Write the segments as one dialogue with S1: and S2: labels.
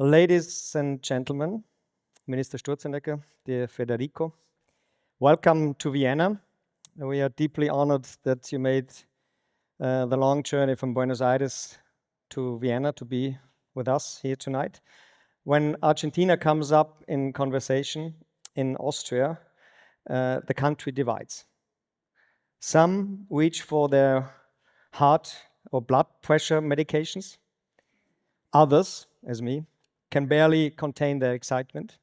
S1: Ladies and gentlemen, Minister Sturzenegger, dear Federico, welcome to Vienna. We are deeply honored that you made the long journey from Buenos Aires to Vienna to be with us here tonight. When Argentina comes up in conversation in Austria, the country divides. Some reach for their heart or blood pressure medications. Others, as me, can barely contain their excitement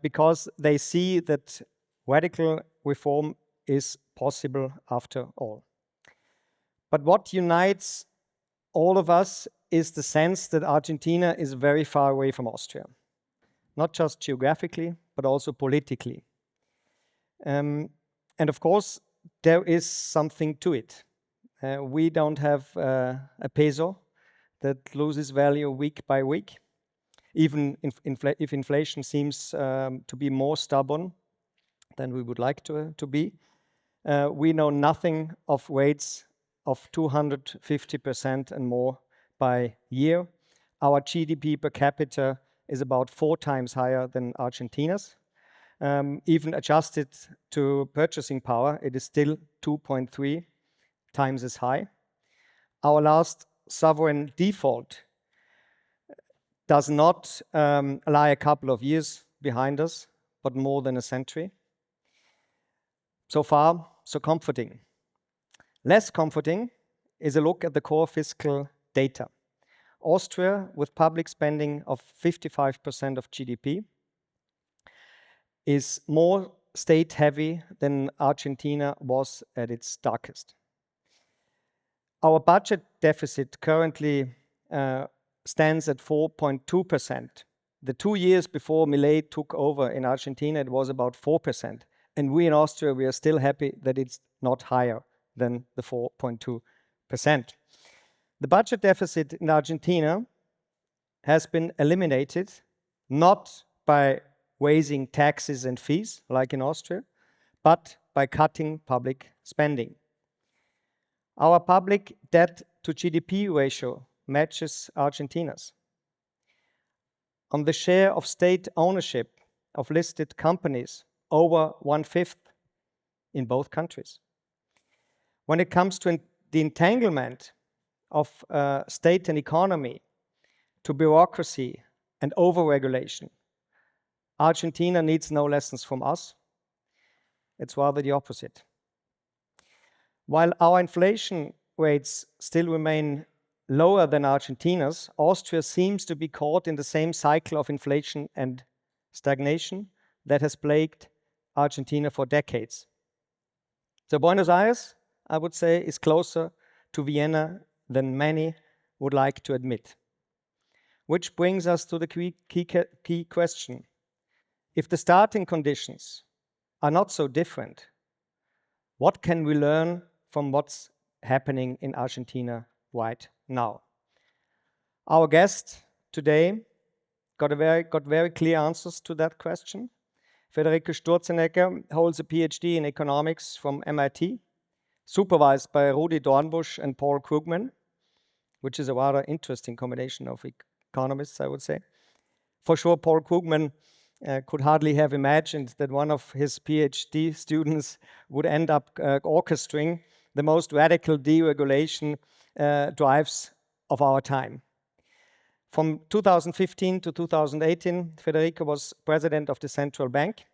S1: because they see that radical reform is possible after all. But what unites all of us is the sense that Argentina is very far away from Austria, not just geographically, but also politically. And of course, there is something to it. We don't have a peso that loses value week by week, even if inflation seems to be more stubborn than we would like to be. We know nothing of rates of 250% and more by year. Our GDP per capita is about 4 times higher than Argentina's. Even adjusted to purchasing power, it is still 2.3 times as high. Our last sovereign default does not lie a couple of years behind us, but more than a century. So far, so comforting. Less comforting is a look at the core fiscal data. Austria, with public spending of 55% of GDP, is more state-heavy than Argentina was at its darkest. Our budget deficit currently stands at 4.2%. The 2 years before Milei took over in Argentina, it was about 4%. And we in Austria, we are still happy that it's not higher than the 4.2%. The budget deficit in Argentina has been eliminated not by raising taxes and fees, like in Austria, but by cutting public spending. Our public debt to GDP ratio matches Argentina's. On the share of state ownership of listed companies, over 1/5 in both countries. When it comes to the entanglement of state and economy to bureaucracy and overregulation, Argentina needs no lessons from us. It's rather the opposite. While our inflation rates still remain lower than Argentina's, Austria seems to be caught in the same cycle of inflation and stagnation that has plagued Argentina for decades. So Buenos Aires, I would say, is closer to Vienna than many would like to admit. Which brings us to the key question. If the starting conditions are not so different, what can we learn from what's happening in Argentina right now? Our guest today got very clear answers to that question. Federico Sturzenegger holds a PhD in economics from MIT, supervised by Rudi Dornbusch and Paul Krugman, which is a rather interesting combination of economists, I would say. For sure, Paul Krugman could hardly have imagined that one of his PhD students would end up orchestrating the most radical deregulation drives of our time. From 2015 to 2018, Federico was president of the central bank,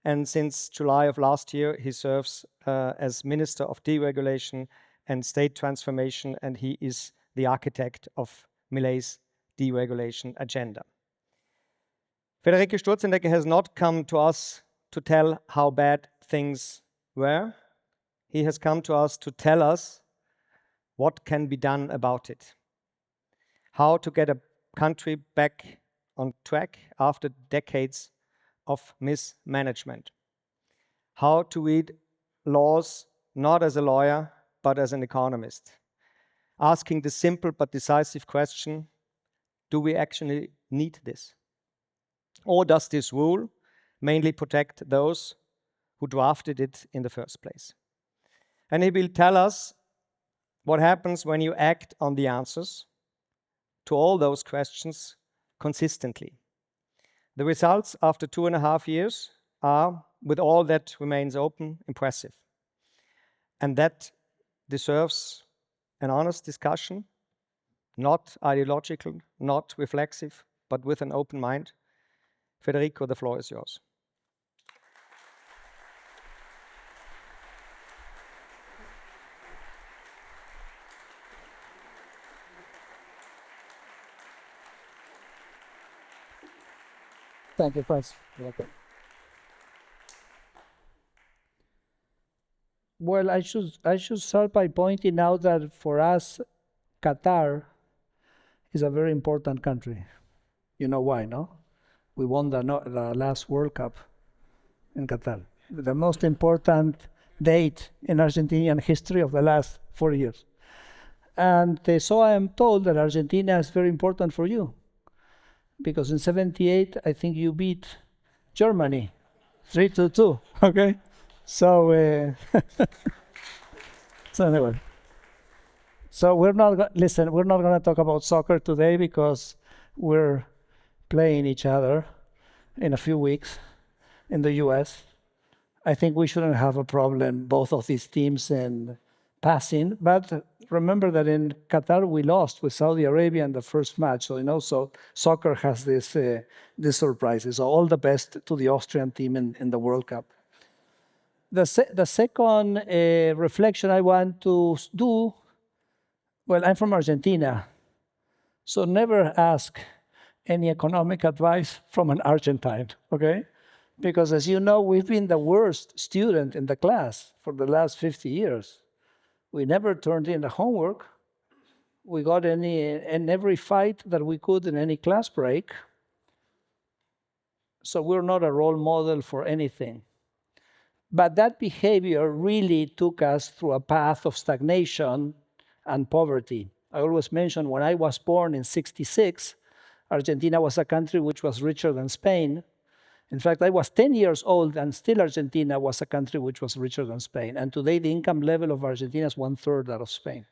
S1: and since July of last year, he serves as Minister of Deregulation and State Transformation, and he is the architect of Milei's deregulation agenda. Federico Sturzenegger has not come to us to tell how bad things were. He has come to us to tell us what can be done about it. How to get a country back on track after decades of mismanagement. How to read laws not as a lawyer, but as an economist. Asking the simple but decisive question, do we actually need this? Or does this rule mainly protect those who drafted it in the first place? And he will tell us what happens when you act on the answers to all those questions consistently. The results after 2.5 years are, with all that remains open, impressive. And that deserves an honest discussion, not ideological, not reflexive, but with an open mind. Federico, the floor is yours.
S2: Thank you, Franz. Well, I should start by pointing out that for us, Qatar is a very important country. You know why, no? We won the last World Cup in Qatar, the most important date in Argentinian history of the last 4 years. And so I am told that Argentina is very important for you, because in '78, I think you beat Germany 3-2, okay? So, so anyway. So we're not going to talk about soccer today because we're playing each other in a few weeks in the US. I think we shouldn't have a problem, both of these teams, in passing. But remember that in Qatar, we lost with Saudi Arabia in the first match. So, so soccer has this surprises. So all the best to the Austrian team in the World Cup. The second reflection I want to do, well, I'm from Argentina, so never ask any economic advice from an Argentine, okay? Because as you know, we've been the worst student in the class for the last 50 years. We never turned in the homework. We got in every fight that we could in any class break. So we're not a role model for anything. But that behavior really took us through a path of stagnation and poverty. I always mention when I was born in '66, Argentina was a country which was richer than Spain. In fact, I was 10 years old and still Argentina was a country which was richer than Spain. And today the income level of Argentina is 1/3 that of Spain.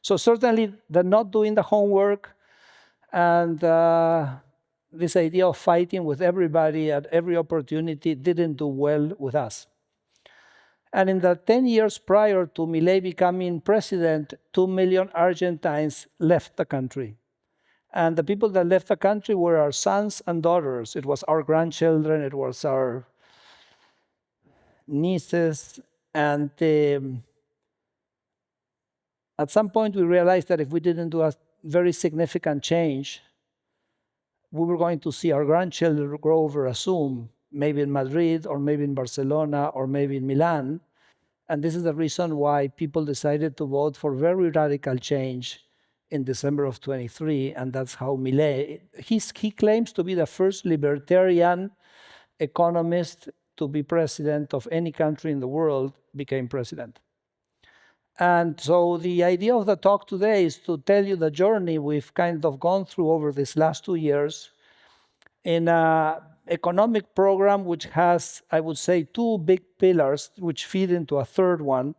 S2: So certainly the not doing the homework and this idea of fighting with everybody at every opportunity didn't do well with us. And in the 10 years prior to Milei becoming president, 2 million Argentines left the country. And the people that left the country were our sons and daughters. It was our grandchildren, it was our nieces. And at some point we realized that if we didn't do a very significant change, we were going to see our grandchildren grow over a Zoom, maybe in Madrid, or maybe in Barcelona, or maybe in Milan. And this is the reason why people decided to vote for very radical change in December of '23, and that's how Milei, he claims to be the first libertarian economist to be president of any country in the world, became president. And so the idea of the talk today is to tell you the journey we've kind of gone through over these last 2 years in an economic program which has, I would say, 2 big pillars which feed into a third one.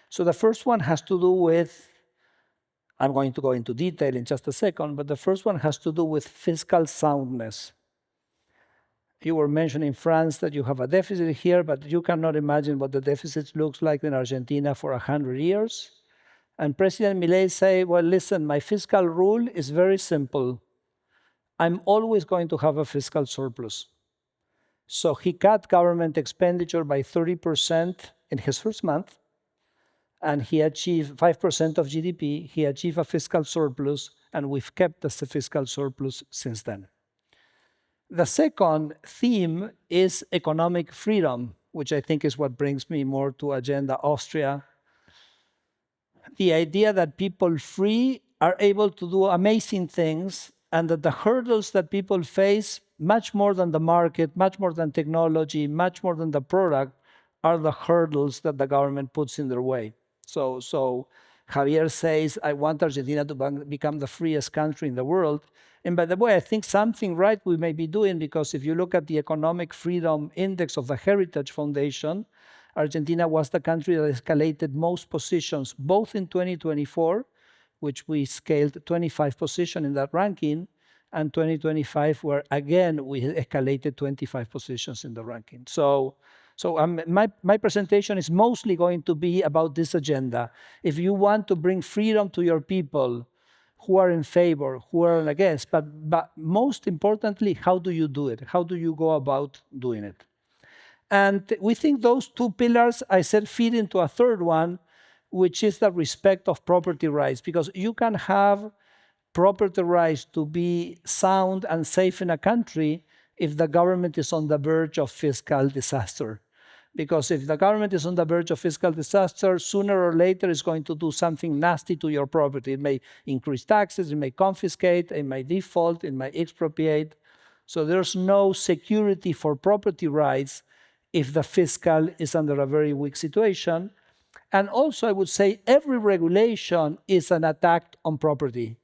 S2: So the first one has to do with, I'm going to go into detail in just a second, but the first one has to do with fiscal soundness. You were mentioning, Franz, that you have a deficit here, but you cannot imagine what the deficit looks like in Argentina for 100 years. And President Milei say, well, listen, my fiscal rule is very simple. I'm always going to have a fiscal surplus. So he cut government expenditure by 30% in his first month, and he achieved 5% of GDP. He achieved a fiscal surplus, and we've kept the fiscal surplus since then. The second theme is economic freedom, which I think is what brings me more to Agenda Austria. The idea that people free are able to do amazing things, and that the hurdles that people face, much more than the market, much more than technology, much more than the product, are the hurdles that the government puts in their way. So Javier says, I want Argentina to become the freest country in the world. And by the way, I think something right we may be doing, because if you look at the Economic Freedom Index of the Heritage Foundation, Argentina was the country that escalated most positions, both in 2024, which we scaled 25 position in that ranking, and 2025, where again we escalated 25 positions in the ranking. So my presentation is mostly going to be about this agenda. If you want to bring freedom to your people who are in favor, who are against, but most importantly, how do you do it? How do you go about doing it? And we think those two pillars, I said, feed into a third one, which is the respect of property rights, because you can have property rights to be sound and safe in a country if the government is on the verge of fiscal disaster. Because if the government is on the verge of fiscal disaster, sooner or later it's going to do something nasty to your property. It may increase taxes, it may confiscate, it may default, it may expropriate. So there's no security for property rights if the fiscal is under a very weak situation. And also, I would say every regulation is an attack on property.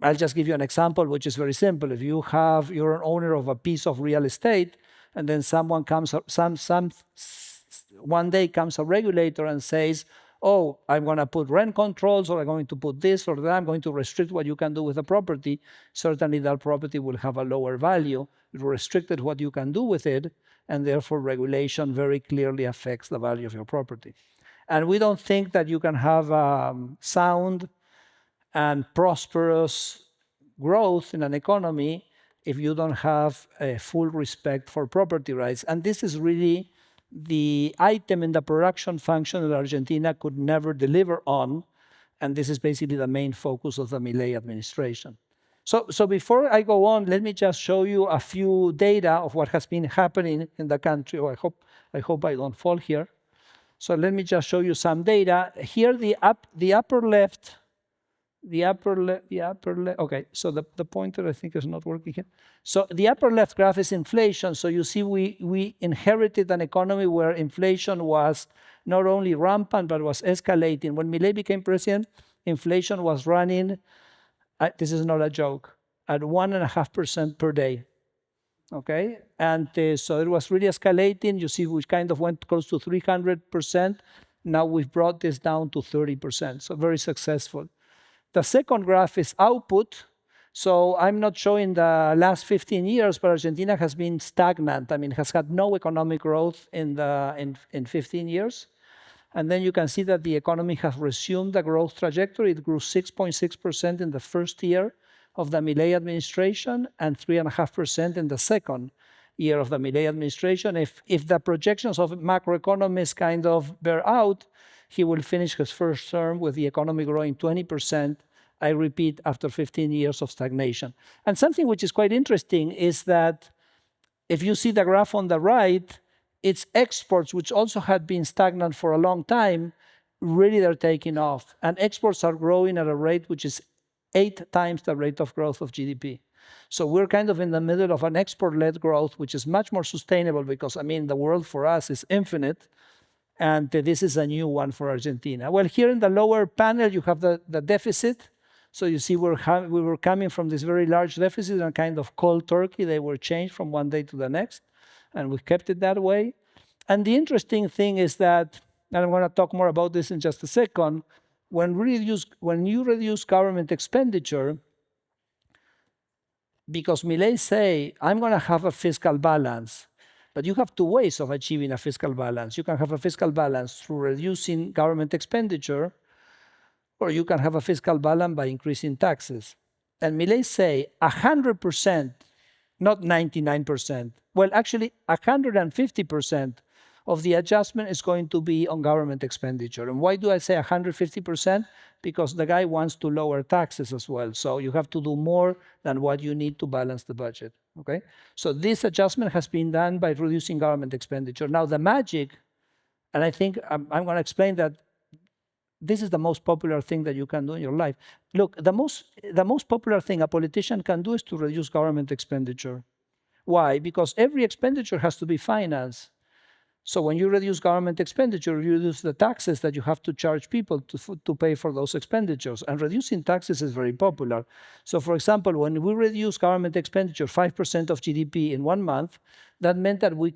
S2: I'll just give you an example, which is very simple. If you're an owner of a piece of real estate, and then someone comes, one day comes a regulator and says, oh, I'm going to put rent controls, or I'm going to put this or that, I'm going to restrict what you can do with the property, certainly that property will have a lower value. It restricted what you can do with it, and therefore regulation very clearly affects the value of your property. And we don't think that you can have sound and prosperous growth in an economy if you don't have a full respect for property rights. And this is really the item in the production function that Argentina could never deliver on. And this is basically the main focus of the Milei administration. So before I go on, let me just show you a few data of what has been happening in the country. Oh, I hope I don't fall here. So let me just show you some data. Here, the upper left, okay, so the pointer I think is not working here. So the upper left graph is inflation. So you see we inherited an economy where inflation was not only rampant, but was escalating. When Milei became president, inflation was running, this is not a joke, at 1.5% per day. Okay, and so it was really escalating. You see, we kind of went close to 300%. Now we've brought this down to 30%, so very successful. The second graph is output. So I'm not showing the last 15 years, but Argentina has been stagnant. I mean, has had no economic growth in 15 years. And then you can see that the economy has resumed the growth trajectory. It grew 6.6% in the first year of the Milei administration and 3.5% in the second year of the Milei administration. If the projections of macroeconomists kind of bear out, he will finish his first term with the economy growing 20%, I repeat, after 15 years of stagnation. And something which is quite interesting is that if you see the graph on the right, its exports, which also had been stagnant for a long time, really they're taking off. And exports are growing at a rate which is 8 times the rate of growth of GDP. So we're kind of in the middle of an export-led growth, which is much more sustainable because, I mean, the world for us is infinite. And this is a new one for Argentina. Well, here in the lower panel, you have the deficit. So you see we were coming from this very large deficit and kind of cold turkey. They were changed from one day to the next. And we kept it that way. And the interesting thing is that, and I'm going to talk more about this in just a second, when you reduce government expenditure, because Milei say, I'm going to have a fiscal balance, but you have 2 ways of achieving a fiscal balance. You can have a fiscal balance through reducing government expenditure, or you can have a fiscal balance by increasing taxes. And Milei say 100%, not 99%. Well, actually, 150% of the adjustment is going to be on government expenditure. And why do I say 150%? Because the guy wants to lower taxes as well. So you have to do more than what you need to balance the budget. Okay? So this adjustment has been done by reducing government expenditure. Now the magic, and I think I'm going to explain that this is the most popular thing that you can do in your life. Look, the most popular thing a politician can do is to reduce government expenditure. Why? Because every expenditure has to be financed. So when you reduce government expenditure, you reduce the taxes that you have to charge people to pay for those expenditures. And reducing taxes is very popular. So for example, when we reduce government expenditure 5% of GDP in 1 month, that meant that we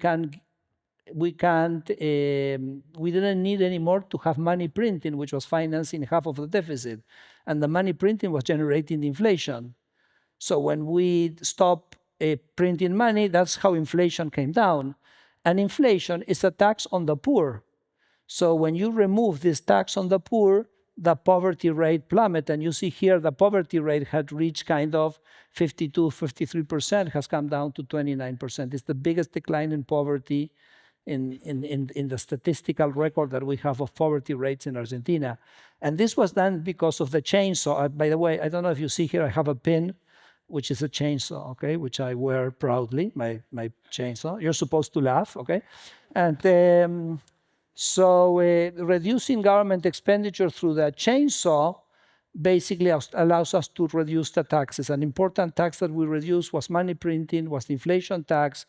S2: didn't need anymore to have money printing, which was financing half of the deficit. And the money printing was generating inflation. So when we stop printing money, that's how inflation came down. And inflation is a tax on the poor. So when you remove this tax on the poor, the poverty rate plummet. And you see here the poverty rate had reached kind of 52, 53%, has come down to 29%. It's the biggest decline in poverty in the statistical record that we have of poverty rates in Argentina. And this was done because of the chainsaw. By the way, I don't know if you see here, I have a pin, which is a chainsaw, okay, which I wear proudly, my chainsaw. You're supposed to laugh, okay? And so reducing government expenditure through the chainsaw basically allows us to reduce the taxes. An important tax that we reduced was money printing, was the inflation tax,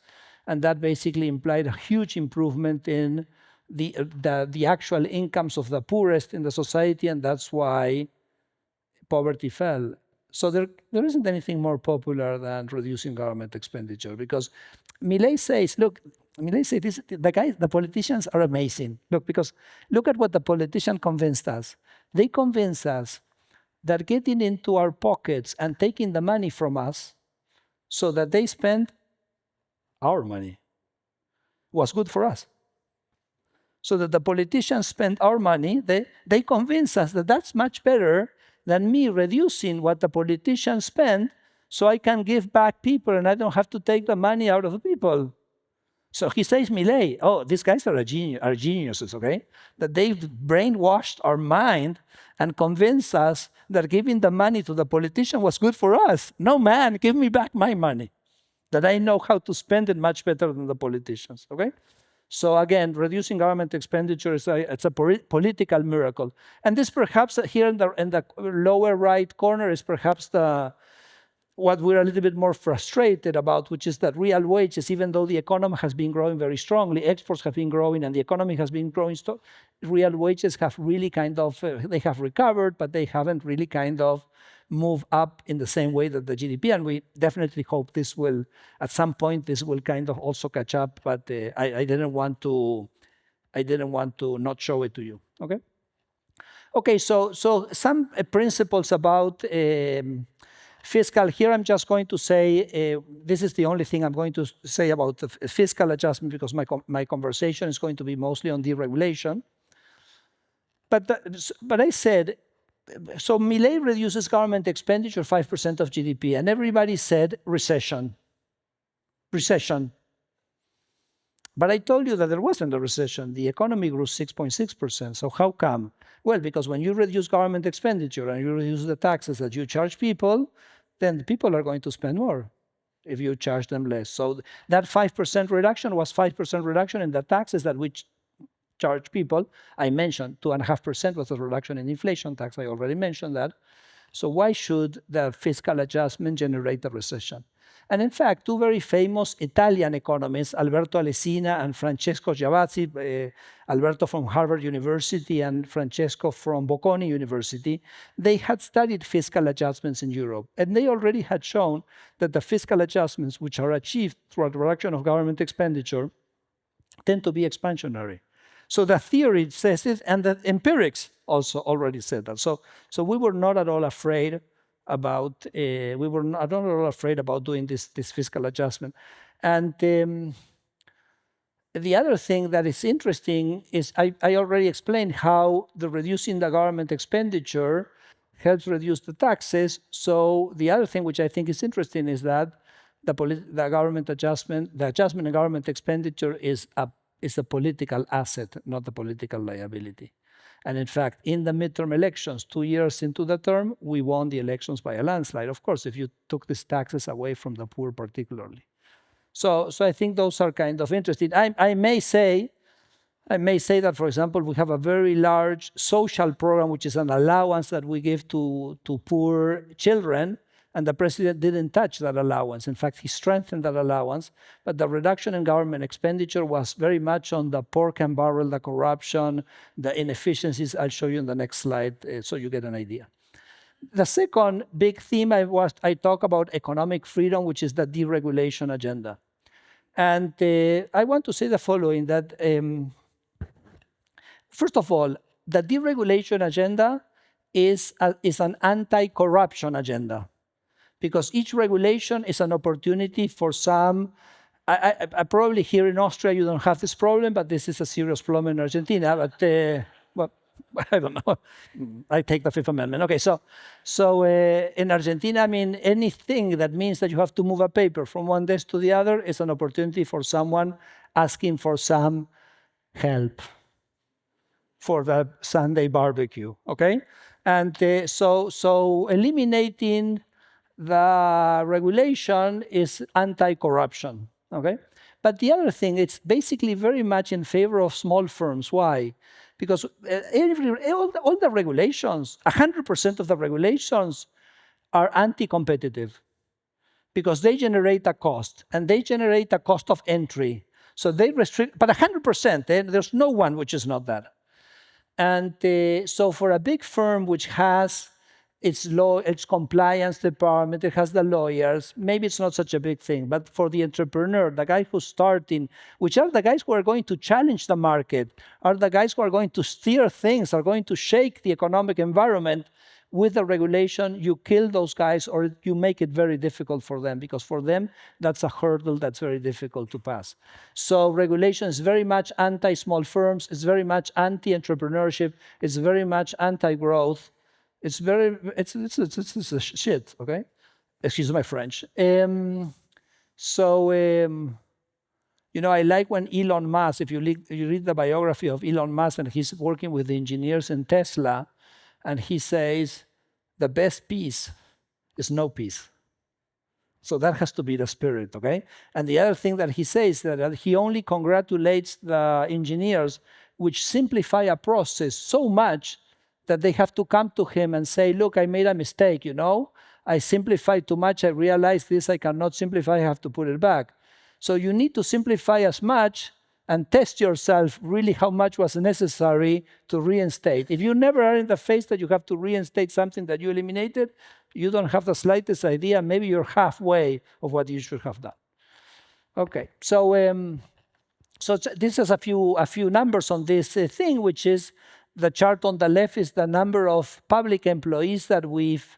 S2: and that basically implied a huge improvement in the actual incomes of the poorest in the society, and that's why poverty fell. So there isn't anything more popular than reducing government expenditure, because Milei says, look, Milei says the politicians are amazing. Look at what the politician convinced us. They convinced us that getting into our pockets and taking the money from us so that they spend our money was good for us. So that the politicians spend our money, they convince us that that's much better than me reducing what the politicians spend so I can give back people and I don't have to take the money out of the people. So he says, Milei, oh, these guys are geniuses, okay? That they've brainwashed our mind and convinced us that giving the money to the politician was good for us. No, man, give me back my money. That I know how to spend it much better than the politicians, okay? So again, reducing government expenditure is a political miracle. And this perhaps here in the lower right corner is perhaps what we're a little bit more frustrated about, which is that real wages, even though the economy has been growing very strongly, exports have been growing and the economy has been growing, real wages have really kind of, they have recovered, but they haven't really kind of move up in the same way that the GDP, and we definitely hope this will, at some point, this will kind of also catch up. But I didn't want to not show it to you. Okay. Okay. So some principles about fiscal. Here, I'm just going to say this is the only thing I'm going to say about the fiscal adjustment, because my conversation is going to be mostly on deregulation. But I said. So Milei reduces government expenditure 5% of GDP, and everybody said recession. But I told you that there wasn't a recession. The economy grew 6.6%. So how come? Well, because when you reduce government expenditure and you reduce the taxes that you charge people, then the people are going to spend more if you charge them less. So that 5% reduction was 5% reduction in the taxes that we charge people. I mentioned 2.5% was a reduction in inflation tax. I already mentioned that. So why should the fiscal adjustment generate a recession? And in fact, two very famous Italian economists, Alberto Alesina and Francesco Giavazzi, Alberto from Harvard University and Francesco from Bocconi University, they had studied fiscal adjustments in Europe. And they already had shown that the fiscal adjustments, which are achieved through a reduction of government expenditure, tend to be expansionary. So the theory says it, and the empirics also already said that. So we were not at all afraid about doing this fiscal adjustment. And the other thing that is interesting is I already explained how reducing the government expenditure helps reduce the taxes. So the other thing which I think is interesting is that the adjustment in government expenditure is a political asset, not a political liability. And in fact, in the midterm elections, 2 years into the term, we won the elections by a landslide. Of course, if you took these taxes away from the poor particularly. So I think those are kind of interesting. I may say that, for example, we have a very large social program, which is an allowance that we give to poor children, and the president didn't touch that allowance. In fact, he strengthened that allowance, but the reduction in government expenditure was very much on the pork and barrel, the corruption, the inefficiencies. I'll show you in the next slide so you get an idea. The second big theme I talk about economic freedom, which is the deregulation agenda. And I want to say the following, that first of all, the deregulation agenda is an anti-corruption agenda. because each regulation is an opportunity for some. I probably here in Austria you don't have this problem, but this is a serious problem in Argentina. But well, I don't know. I take the Fifth Amendment. Okay, so in Argentina, I mean, anything that means that you have to move a paper from one desk to the other is an opportunity for someone asking for some help for the Sunday barbecue. Okay, and so eliminating the regulation is anti-corruption. Okay, but the other thing, it's basically very much in favor of small firms. Why? Because all the regulations, 100% of the regulations are anti-competitive because they generate a cost, and they generate a cost of entry. So they restrict, but 100%, there's no one which is not that. And so for a big firm which has its compliance department, it has the lawyers, maybe it's not such a big thing. But for the entrepreneur, the guy who's starting, which are the guys who are going to challenge the market, are the guys who are going to steer things, are going to shake the economic environment, with the regulation, you kill those guys or you make it very difficult for them, because for them, that's a hurdle that's very difficult to pass. So regulation is very much anti-small firms, it's very much anti-entrepreneurship, it's very much anti-growth. It's a shit, okay? Excuse my French. You know, I like when Elon Musk, if you read the biography of Elon Musk, and he's working with the engineers in Tesla, and he says, the best peace is no peace. So that has to be the spirit, okay? And the other thing that he says, that he only congratulates the engineers which simplify a process so much that they have to come to him and say, look, I made a mistake, you know? I simplified too much, I realized this, I cannot simplify, I have to put it back. So you need to simplify as much and test yourself really how much was necessary to reinstate. If you never are in the phase that you have to reinstate something that you eliminated, you don't have the slightest idea, maybe you're halfway of what you should have done. Okay, so this is a few numbers on this thing, which is the chart on the left is the number of public employees that we've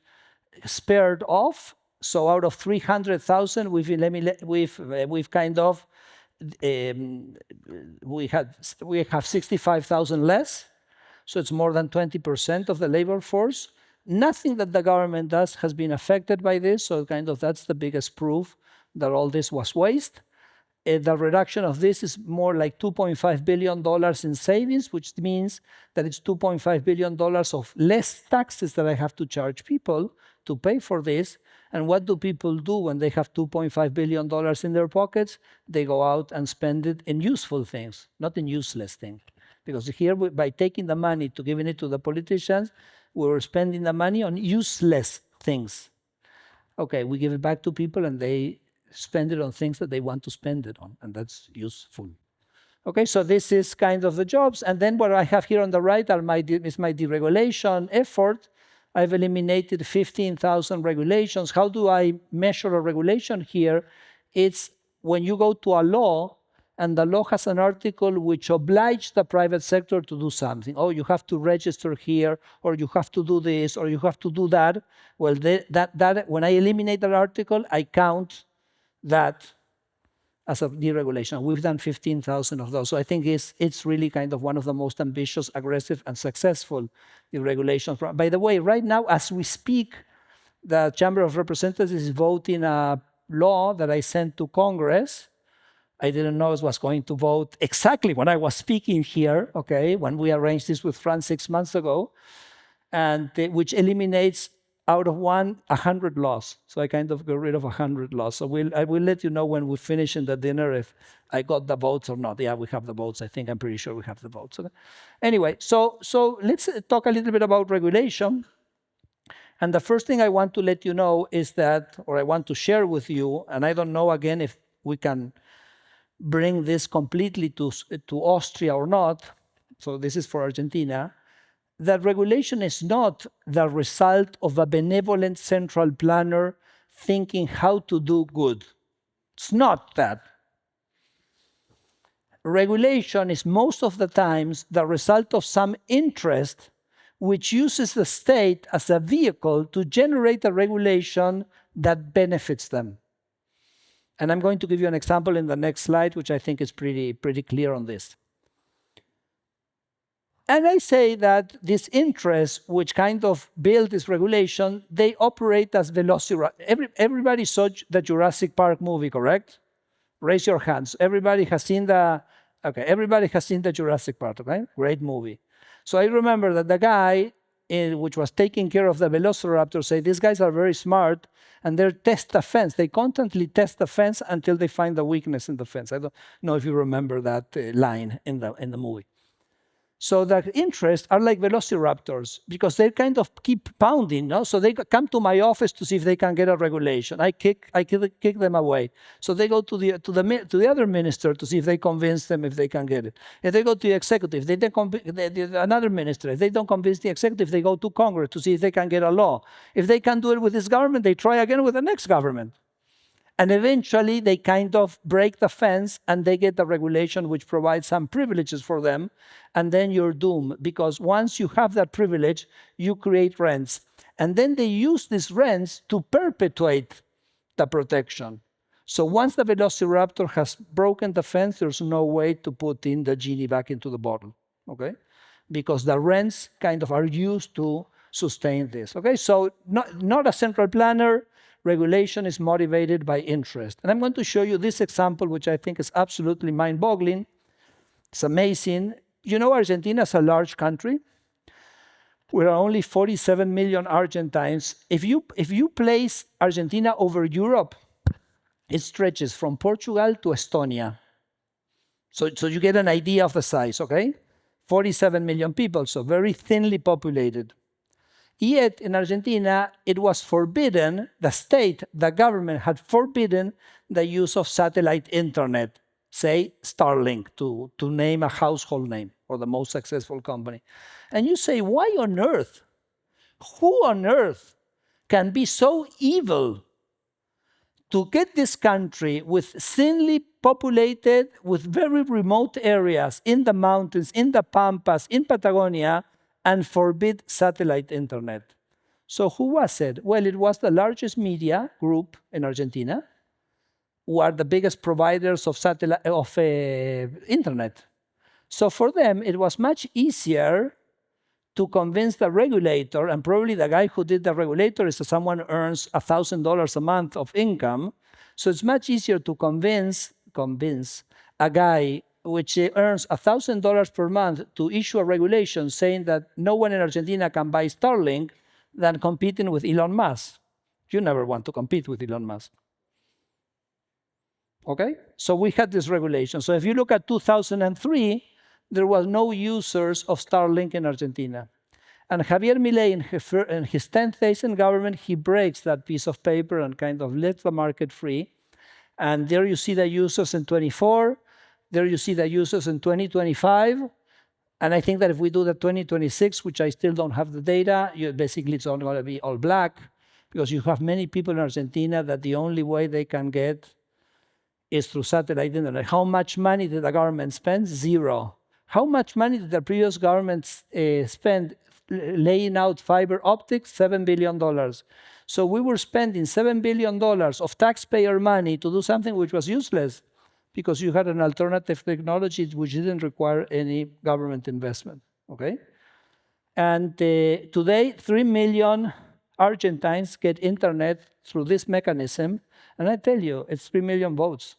S2: spared off. So out of 300,000, we've kind of we have 65,000 less, so it's more than 20% of the labor force. Nothing that the government does has been affected by this, so kind of that's the biggest proof that all this was waste. The reduction of this is more like $2.5 billion in savings, which means that it's $2.5 billion of less taxes that I have to charge people to pay for this. And what do people do when they have $2.5 billion in their pockets? They go out and spend it in useful things, not in useless things. Because here, by taking the money to giving it to the politicians, we're spending the money on useless things. Okay, we give it back to people and they spend it on things that they want to spend it on, and that's useful. Okay, so this is kind of the jobs. And then what I have here on the right is my deregulation effort. I've eliminated 15,000 regulations. How do I measure a regulation here? It's when you go to a law, and the law has an article which obliges the private sector to do something. Oh, you have to register here, or you have to do this, or you have to do that. Well, when I eliminate that article, I count that as a deregulation. We've done 15,000 of those. So I think it's really kind of one of the most ambitious, aggressive, and successful deregulations. By the way, right now, as we speak, the Chamber of Representatives is voting a law that I sent to Congress. I didn't know it was going to vote exactly when I was speaking here, okay, when we arranged this with Franz 6 months ago, and which eliminates out of 100 laws. So I kind of got rid of 100 laws. So I will let you know when we finish in the dinner if I got the votes or not. Yeah, we have the votes. I'm pretty sure we have the votes. Okay. Anyway, so let's talk a little bit about regulation. And the first thing I want to let you know is that, or I want to share with you, and I don't know again if we can bring this completely to Austria or not. So this is for Argentina. That regulation is not the result of a benevolent central planner thinking how to do good. It's not that. Regulation is most of the times the result of some interest which uses the state as a vehicle to generate a regulation that benefits them. And I'm going to give you an example in the next slide, which I think is pretty clear on this. And I say that these interests, which kind of build this regulation, they operate as velociraptor. Everybody saw the Jurassic Park movie, correct? Raise your hands. Everybody has seen the Jurassic Park, okay? Great movie. So I remember that the guy which was taking care of the velociraptor said, these guys are very smart, and they test the fence. They constantly test the fence until they find the weakness in the fence. I don't know if you remember that line in the movie. So the interests are like velociraptors because they kind of keep pounding. No? So they come to my office to see if they can get a regulation. I kick them away. So they go to the other minister to see if they convince them if they can get it. If they go to the executive, another minister. If they don't convince the executive, they go to Congress to see if they can get a law. If they can't do it with this government, they try again with the next government. And eventually, they kind of break the fence and they get the regulation which provides some privileges for them. And then you're doomed, because once you have that privilege, you create rents. And then they use these rents to perpetuate the protection. So once the velociraptor has broken the fence, there's no way to put in the genie back into the bottle, okay? Because the rents kind of are used to sustain this, okay? So not a central planner. Regulation is motivated by interest. And I'm going to show you this example, which I think is absolutely mind-boggling. It's amazing. You know, Argentina is a large country. There are only 47 million Argentines. If you place Argentina over Europe, it stretches from Portugal to Estonia. So you get an idea of the size, okay? 47 million people, so very thinly populated. Yet in Argentina, it was forbidden, the government had forbidden the use of satellite internet, say Starlink, to name a household name or the most successful company. And you say, why on earth? Who on earth can be so evil to get this country with thinly populated, with very remote areas in the mountains, in the Pampas, in Patagonia, and forbid satellite internet? So who was it? Well, it was the largest media group in Argentina, who are the biggest providers of internet. So for them, it was much easier to convince the regulator, and probably the guy who did the regulator is someone who earns $1,000 a month of income. So it's much easier to convince a guy which earns $1,000 per month to issue a regulation saying that no one in Argentina can buy Starlink than competing with Elon Musk. You never want to compete with Elon Musk. Okay? So we had this regulation. So if you look at 2003, there was no users of Starlink in Argentina. And Javier Milei, in his 10th days in government, he breaks that piece of paper and kind of lets the market free. And there you see the users in 24. There you see the users in 2025. And I think that if we do the 2026, which I still don't have the data, basically it's only going to be all black, because you have many people in Argentina that the only way they can get is through satellite internet. How much money did the government spend? Zero. How much money did the previous government spend laying out fiber optics? $7 billion. So we were spending $7 billion of taxpayer money to do something which was useless, because you had an alternative technology which didn't require any government investment, okay? And today, 3 million Argentines get internet through this mechanism, and I tell you, it's 3 million votes.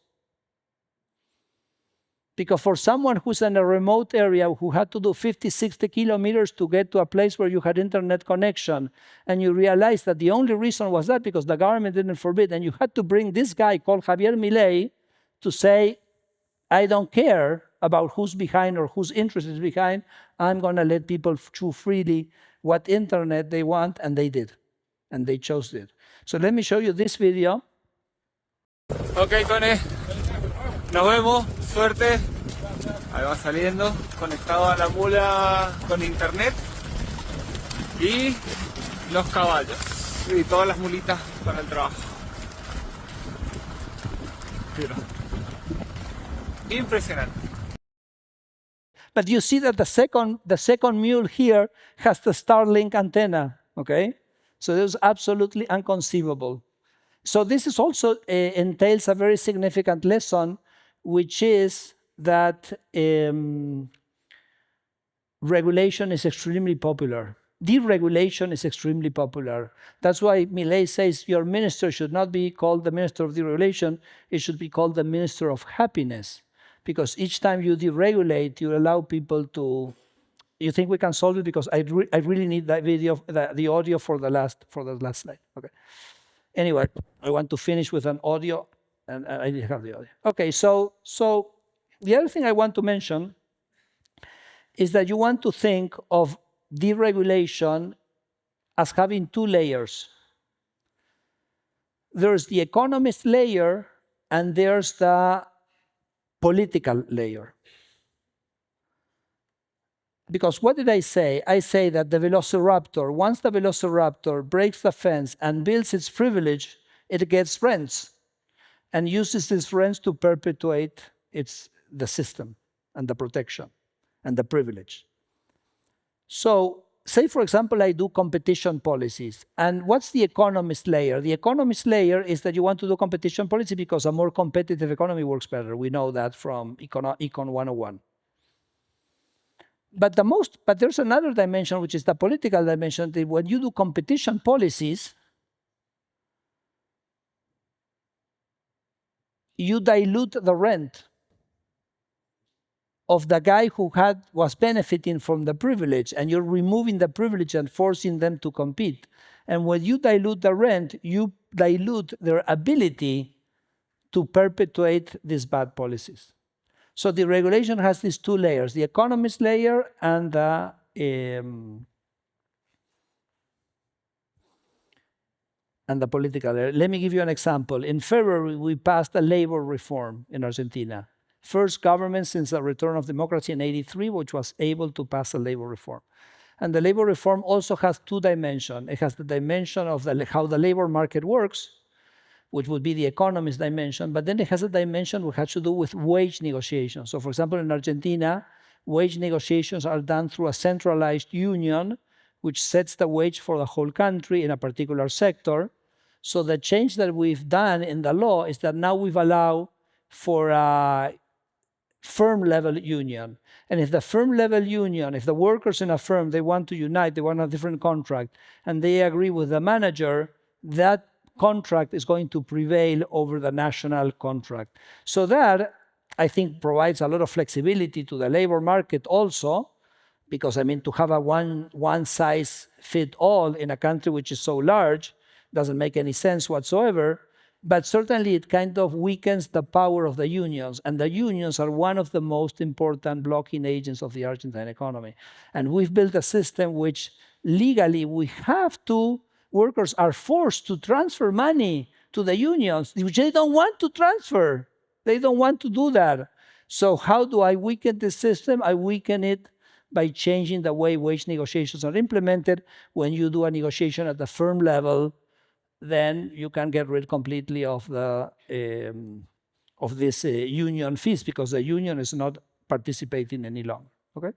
S2: Because for someone who's in a remote area who had to do 50, 60 kilometers to get to a place where you had internet connection, and you realize that the only reason was that because the government didn't forbid, and you had to bring this guy called Javier Milei to say, I don't care about who's behind or whose interest is behind. I'm going to let people choose freely what internet they want, and they did. And they chose it. So let me show you this video.
S3: Ok, Tony. Nos vemos. Suerte. Ahí va saliendo. Conectado a la mula con internet. Y los caballos. Y todas las mulitas para el trabajo. Mira. Impresionante.
S2: But you see that the second mule here has the Starlink antenna, okay? So it was absolutely inconceivable. So this is also entails a very significant lesson, which is that regulation is extremely popular. Deregulation is extremely popular. That's why Milei says your minister should not be called the minister of deregulation, it should be called the minister of happiness. Because each time you deregulate, you allow people to... You think we can solve it? Because I really need that video, the audio for the last slide. Okay. Anyway, I want to finish with an audio, and I didn't have the audio. Okay, so the other thing I want to mention is that you want to think of deregulation as having two layers. There's the economist layer, and there's the political layer. Because what did I say? I say that the velociraptor, once the velociraptor breaks the fence and builds its privilege, it gets rents and uses these rents to perpetuate the system and the protection and the privilege. So, say for example, I do competition policies. And what's the economist layer? The economist layer is that you want to do competition policy because a more competitive economy works better. We know that from Econ 101. But there's another dimension, which is the political dimension, that when you do competition policies, you dilute the rent of the guy who was benefiting from the privilege, and you're removing the privilege and forcing them to compete. And when you dilute the rent, you dilute their ability to perpetuate these bad policies. So the regulation has these two layers, the economist layer and the political layer. Let me give you an example. In February, we passed a labor reform in Argentina. First government since the return of democracy in '83, which was able to pass a labor reform. And the labor reform also has two dimensions. It has the dimension of how the labor market works, which would be the economist dimension, but then it has a dimension which has to do with wage negotiations. So for example, in Argentina, wage negotiations are done through a centralized union, which sets the wage for the whole country in a particular sector. So the change that we've done in the law is that now we've allowed for a firm level union. And if the firm level union, if the workers in a firm, they want to unite, they want a different contract, and they agree with the manager, that contract is going to prevail over the national contract. So that, I think, provides a lot of flexibility to the labor market also, because, I mean, to have a one-size-fits-all in a country which is so large doesn't make any sense whatsoever, but certainly it kind of weakens the power of the unions, and the unions are one of the most important blocking agents of the Argentine economy. And we've built a system which legally we have to workers are forced to transfer money to the unions, which they don't want to transfer. They don't want to do that. So how do I weaken the system? I weaken it by changing the way wage negotiations are implemented. When you do a negotiation at the firm level, then you can get rid completely of this union fees, because the union is not participating any longer. Okay,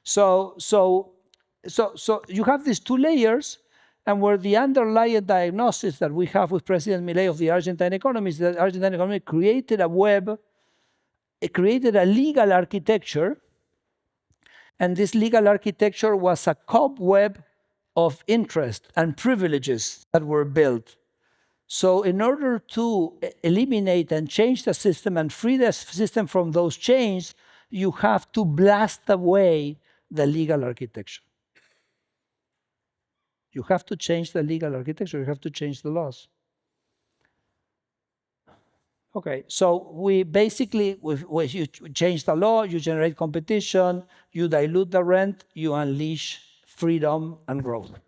S2: so you have these two layers. And where the underlying diagnosis that we have with President Milei of the Argentine economy is that the Argentine economy created a web, it created a legal architecture, and this legal architecture was a cobweb of interest and privileges that were built. So in order to eliminate and change the system and free the system from those chains, you have to blast away the legal architecture. You have to change the legal architecture, you have to change the laws. Okay, so we basically, when you change the law, you generate competition, you dilute the rent, you unleash freedom and growth.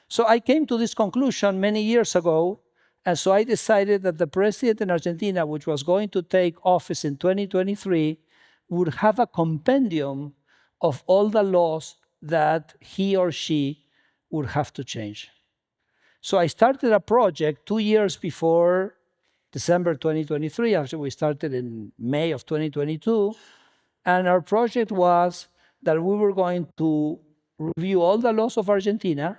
S2: So I came to this conclusion many years ago, and so I decided that the president in Argentina, which was going to take office in 2023, would have a compendium of all the laws that he or she would have to change. So I started a project 2 years before December 2023, after we started in May of 2022, and our project was that we were going to review all the laws of Argentina,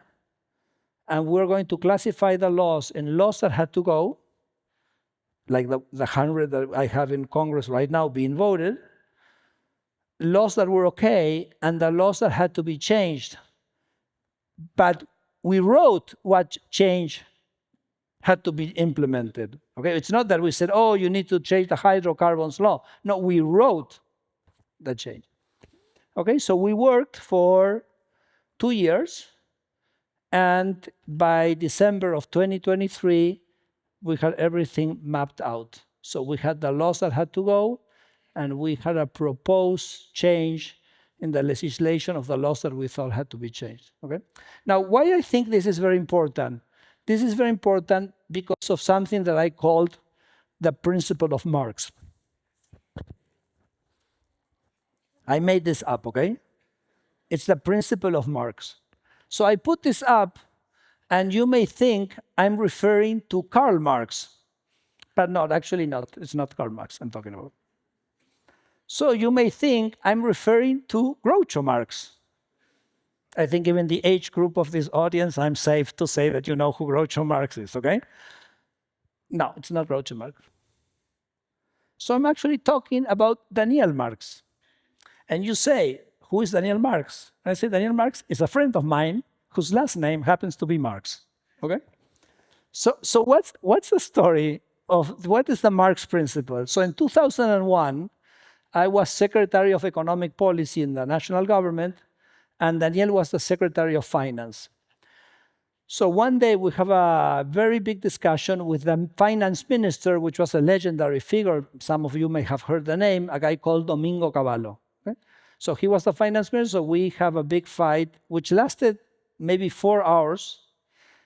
S2: and we were going to classify the laws in laws that had to go, like the 100 that I have in Congress right now being voted, laws that were okay and the laws that had to be changed. But we wrote what change had to be implemented. Okay, it's not that we said, oh, you need to change the hydrocarbons law. No, we wrote the change. Okay, so we worked for 2 years, and by December of 2023, we had everything mapped out. So we had the laws that had to go, and we had a proposed change in the legislation of the laws that we thought had to be changed. Okay. Now, why I think this is very important? This is very important because of something that I called the principle of Marx. I made this up, okay? It's the principle of Marx. So I put this up, and you may think I'm referring to Karl Marx, but not, actually not. It's not Karl Marx I'm talking about. So you may think I'm referring to Groucho Marx. I think even the age group of this audience, I'm safe to say that you know who Groucho Marx is, okay? No, it's not Groucho Marx. So I'm actually talking about Daniel Marx. And you say, who is Daniel Marx? And I say, Daniel Marx is a friend of mine whose last name happens to be Marx, okay? So what's the story of, what is the Marx principle? So in 2001, I was Secretary of Economic Policy in the national government, and Daniel was the Secretary of Finance. So one day we have a very big discussion with the finance minister, which was a legendary figure. Some of you may have heard the name, a guy called Domingo Cavallo. Okay? So he was the finance minister, so we have a big fight, which lasted maybe 4 hours,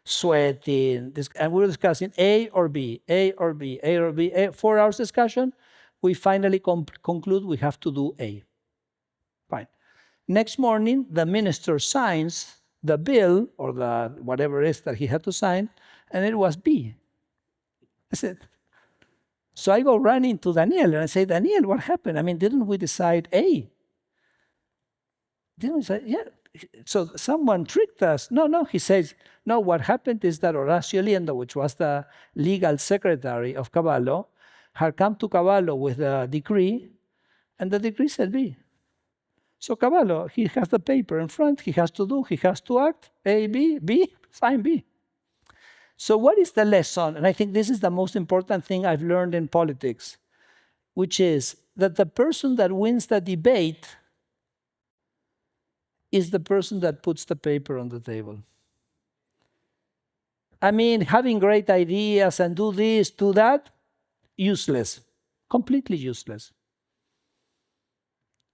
S2: sweating, and we were discussing A or B, A or B, A or B, 4 hours discussion. We finally conclude we have to do A. Fine. Next morning, the minister signs the bill, or the whatever it is that he had to sign, and it was B. That's it. So I go running to Daniel, and I say, Daniel, what happened? I mean, didn't we decide A? Didn't we say, yeah. So someone tricked us. No, he says, no, what happened is that Horacio Liendo, which was the legal secretary of Cavallo, had come to Cavallo with a decree, and the decree said B. So Cavallo, he has the paper in front, he has to act, A, B, sign B. So what is the lesson? And I think this is the most important thing I've learned in politics, which is that the person that wins the debate is the person that puts the paper on the table. I mean, having great ideas and do this, do that, useless, completely useless.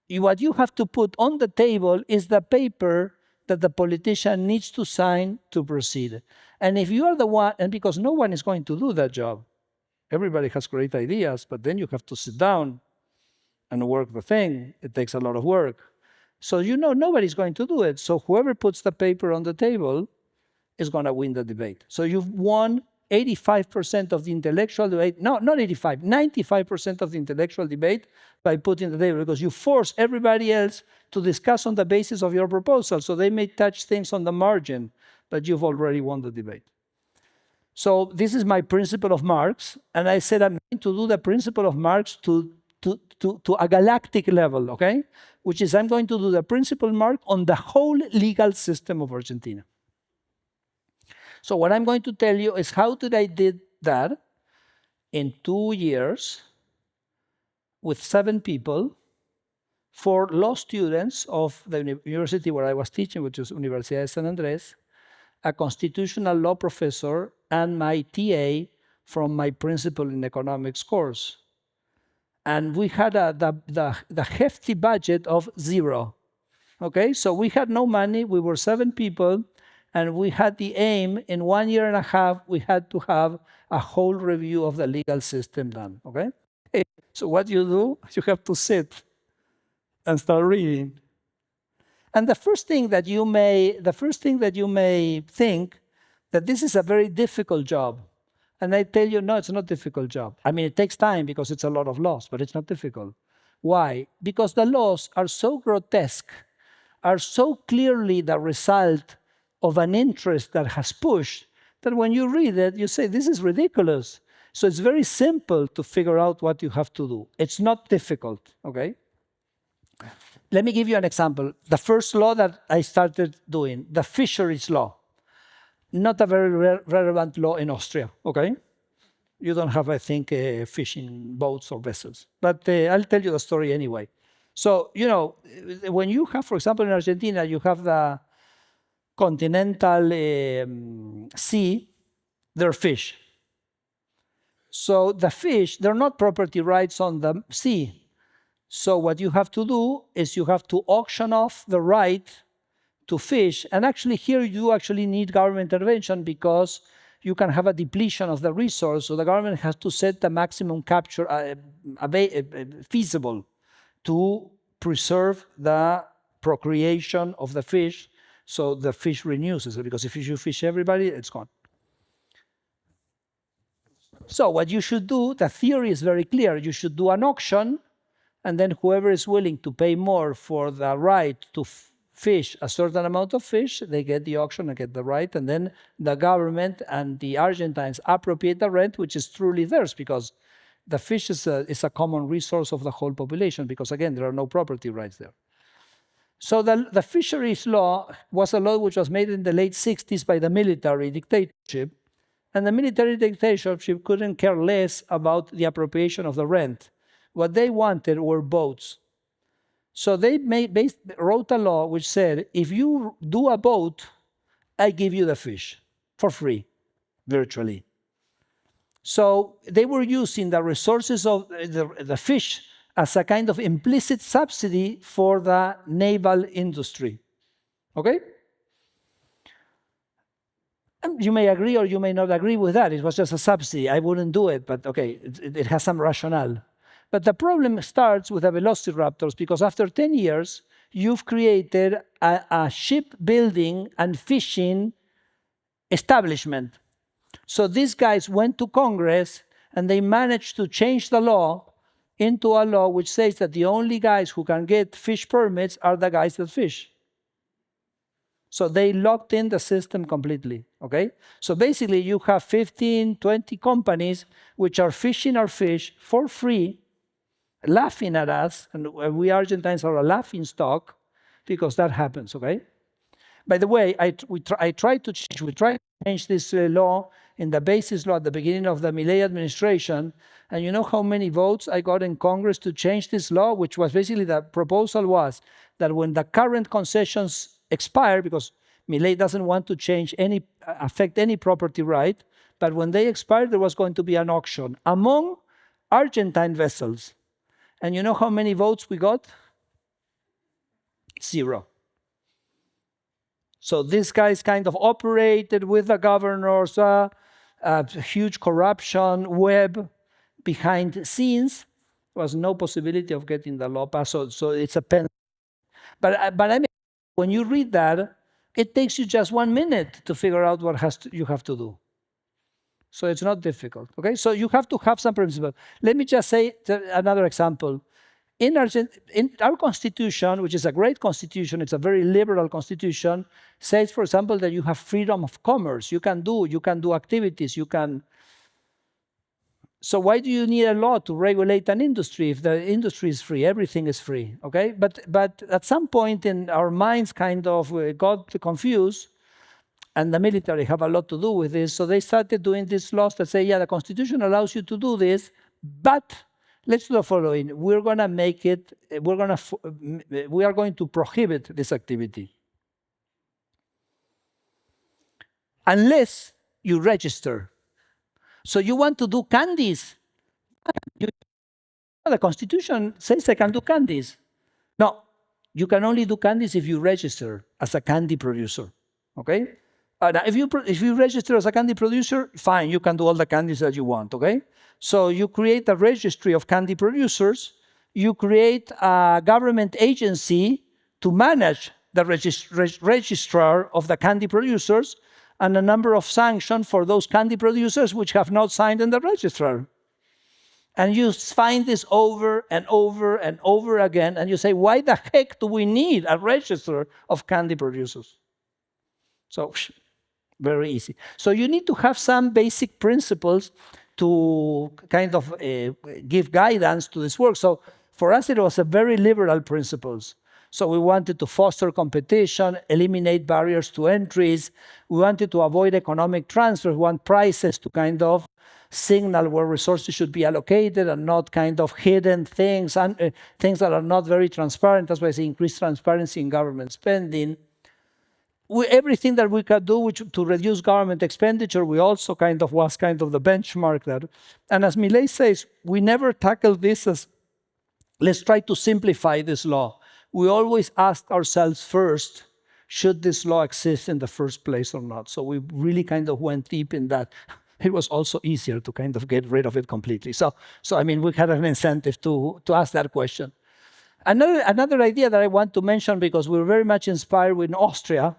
S2: What you have to put on the table is the paper that the politician needs to sign to proceed. And if you are the one, and because no one is going to do that job, everybody has great ideas, but then you have to sit down and work the thing. It takes a lot of work. So you know nobody's going to do it. So whoever puts the paper on the table is going to win the debate. So you've won 85% of the intellectual debate, no, not 85, 95% of the intellectual debate by putting the table, because you force everybody else to discuss on the basis of your proposal. So they may touch things on the margin, but you've already won the debate. So this is my principle of Marx, and I said I'm going to do the principle of Marx to a galactic level, okay? Which is I'm going to do the principle of Marx on the whole legal system of Argentina. So what I'm going to tell you is how did I did that in 2 years with 7 people, 4 law students of the university where I was teaching, which is Universidad de San Andrés, a constitutional law professor, and my TA from my Principle in Economics course. And we had the hefty budget of 0. Okay, so we had no money, we were 7 people, and we had the aim, in 1.5 years, we had to have a whole review of the legal system done, okay? So what do? You have to sit and start reading. And the first thing that you may think that this is a very difficult job. And I tell you, no, it's not a difficult job. I mean, it takes time because it's a lot of laws, but it's not difficult. Why? Because the laws are so grotesque, are so clearly the result of an interest that has pushed, that when you read it, you say, this is ridiculous. So it's very simple to figure out what you have to do. It's not difficult, okay? Let me give you an example. The first law that I started doing, the fisheries law. Not a very relevant law in Austria, okay? You don't have, I think, fishing boats or vessels. But I'll tell you the story anyway. So, you know, when you have, for example, in Argentina, you have the continental sea, there are fish. So the fish, they're not property rights on the sea. So what you have to do is you have to auction off the right to fish. And actually here you actually need government intervention because you can have a depletion of the resource. So the government has to set the maximum capture feasible to preserve the procreation of the fish so the fish renews. Because if you fish everybody, it's gone. So what you should do, the theory is very clear. You should do an auction, and then whoever is willing to pay more for the right to fish a certain amount of fish, they get the auction and get the right, and then the government and the Argentines appropriate the rent, which is truly theirs, because the fish is a common resource of the whole population, because again, there are no property rights there. So the fisheries law was a law which was made in the late 60s by the military dictatorship, and the military dictatorship couldn't care less about the appropriation of the rent. What they wanted were boats. So they wrote a law which said, if you do a boat, I give you the fish for free, virtually. So they were using the resources of the fish as a kind of implicit subsidy for the naval industry. Okay? You may agree or you may not agree with that. It was just a subsidy. I wouldn't do it, but okay, it has some rationale. But the problem starts with the velociraptors, because after 10 years, you've created a shipbuilding and fishing establishment. So these guys went to Congress and they managed to change the law into a law which says that the only guys who can get fish permits are the guys that fish. So they locked in the system completely, okay? So basically you have 15, 20 companies which are fishing our fish for free, laughing at us, and we Argentines are a laughing stock because that happens, okay? By the way, we tried to change this law in the basis law at the beginning of the Milei administration, and you know how many votes I got in Congress to change this law, which was basically the proposal was that when the current concessions expire, because Milei doesn't want to affect any property right, but when they expire, there was going to be an auction among Argentine vessels. And you know how many votes we got? 0. So these guys kind of operated with the governors, a huge corruption web behind the scenes. There was no possibility of getting the law passed, so it's a pen. But I mean, when you read that, it takes you just 1 minute to figure out what you have to do. So it's not difficult, okay? So you have to have some principle. Let me just say another example. In our constitution, which is a great constitution, it's a very liberal constitution, says, for example, that you have freedom of commerce. You can do activities, you can. So why do you need a law to regulate an industry if the industry is free? Everything is free, okay? But at some point in our minds kind of got confused, and the military have a lot to do with this, so they started doing these laws that say, yeah, the constitution allows you to do this, but let's do the following. We are going to prohibit this activity. Unless you register. So you want to do candies. The Constitution says I can do candies. No, you can only do candies if you register as a candy producer, okay? Now if you register as a candy producer, fine, you can do all the candies that you want, okay? So you create a registry of candy producers, you create a government agency to manage the registrar of the candy producers, and a number of sanctions for those candy producers which have not signed in the registrar. And you find this over and over and over again, and you say, why the heck do we need a register of candy producers? So, very easy. So you need to have some basic principles to kind of give guidance to this work. So for us, it was a very liberal principles. So we wanted to foster competition, eliminate barriers to entries. We wanted to avoid economic transfer. We want prices to kind of signal where resources should be allocated and not kind of hidden things, and things that are not very transparent. That's why I say increased transparency in government spending. Everything that we could do to reduce government expenditure, we also was the benchmark there. And as Milei says, we never tackled this as, let's try to simplify this law. We always asked ourselves first, should this law exist in the first place or not? So we really went deep in that. It was also easier to get rid of it completely. So I mean, we had an incentive to ask that question. Another idea that I want to mention, because we're very much inspired with Austria,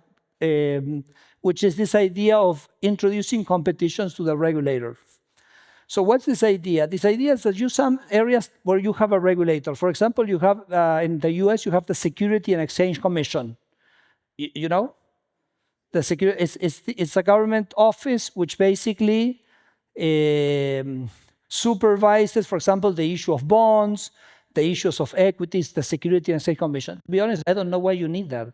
S2: which is this idea of introducing competitions to the regulator. So what's this idea? This idea is that some areas where you have a regulator. For example, you have in the US, you have the Security and Exchange Commission. You know? It's a government office which basically supervises, for example, the issue of bonds, the issues of equities, the Security and Exchange Commission. To be honest, I don't know why you need that.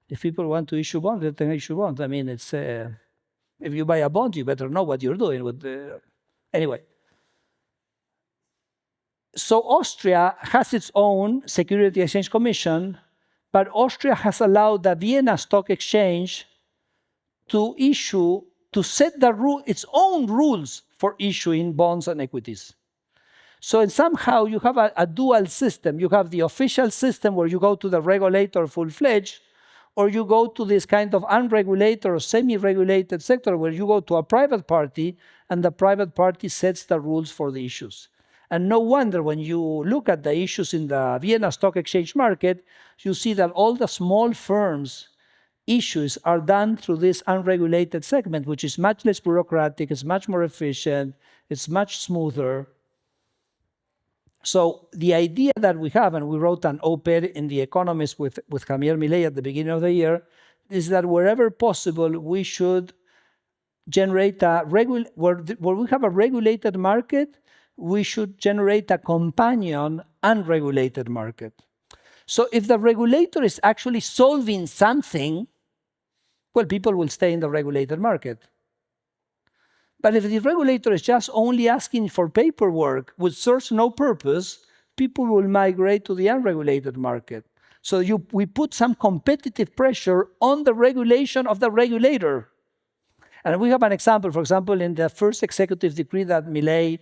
S2: If people want to issue bonds, they can issue bonds. I mean, it's if you buy a bond, you better know what you're doing with the... Anyway. So Austria has its own Security Exchange Commission, but Austria has allowed the Vienna Stock Exchange to set its own rules for issuing bonds and equities. So somehow you have a dual system. You have the official system where you go to the regulator full-fledged, or you go to this kind of unregulated or semi-regulated sector where you go to a private party and the private party sets the rules for the issues. And no wonder when you look at the issues in the Vienna Stock Exchange market, you see that all the small firms' issues are done through this unregulated segment, which is much less bureaucratic, it's much more efficient, it's much smoother. So the idea that we have, and we wrote an op-ed in The Economist with Javier Milei at the beginning of the year, is that wherever possible, we should generate where we have a regulated market, we should generate a companion unregulated market. So if the regulator is actually solving something, well, people will stay in the regulated market. But if the regulator is just only asking for paperwork, which serves no purpose, people will migrate to the unregulated market. So we put some competitive pressure on the regulation of the regulator. And we have an example, for example, in the first executive decree that Milei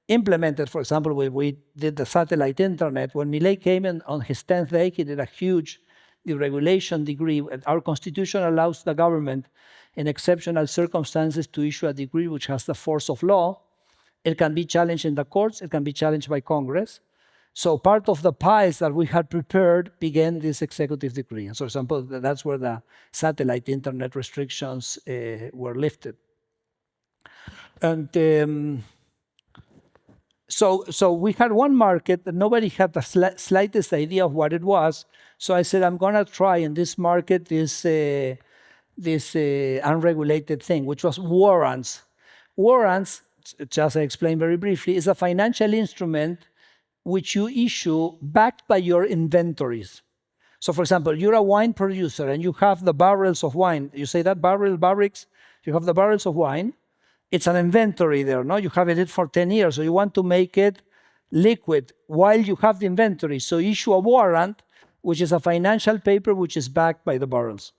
S2: implemented, for example, when we did the satellite internet. When Milei came in on his 10th day, he did a huge deregulation decree. Our constitution allows the government in exceptional circumstances to issue a decree which has the force of law. It can be challenged in the courts, it can be challenged by Congress. So part of the piles that we had prepared began this executive decree. And so, for example, that's where the satellite internet restrictions were lifted. And so we had one market that nobody had the slightest idea of what it was. So I said, I'm going to try in this market this unregulated thing, which was warrants. Warrants, just I explained very briefly, is a financial instrument which you issue backed by your inventories. So for example, you're a wine producer and you have the barrels of wine. You say that barracks, you have the barrels of wine. It's an inventory there, no? You have it for 10 years, so you want to make it liquid while you have the inventory. So issue a warrant, which is a financial paper which is backed by the barrels.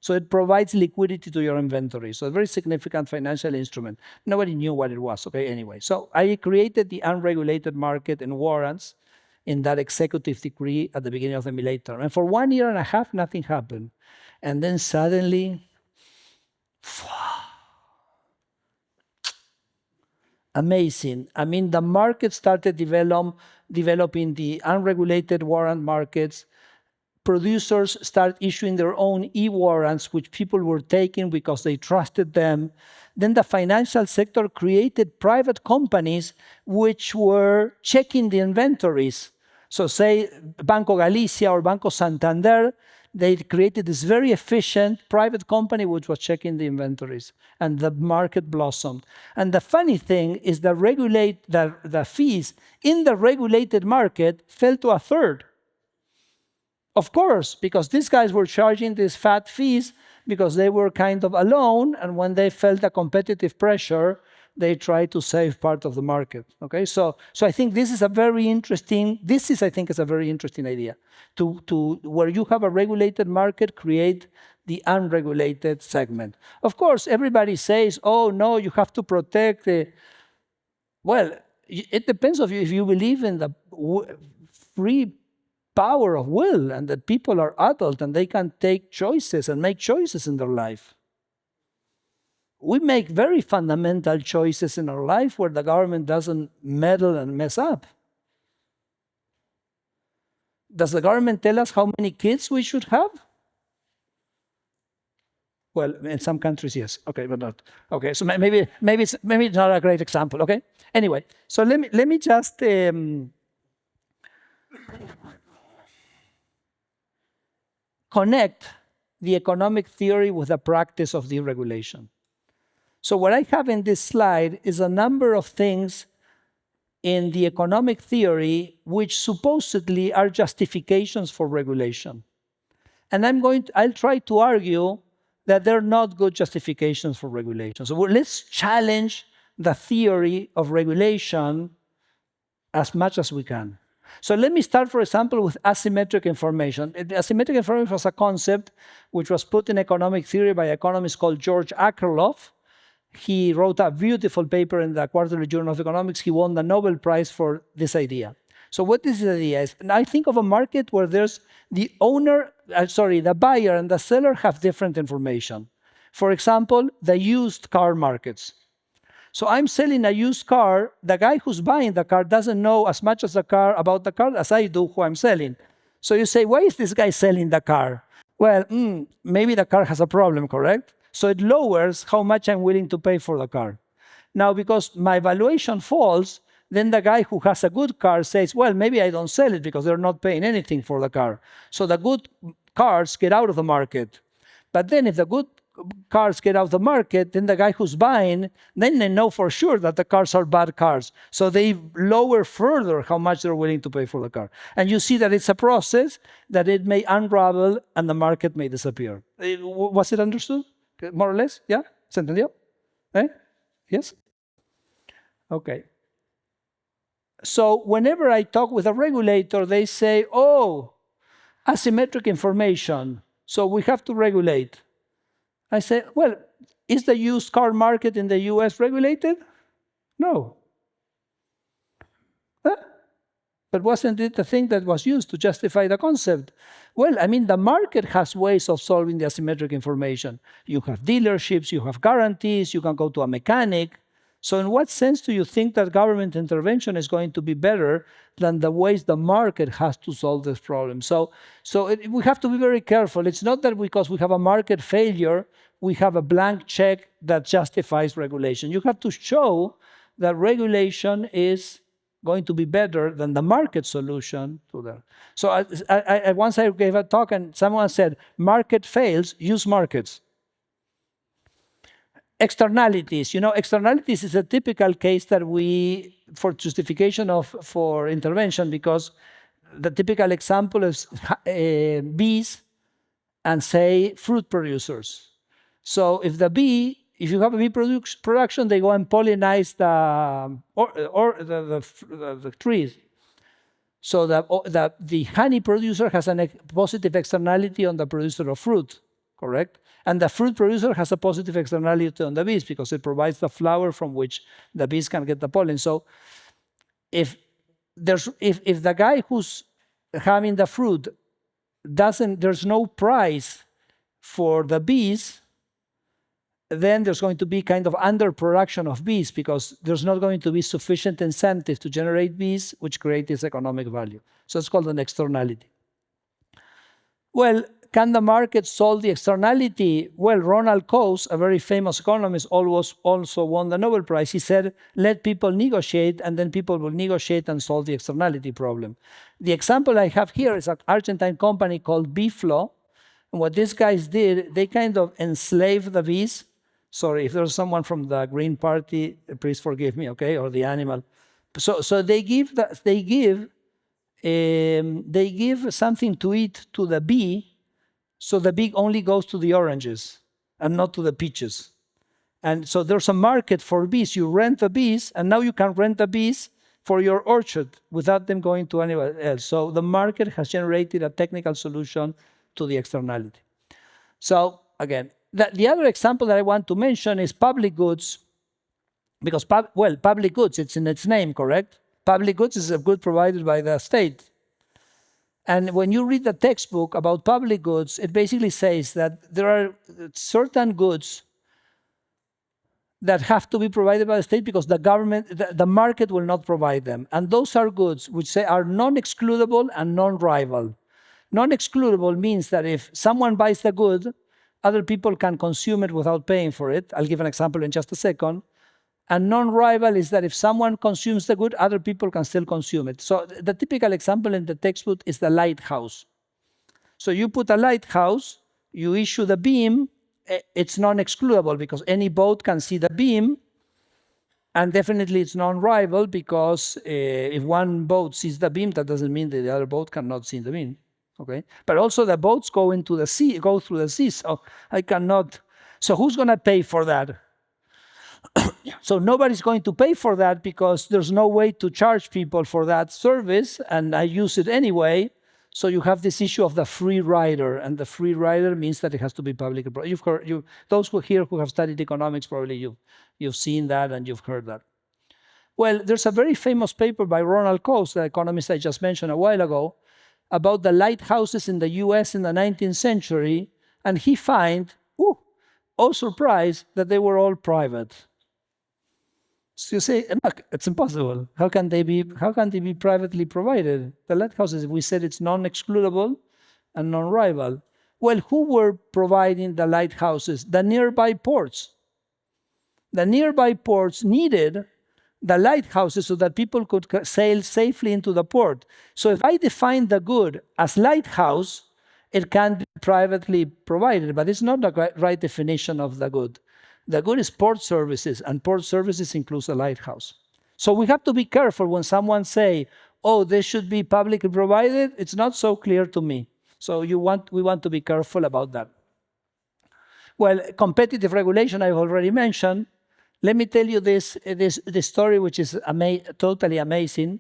S2: So it provides liquidity to your inventory. So a very significant financial instrument. Nobody knew what it was, okay, anyway. So I created the unregulated market in warrants in that executive decree at the beginning of the Milei term. And for 1.5 years, nothing happened. And then suddenly, amazing. I mean, the market started developing the unregulated warrant markets. Producers start issuing their own e-warrants, which people were taking because they trusted them. Then the financial sector created private companies which were checking the inventories. So say Banco Galicia or Banco Santander, they created this very efficient private company which was checking the inventories, and the market blossomed. And the funny thing is the fees in the regulated market fell to a third. Of course, because these guys were charging these fat fees because they were kind of alone, and when they felt a competitive pressure, they tried to save part of the market. Okay, so I think this is a very interesting. I think, is a very interesting idea to where you have a regulated market, create the unregulated segment. Of course, everybody says, "Oh no, you have to protect the." Well, it depends on you if you believe in the free power of will and that people are adult and they can take choices and make choices in their life. We make very fundamental choices in our life where the government doesn't meddle and mess up. Does the government tell us how many kids we should have? Well, in some countries, yes. Okay, but not. Okay, so maybe it's not a great example. Okay. Anyway, so let me just connect the economic theory with the practice of deregulation. So what I have in this slide is a number of things in the economic theory which supposedly are justifications for regulation. And I'll try to argue that they're not good justifications for regulation. So let's challenge the theory of regulation as much as we can. So let me start, for example, with asymmetric information. Asymmetric information was a concept which was put in economic theory by an economist called George Akerlof. He wrote a beautiful paper in the Quarterly Journal of Economics. He won the Nobel Prize for this idea. So what this idea is, and I think of a market where there's the buyer and the seller have different information. For example, the used car markets. So I'm selling a used car. The guy who's buying the car doesn't know as much about the car as I do who I'm selling. So you say, why is this guy selling the car? Well, maybe the car has a problem, correct? So it lowers how much I'm willing to pay for the car. Now, because my valuation falls, then the guy who has a good car says, well, maybe I don't sell it because they're not paying anything for the car. So the good cars get out of the market. But then if the good cars get out of the market, then the guy who's buying, then they know for sure that the cars are bad cars. So they lower further how much they're willing to pay for the car. And you see that it's a process that it may unravel and the market may disappear. Was it understood? More or less? Yeah? ¿Se entendió? Yes? Okay. So whenever I talk with a regulator, they say, oh, asymmetric information, so we have to regulate. I say, well, is the used car market in the US regulated? No. But wasn't it the thing that was used to justify the concept? Well, I mean, the market has ways of solving the asymmetric information. You have dealerships, you have guarantees, you can go to a mechanic. So in what sense do you think that government intervention is going to be better than the ways the market has to solve this problem? So we have to be very careful. It's not that because we have a market failure, we have a blank check that justifies regulation. You have to show that regulation is going to be better than the market solution to that. So once I gave a talk and someone said, market fails, use markets. Externalities. Externalities is a typical case that for justification for intervention, because the typical example is bees and, say, fruit producers. So if you have a bee production, they go and pollinize the trees. So the honey producer has a positive externality on the producer of fruit, correct? And the fruit producer has a positive externality on the bees because it provides the flower from which the bees can get the pollen. So if the guy who's having the fruit there's no price for the bees, then there's going to be kind of underproduction of bees because there's not going to be sufficient incentive to generate bees, which create this economic value. So it's called an externality. Well, can the market solve the externality? Well, Ronald Coase, a very famous economist, also won the Nobel Prize. He said, let people negotiate, and then people will negotiate and solve the externality problem. The example I have here is an Argentine company called Biflo. And what these guys did, they kind of enslaved the bees. Sorry, if there's someone from the Green Party, please forgive me, okay, or the animal. So they give something to eat to the bee, so the bee only goes to the oranges and not to the peaches. And so there's a market for bees. You rent the bees, and now you can rent the bees for your orchard without them going to anywhere else. So the market has generated a technical solution to the externality. So again, the other example that I want to mention is public goods, because public goods, it's in its name, correct? Public goods is a good provided by the state. And when you read the textbook about public goods, it basically says that there are certain goods that have to be provided by the state because the government, the market will not provide them. And those are goods which say are non-excludable and non-rival. Non-excludable means that if someone buys the good, other people can consume it without paying for it. I'll give an example in just a second. And non-rival is that if someone consumes the good, other people can still consume it. So the typical example in the textbook is the lighthouse. So you put a lighthouse, you issue the beam, it's non-excludable because any boat can see the beam, and definitely it's non-rival because if one boat sees the beam, that doesn't mean that the other boat cannot see the beam. Okay, but also the boats go into the sea, go through the sea, so I cannot. So who's going to pay for that? So nobody's going to pay for that because there's no way to charge people for that service, and I use it anyway. So you have this issue of the free rider, and the free rider means that it has to be public. You've heard, those who here who have studied economics, probably you've seen that and you've heard that. Well, there's a very famous paper by Ronald Coase, the economist I just mentioned a while ago, about the lighthouses in the US in the 19th century, and he found, oh surprise, that they were all private. So you say, look, it's impossible. How can they be privately provided? The lighthouses, we said it's non-excludable and non-rival. Well, who were providing the lighthouses? The nearby ports. The nearby ports needed the lighthouses so that people could sail safely into the port. So if I define the good as lighthouse, it can be privately provided, but it's not the right definition of the good. The good is port services, and port services includes a lighthouse. So we have to be careful when someone say, oh, this should be publicly provided. It's not so clear to me. So we want to be careful about that. Well, competitive regulation I've already mentioned. Let me tell you this story, which is totally amazing.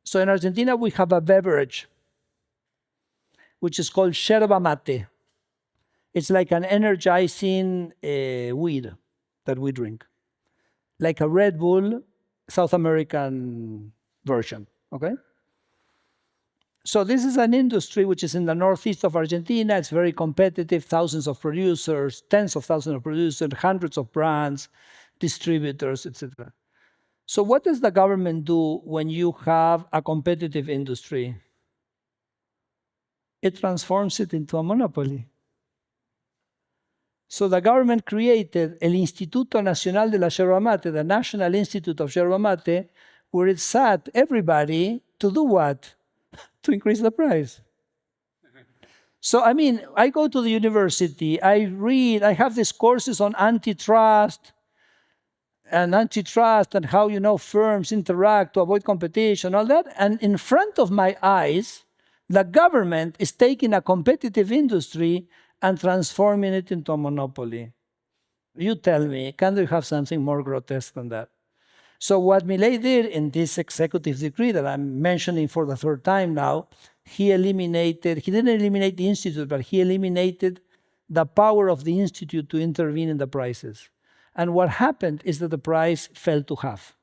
S2: So in Argentina, we have a beverage, which is called yerba mate. It's like an energizing weed that we drink, like a Red Bull South American version, okay? So this is an industry which is in the northeast of Argentina. It's very competitive, thousands of producers, tens of thousands of producers, hundreds of brands, distributors, etc. So what does the government do when you have a competitive industry? It transforms it into a monopoly. So the government created el Instituto Nacional de la Yerba Mate, the National Institute of Yerba Mate, where it sat everybody to do what? To increase the price. So, I mean, I go to the university, I read, I have these courses on antitrust and how, firms interact to avoid competition, all that. And in front of my eyes, the government is taking a competitive industry and transforming it into a monopoly. You tell me, can we have something more grotesque than that? So what Milei did in this executive decree that I'm mentioning for the third time now, he didn't eliminate the institute, but he eliminated the power of the institute to intervene in the prices. And what happened is that the price fell to half.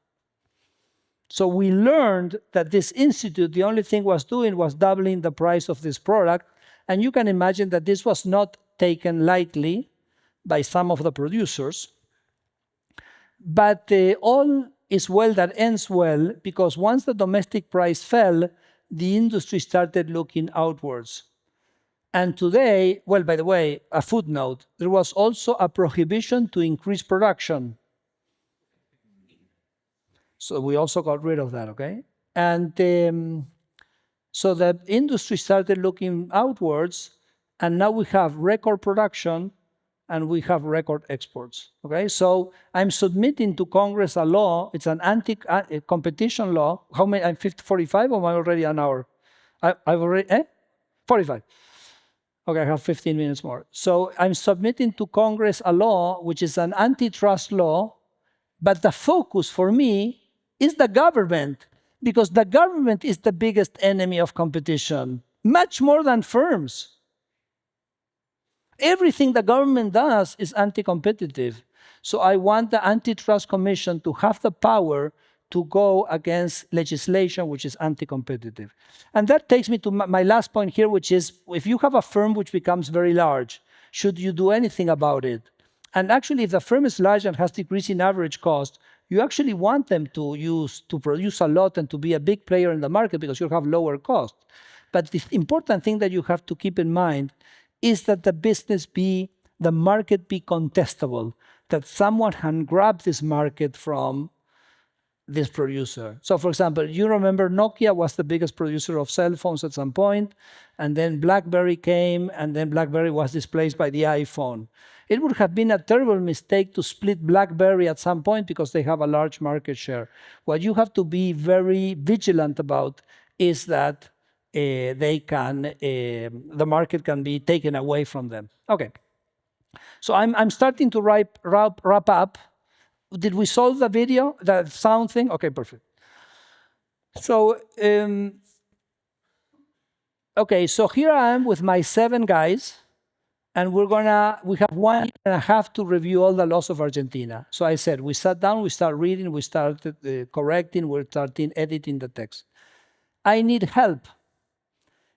S2: So we learned that this institute, the only thing it was doing was doubling the price of this product. And you can imagine that this was not taken lightly by some of the producers. But all is well that ends well, because once the domestic price fell, the industry started looking outwards. And today, well, by the way, a footnote, there was also a prohibition to increase production. So we also got rid of that, okay? And So the industry started looking outwards, and now we have record production and we have record exports. Okay, so I'm submitting to Congress a law. It's an anti-competition law. How many? I'm 45, or am I already an hour? I've already 45. Okay, I have 15 minutes more. So I'm submitting to Congress a law which is an antitrust law, but the focus for me is the government, because the government is the biggest enemy of competition, much more than firms. Everything the government does is anti-competitive. So I want the Antitrust Commission to have the power to go against legislation which is anti-competitive. And that takes me to my last point here, which is, if you have a firm which becomes very large, should you do anything about it? And actually, if the firm is large and has decreasing average cost, you actually want them to produce a lot and to be a big player in the market because you'll have lower cost. But the important thing that you have to keep in mind is that the market be contestable, that someone can grab this market from this producer. So for example, you remember Nokia was the biggest producer of cell phones at some point, and then BlackBerry came, and then BlackBerry was displaced by the iPhone. It would have been a terrible mistake to split BlackBerry at some point because they have a large market share. What you have to be very vigilant about is that the market can be taken away from them. Okay, so I'm starting to wrap up. Did we solve the video, the sound thing? Okay, perfect. So, okay, so here I am with my 7 guys, and we have 1 year and a half to review all the laws of Argentina. So I said, we sat down, we started reading, we started correcting, we started editing the text. I need help.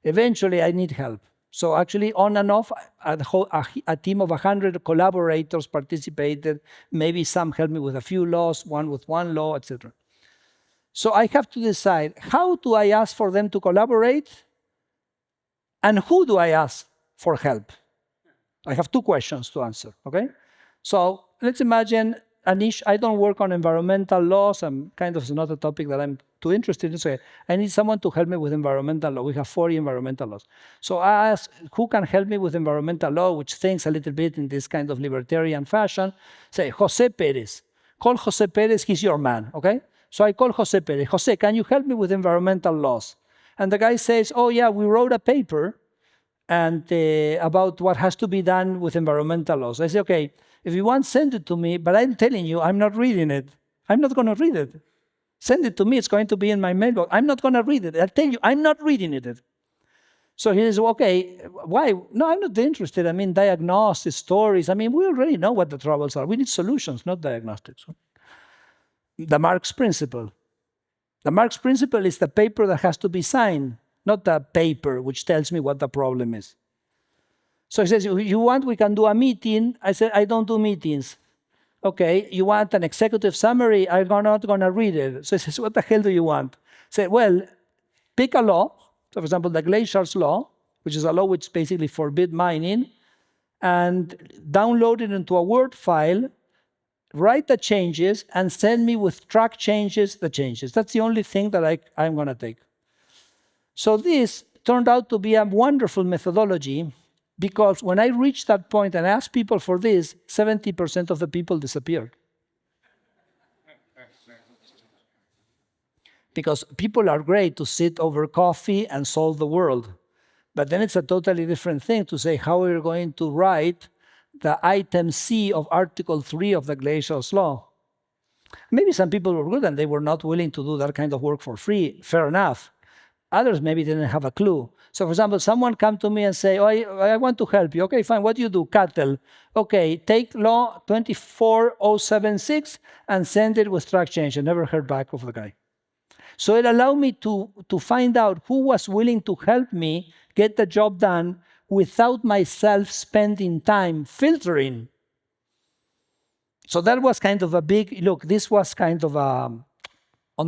S2: Eventually, I need help. So actually, on and off, a team of 100 collaborators participated. Maybe some helped me with a few laws, one with one law, etc. So I have to decide, how do I ask for them to collaborate? And who do I ask for help? I have 2 questions to answer, okay? So let's imagine a niche. I don't work on environmental laws. It's not a topic that I'm too interested in. So I need someone to help me with environmental law. We have 40 environmental laws. So I ask, who can help me with environmental law, which thinks a little bit in this kind of libertarian fashion? Say, Jose Perez. Call Jose Perez, he's your man, okay? So I call Jose Perez. Jose, can you help me with environmental laws? And the guy says, oh yeah, we wrote a paper and about what has to be done with environmental laws. I say, okay, if you want, send it to me, but I'm telling you, I'm not reading it. I'm not going to read it. Send it to me, it's going to be in my mailbox. I'm not going to read it. I tell you, I'm not reading it. So he says, okay, why? No, I'm not interested. I mean, diagnosis, stories. I mean, we already know what the troubles are. We need solutions, not diagnostics. The Marx Principle. The Marx Principle is the paper that has to be signed, not the paper which tells me what the problem is. So he says, you want, we can do a meeting. I said, I don't do meetings. Okay, you want an executive summary? I'm not going to read it. So he says, what the hell do you want? I said, well, pick a law. So for example, the Glaciers Law, which is a law which basically forbids mining, and download it into a Word file, write the changes, and send me with track changes the changes. That's the only thing that I'm going to take. So this turned out to be a wonderful methodology, because when I reached that point and asked people for this, 70% of the people disappeared. Because people are great to sit over coffee and solve the world. But then it's a totally different thing to say how we're going to write the item C of Article 3 of the Glaciers Law. Maybe some people were good and they were not willing to do that kind of work for free. Fair enough. Others maybe didn't have a clue. So for example, someone come to me and say, oh, I want to help you. Okay, fine, what do you do? Cattle. Okay, take law 24076 and send it with track change. I never heard back of the guy. So it allowed me to find out who was willing to help me get the job done without myself spending time filtering. So that was kind of a big, look, this was kind of on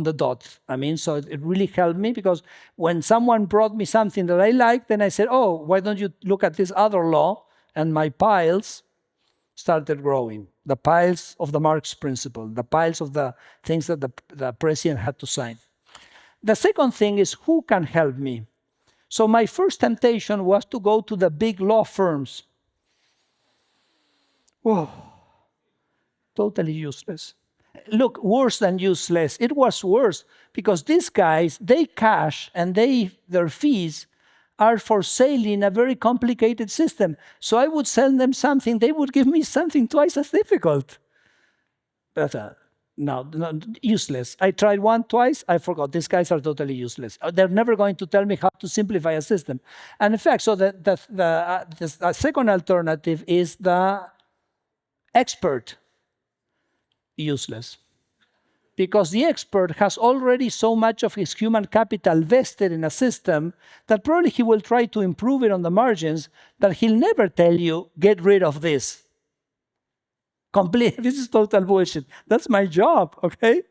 S2: the dot. I mean, so it really helped me, because when someone brought me something that I liked, then I said, oh, why don't you look at this other law? And my piles started growing. The piles of the Marx Principle, the piles of the things that the president had to sign. The second thing is, who can help me? So my first temptation was to go to the big law firms. Whoa, totally useless. Look, worse than useless. It was worse because these guys, they cash and their fees are for sale in a very complicated system. So I would sell them something, they would give me something twice as difficult. But no, useless. I tried twice, I forgot. These guys are totally useless. They're never going to tell me how to simplify a system. And in fact, so the second alternative is the expert. Useless. Because the expert has already so much of his human capital vested in a system that probably he will try to improve it on the margins, that he'll never tell you, get rid of this. This is total bullshit. That's my job, okay?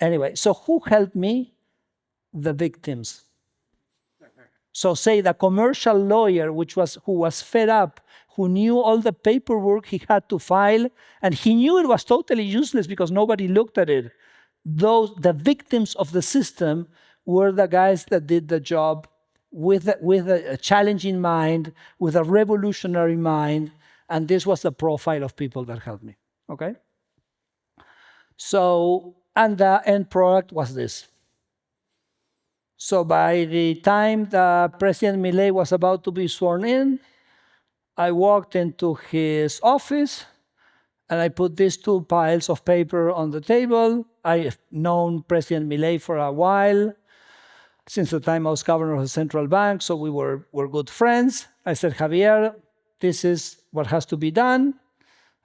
S2: Anyway, so who helped me? The victims. So say the commercial lawyer, who was fed up, who knew all the paperwork he had to file, and he knew it was totally useless because nobody looked at it. The victims of the system were the guys that did the job with a challenging mind, with a revolutionary mind, and this was the profile of people that helped me, okay? So, and the end product was this. So by the time the President Milei was about to be sworn in, I walked into his office and I put these two piles of paper on the table. I've known President Milei for a while, since the time I was governor of the central bank, so we were good friends. I said, Javier, this is what has to be done.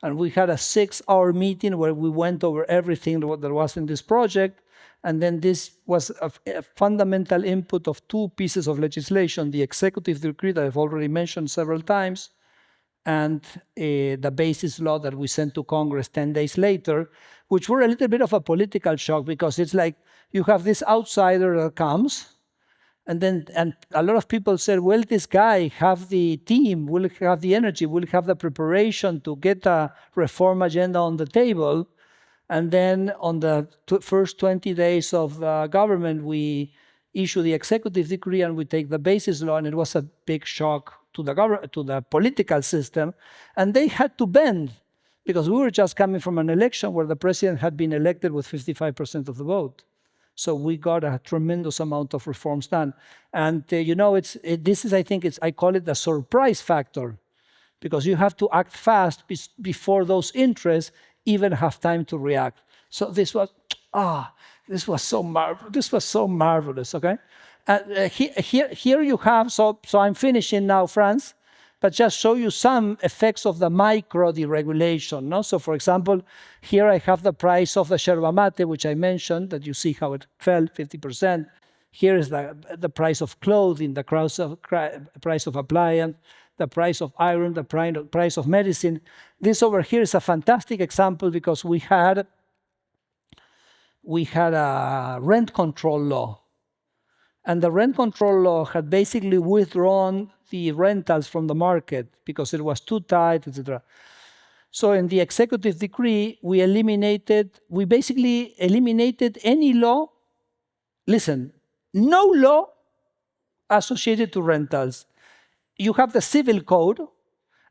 S2: And we had a 6-hour meeting where we went over everything that was in this project. And then this was a fundamental input of two pieces of legislation, the executive decree that I've already mentioned several times, and the basis law that we sent to Congress 10 days later, which were a little bit of a political shock because it's like you have this outsider that comes, and a lot of people said, well, this guy have the team, will have the energy, will have the preparation to get a reform agenda on the table. And then on the first 20 days of the government, we issue the executive decree and we take the basis law, and it was a big shock to the political system. And they had to bend because we were just coming from an election where the president had been elected with 55% of the vote. So we got a tremendous amount of reforms done. And I call it the surprise factor, because you have to act fast before those interests even have time to react. So this was so marvelous, okay? Here you have, so I'm finishing now, Franz, but just show you some effects of the micro deregulation. No? So for example, here I have the price of the yerba mate, which I mentioned, that you see how it fell 50%. Here is the price of clothing, the price of appliance, the price of iron, the price of medicine. This over here is a fantastic example because we had a rent control law. And the rent control law had basically withdrawn the rentals from the market because it was too tight, etc. So in the executive decree, we basically eliminated any law. Listen, no law associated to rentals. You have the civil code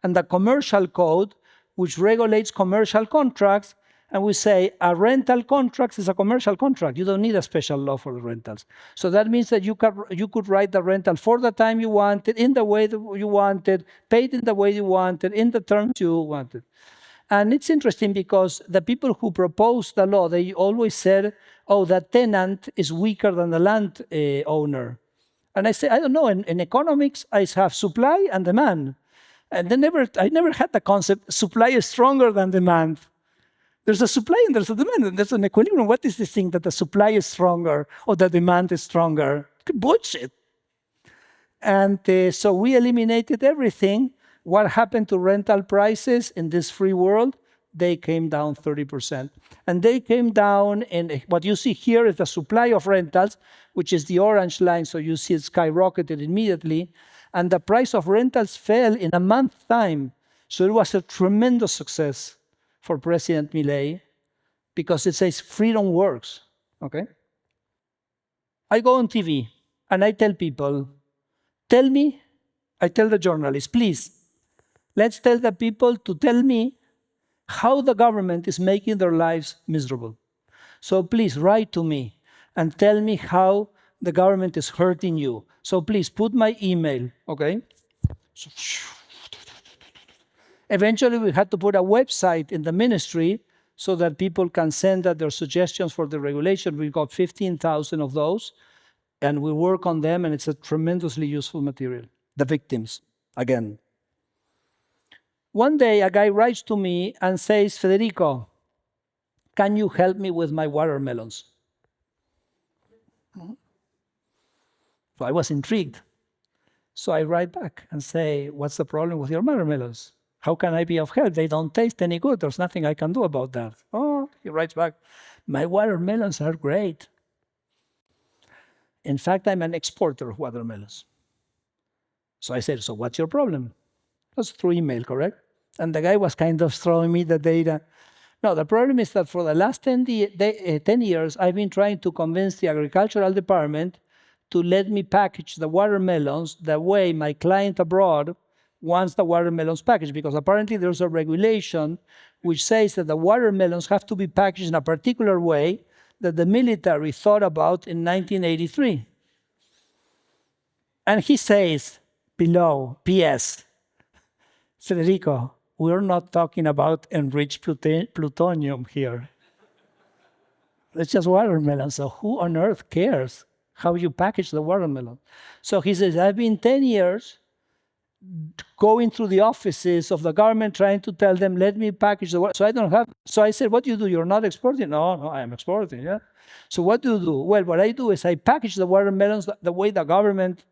S2: and the commercial code, which regulates commercial contracts. And we say a rental contract is a commercial contract. You don't need a special law for the rentals. So that means that you could write the rental for the time you wanted, in the way that you wanted, paid in the way you wanted, in the terms you wanted. And it's interesting because the people who proposed the law, they always said, oh, the tenant is weaker than the land owner. And I say, I don't know, in economics, I have supply and demand. And I never had the concept, supply is stronger than demand. There's a supply and there's a demand, and there's an equilibrium. What is this thing that the supply is stronger or the demand is stronger? Bullshit. And so we eliminated everything. What happened to rental prices in this free world? They came down 30%. And they came down, and what you see here is the supply of rentals, which is the orange line, so you see it skyrocketed immediately. And the price of rentals fell in a month's time. So it was a tremendous success for President Milei, because it says freedom works, okay? I go on TV and I tell people, tell me, I tell the journalist, please, let's tell the people to tell me how the government is making their lives miserable. So please write to me and tell me how the government is hurting you. So please put my email, okay? So, eventually, we had to put a website in the ministry so that people can send their suggestions for the regulation. We got 15,000 of those, and we work on them, and it's a tremendously useful material. The victims, again. One day, a guy writes to me and says, Federico, can you help me with my watermelons? So I was intrigued. So I write back and say, what's the problem with your watermelons? How can I be of help? They don't taste any good. There's nothing I can do about that. Oh, he writes back, my watermelons are great. In fact, I'm an exporter of watermelons. So I said, so what's your problem? That's through email, correct? And the guy was kind of throwing me the data. No, the problem is that for the last 10 years, I've been trying to convince the agricultural department to let me package the watermelons the way my client abroad wants the watermelons packaged, because apparently there's a regulation which says that the watermelons have to be packaged in a particular way that the military thought about in 1983. And he says below, P.S., Federico, we're not talking about enriched plutonium here. It's just watermelon, so who on earth cares how you package the watermelon? So he says, I've been 10 years going through the offices of the government trying to tell them, let me package the watermelon. So I don't have, so I said, what do you do? You're not exporting? No, I am exporting, yeah. So what do you do? Well, what I do is I package the watermelons the way the government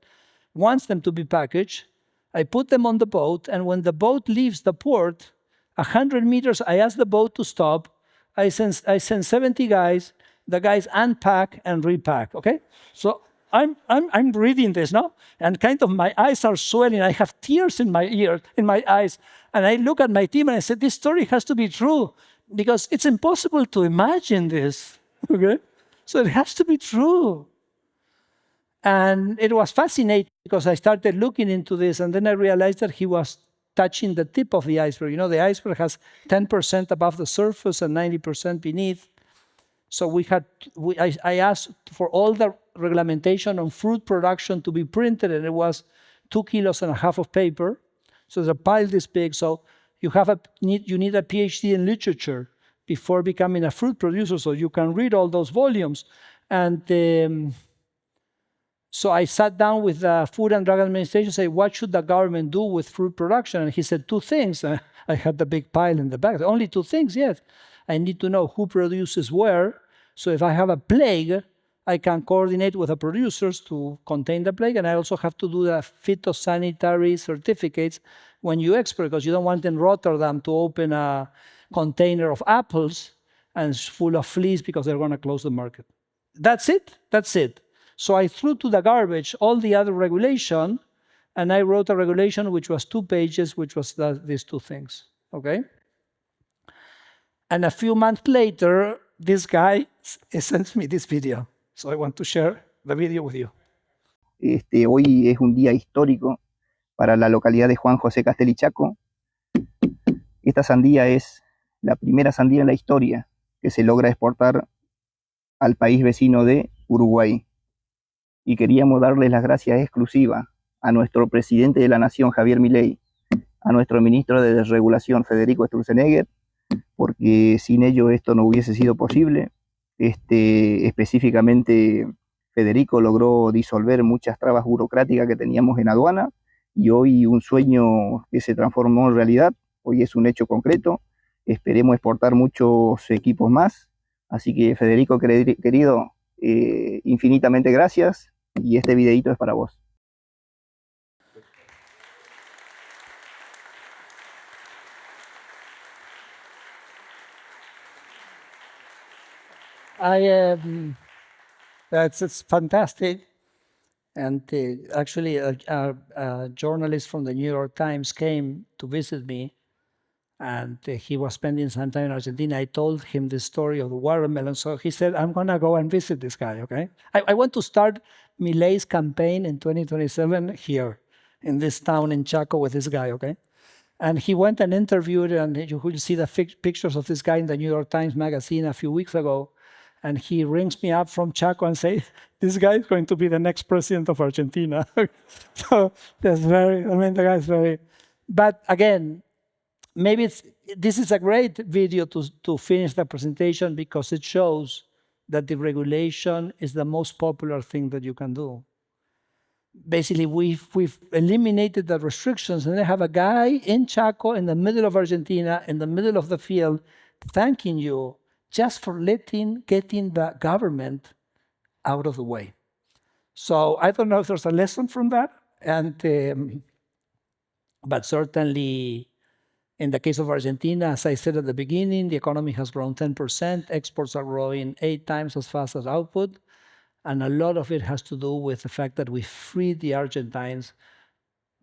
S2: wants them to be packaged. I put them on the boat, and when the boat leaves the port, 100 meters, I ask the boat to stop. I send 70 guys. The guys unpack and repack, okay? So I'm reading this, no? And kind of my eyes are swelling. I have tears in my ears, in my eyes. And I look at my team and I said, this story has to be true because it's impossible to imagine this, okay? So it has to be true. And it was fascinating because I started looking into this, and then I realized that he was touching the tip of the iceberg. You know, the iceberg has 10% above the surface and 90% beneath. So I asked for all the regulation on fruit production to be printed, and it was 2.5 kilos of paper. So the pile this big. So you need a PhD in literature before becoming a fruit producer, so you can read all those volumes. And so I sat down with the Food and Drug Administration and said, what should the government do with fruit production? And he said 2 things. I had the big pile in the back. Only 2 things, yes. I need to know who produces where. So if I have a plague, I can coordinate with the producers to contain the plague. And I also have to do the phytosanitary certificates when you export, because you don't want in Rotterdam to open a container of apples and it's full of fleas because they're going to close the market. That's it. That's it. So I threw to the garbage all the other regulation, and I wrote a regulation which was 2 pages, which was these 2 things, okay? And a few months later, this guy sent me this video. So I want to share the video with you.
S4: Hoy es un día histórico para la localidad de Juan José Castelichaco. Esta sandía es la primera sandía en la historia que se logra exportar al país vecino de Uruguay. Y queríamos darles las gracias exclusivas a nuestro presidente de la Nación, Javier Milei, a nuestro ministro de Deregulation, Federico Sturzenegger, porque sin ello esto no hubiese sido posible. Específicamente, Federico logró disolver muchas trabas burocráticas que teníamos en aduana, y hoy un sueño que se transformó en realidad, hoy es un hecho concreto. Esperemos exportar muchos equipos más. Así que, Federico, querido, infinitamente gracias, y este videito es para vos.
S2: It's fantastic. And actually, a journalist from the New York Times came to visit me, and he was spending some time in Argentina. I told him the story of the watermelon, so he said, I'm going to go and visit this guy, okay? I want to start Milei's campaign in 2027 here, in this town in Chaco with this guy, okay? And he went and interviewed, and you will see the pictures of this guy in the New York Times magazine a few weeks ago. And he rings me up from Chaco and says, this guy is going to be the next president of Argentina. So that's the guy's very, but again, maybe this is a great video to finish the presentation because it shows that deregulation is the most popular thing that you can do. Basically, we've eliminated the restrictions, and they have a guy in Chaco, in the middle of Argentina, in the middle of the field, thanking you just for getting the government out of the way. So I don't know if there's a lesson from that, but certainly in the case of Argentina, as I said at the beginning, the economy has grown 10%, exports are growing 8 times as fast as output, and a lot of it has to do with the fact that we freed the Argentines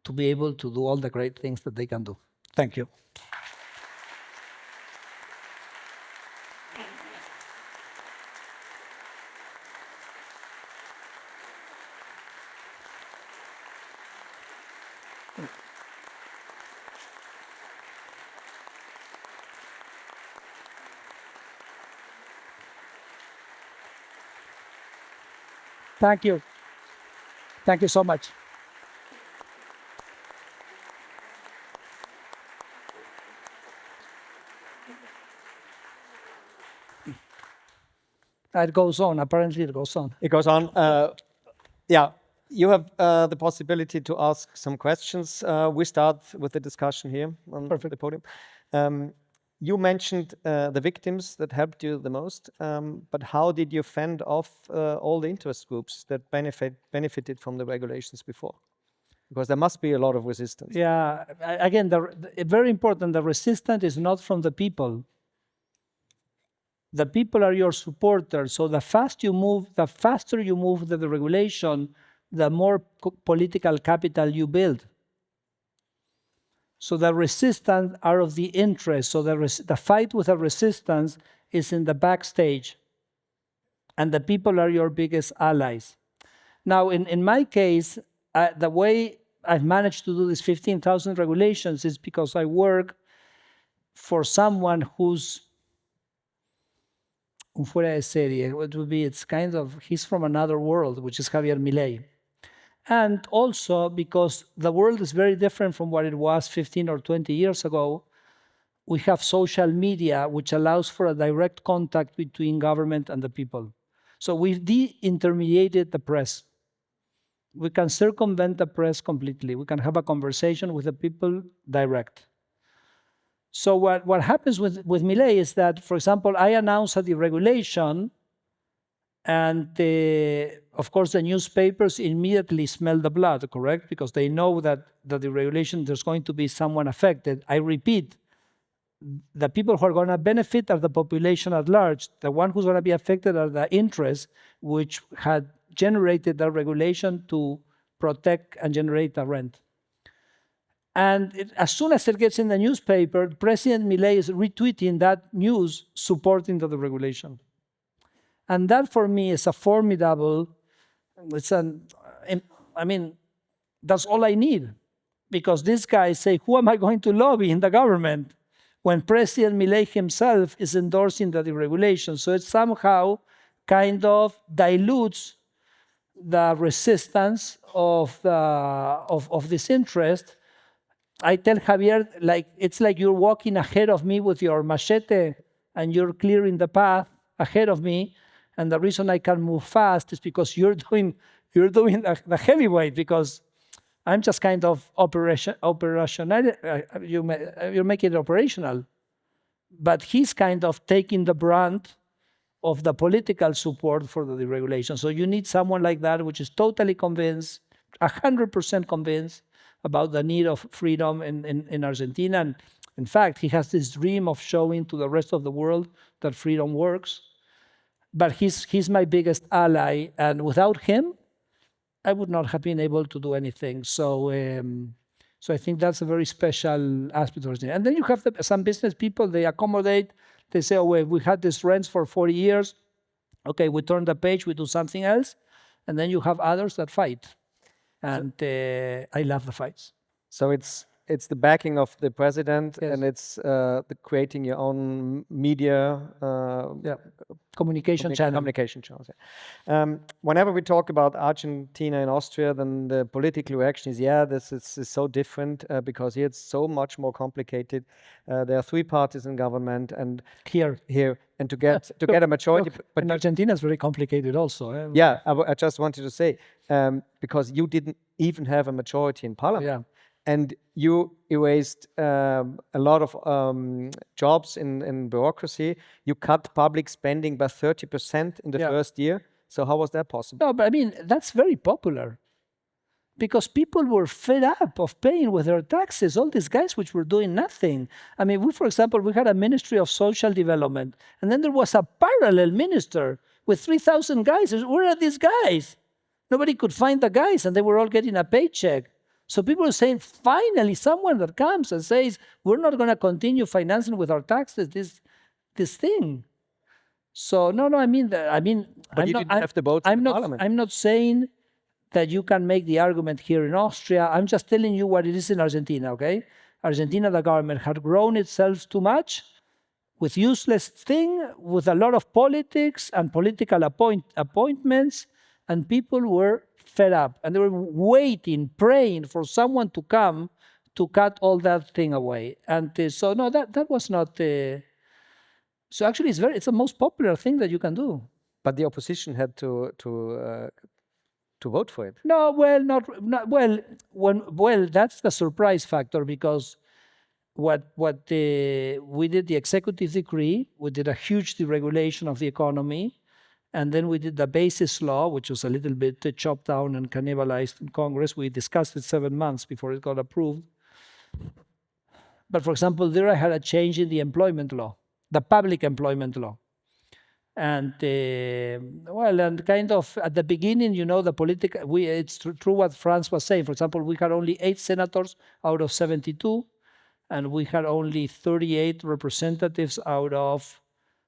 S2: to be able to do all the great things that they can do. Thank you. Thank you. Thank you so much. It goes on. Apparently, it goes on.
S1: It goes on. Yeah, you have the possibility to ask some questions. We start with the discussion here on the podium. You mentioned the victims that helped you the most, but how did you fend off all the interest groups that benefited from the regulations before? Because there must be a lot of resistance.
S2: Yeah, again, very important, the resistance is not from the people. The people are your supporters, so the faster you move the regulation, the more political capital you build. So the resistance are of the interest. So the fight with the resistance is in the backstage. And the people are your biggest allies. Now, in my case, the way I've managed to do these 15,000 regulations is because I work for someone who's, fuera de serie, what would be, it's kind of, he's from another world, which is Javier Milei. And also because the world is very different from what it was 15 or 20 years ago, we have social media, which allows for a direct contact between government and the people. So we've de-intermediated the press. We can circumvent the press completely. We can have a conversation with the people direct. So what happens with Milei is that, for example, I announce a deregulation, and of course, the newspapers immediately smell the blood, correct? Because they know that the deregulation, there's going to be someone affected. I repeat, the people who are going to benefit are the population at large. The one who's going to be affected are the interests which had generated the regulation to protect and generate the rent. And as soon as it gets in the newspaper, President Milei is retweeting that news supporting the deregulation. And that for me is a formidable, I mean, that's all I need. Because these guys say, who am I going to lobby in the government when President Milei himself is endorsing the deregulation? So it somehow kind of dilutes the resistance of this interest. I tell Javier, it's like you're walking ahead of me with your machete and you're clearing the path ahead of me. And the reason I can move fast is because you're doing the heavyweight, because I'm just kind of operational. You're making it operational. But he's kind of taking the brunt of the political support for the deregulation. So you need someone like that, which is totally convinced, 100% convinced about the need of freedom in Argentina. And in fact, he has this dream of showing to the rest of the world that freedom works. But he's my biggest ally, and without him, I would not have been able to do anything. So So I think that's a very special aspect of Argentina. And then you have some business people, they accommodate, they say, oh, wait, we had this rents for 40 years. Okay, we turn the page, we do something else. And then you have others that fight. And I love the fights.
S1: So it's the backing of the president,
S2: Yes.
S1: and it's the creating your own media
S2: Communication channel.
S1: Communication channels. Yeah. Whenever we talk about Argentina and Austria, then the political reaction is, this is so different because here it's so much more complicated. There are 3 parties in government, and here, and to get a majority.
S2: But in Argentina, it's very complicated also. Eh?
S1: Yeah, I just wanted to say because you didn't even have a majority in parliament.
S2: Yeah.
S1: And you erased a lot of jobs in bureaucracy. You cut public spending by 30% in the first year. So how was that possible?
S2: No, but I mean, that's very popular. Because people were fed up of paying with their taxes, all these guys which were doing nothing. I mean, for example, we had a Ministry of Social Development, and then there was a parallel minister with 3,000 guys. Where are these guys? Nobody could find the guys, and they were all getting a paycheck. So people are saying, finally, someone that comes and says, we're not going to continue financing with our taxes this thing. So no, I mean,
S1: but you didn't have the votes in parliament.
S2: I'm not saying that you can make the argument here in Austria. I'm just telling you what it is in Argentina, okay? Argentina, the government had grown itself too much with useless thing, with a lot of politics and political appointments, and people were fed up, and they were waiting, praying for someone to come to cut all that thing away. And so no, that was not. So actually, it's the most popular thing that you can do.
S1: But the opposition had to vote for it.
S2: No, well, well. That's the surprise factor, because we did the executive decree, we did a huge deregulation of the economy. And then we did the basis law, which was a little bit chopped down and cannibalized in Congress. We discussed it 7 months before it got approved. But for example, there I had a change in the employment law, the public employment law. And and kind of at the beginning, the political, it's true what Franz was saying. For example, we had only 8 senators out of 72, and we had only 38 representatives out of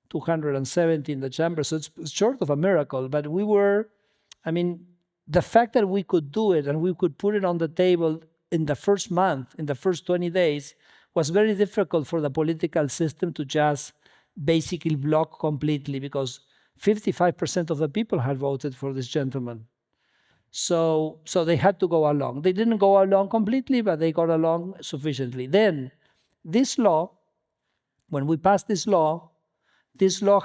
S2: 270 in the chamber, so it's short of a miracle. But the fact that we could do it and we could put it on the table in the first month, in the first 20 days, was very difficult for the political system to just basically block completely, because 55% of the people had voted for this gentleman. So they had to go along. They didn't go along completely, but they got along sufficiently. Then this law, when we passed this law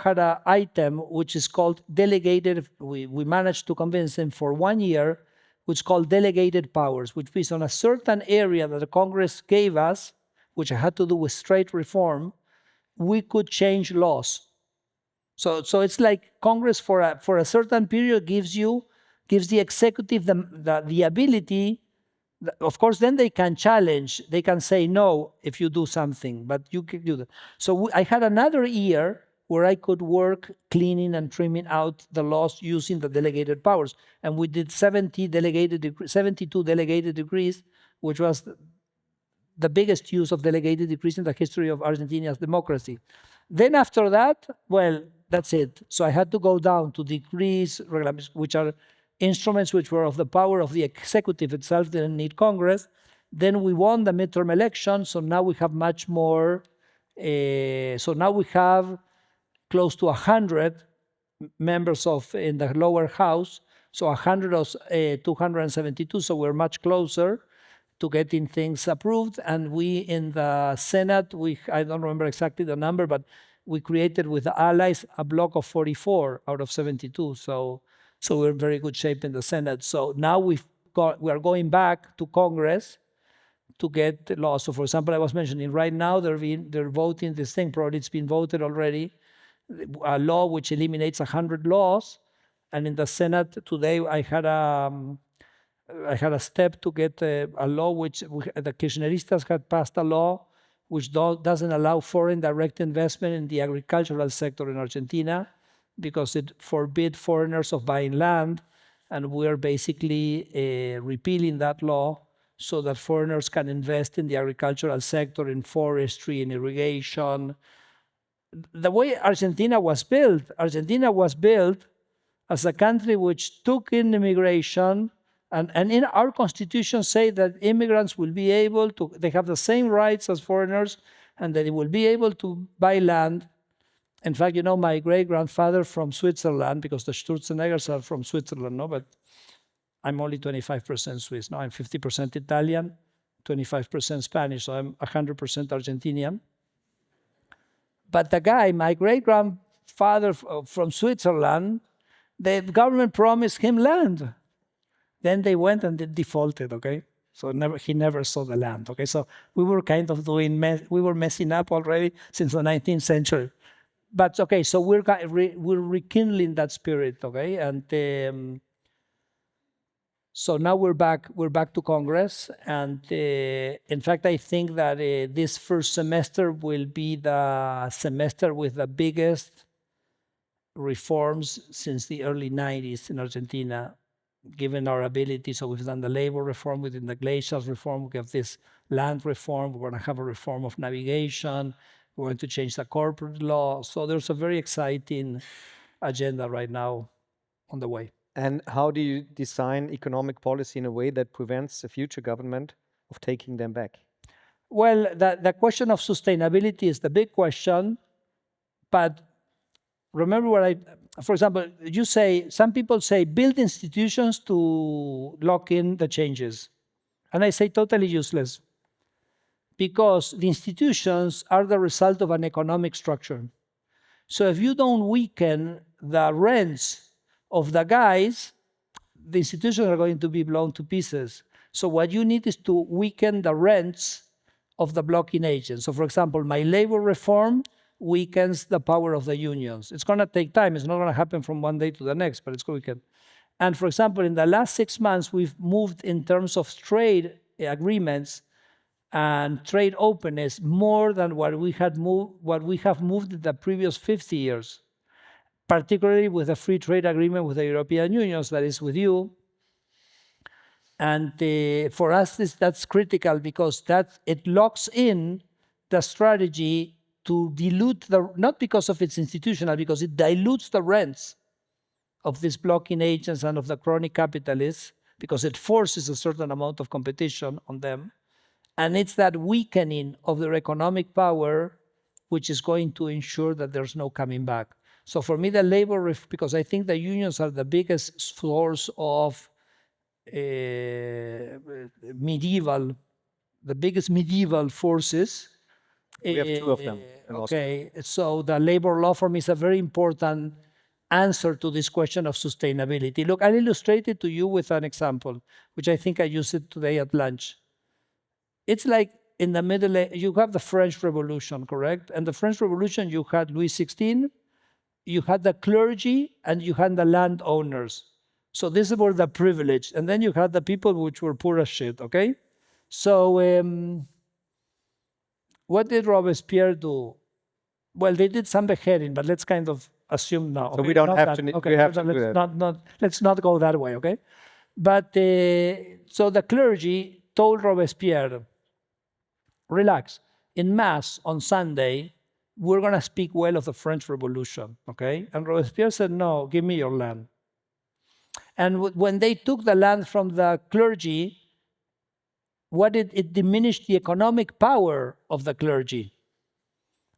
S2: had an item which is called delegated. We managed to convince them for 1 year, which is called delegated powers, which is on a certain area that the Congress gave us, which had to do with straight reform, we could change laws. So it's like Congress for a certain period gives the executive the ability. Of course, then they can challenge. They can say no if you do something, but you can do that. So I had another year where I could work cleaning and trimming out the laws using the delegated powers. And we did 72 delegated decrees, which was the biggest use of delegated decrees in the history of Argentina's democracy. Then after that, that's it. So I had to go down to decrees, which are instruments which were of the power of the executive itself, didn't need Congress. Then we won the midterm election, so now we have much more. So now we have close to 100 members in the lower house, so 100 of 272, so we're much closer to getting things approved. And we in the Senate, I don't remember exactly the number, but we created with the allies a block of 44 out of 72, so we're in very good shape in the Senate. So now we are going back to Congress to get the law. So for example, I was mentioning right now they're voting this thing, probably it's been voted already, a law which eliminates 100 laws. And in the Senate today, I had a step to get a law which the Kirchneristas had passed a law which doesn't allow foreign direct investment in the agricultural sector in Argentina, because it forbids foreigners of buying land, and we're basically repealing that law. so that foreigners can invest in the agricultural sector, in forestry, in irrigation. The way Argentina was built as a country which took in immigration, and in our constitution say that immigrants will be able to, they have the same rights as foreigners, and that they will be able to buy land. In fact, my great-grandfather from Switzerland, because the Sturzeneggers are from Switzerland, no? But I'm only 25% Swiss. No, I'm 50% Italian, 25% Spanish, so I'm 100% Argentinian. But the guy, my great-grandfather from Switzerland, the government promised him land. Then they went and they defaulted, okay? So he never saw the land, okay? So we were kind of we were messing up already since the 19th century. But okay, so we're rekindling that spirit, okay? And so now we're back to Congress, and in fact, I think that this first semester will be the semester with the biggest reforms since the early 90s in Argentina, given our ability. So we've done the labor reform, within the glacial reform, we have this land reform, we're going to have a reform of navigation, we're going to change the corporate law. So there's a very exciting agenda right now on the way.
S1: And how do you design economic policy in a way that prevents the future government of taking them back?
S2: Well, the question of sustainability is the big question, but remember for example, some people say build institutions to lock in the changes. And I say totally useless, because the institutions are the result of an economic structure. So if you don't weaken the rents of the guys, the institutions are going to be blown to pieces. So what you need is to weaken the rents of the blocking agents. So for example, my labor reform weakens the power of the unions. It's going to take time. It's not going to happen from one day to the next, but it's going to weaken. And for example, in the last 6 months, we've moved in terms of trade agreements and trade openness more than what we have moved in the previous 50 years, particularly with a free trade agreement with the European Union, that is with you. And for us, that's critical, because it locks in the strategy to dilute not because of its institutional, because it dilutes the rents of these blocking agents and of the crony capitalists, because it forces a certain amount of competition on them. And it's that weakening of their economic power which is going to ensure that there's no coming back. So for me, the labor, because I think the unions are the biggest source of the biggest medieval forces.
S1: We have two of them.
S2: Okay, so the labor law for me is a very important answer to this question of sustainability. Look, I'll illustrate it to you with an example, which I think I used it today at lunch. It's like in the Middle Ages, you have the French Revolution, correct? And the French Revolution, you had Louis XVI, you had the clergy, and you had the landowners. So these were the privileged. And then you had the people which were poor as shit, okay? So what did Robespierre do? Well, they did some beheading, but let's kind of assume now.
S1: So okay? We don't have to.
S2: Okay,
S1: we have to do that.
S2: Let's not go that way, okay? But so the clergy told Robespierre, relax. In Mass on Sunday, we're going to speak well of the French Revolution, okay? And Robespierre said, no, give me your land. And when they took the land from the clergy, it diminished the economic power of the clergy,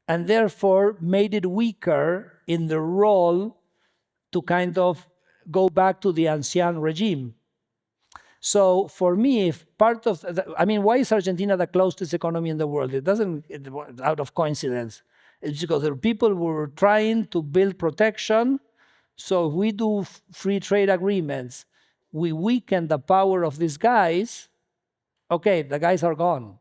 S2: and therefore made it weaker in the role to kind of go back to the ancien regime. So for me, if part of, why is Argentina the closest economy in the world? It doesn't, out of coincidence. It's because there are people who are trying to build protection. So if we do free trade agreements, we weaken the power of these guys, okay, the guys are gone.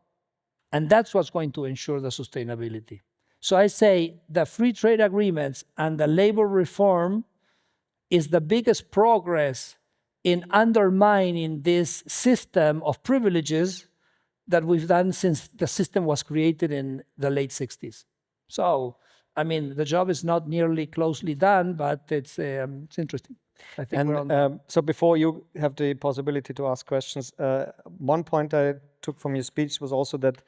S2: And that's what's going to ensure the sustainability. So I say the free trade agreements and the labor reform is the biggest progress in undermining this system of privileges that we've done since the system was created in the late 60s. So, the job is not nearly closely done, but it's interesting. I think we're on
S1: So before you have the possibility to ask questions, one point I took from your speech was also that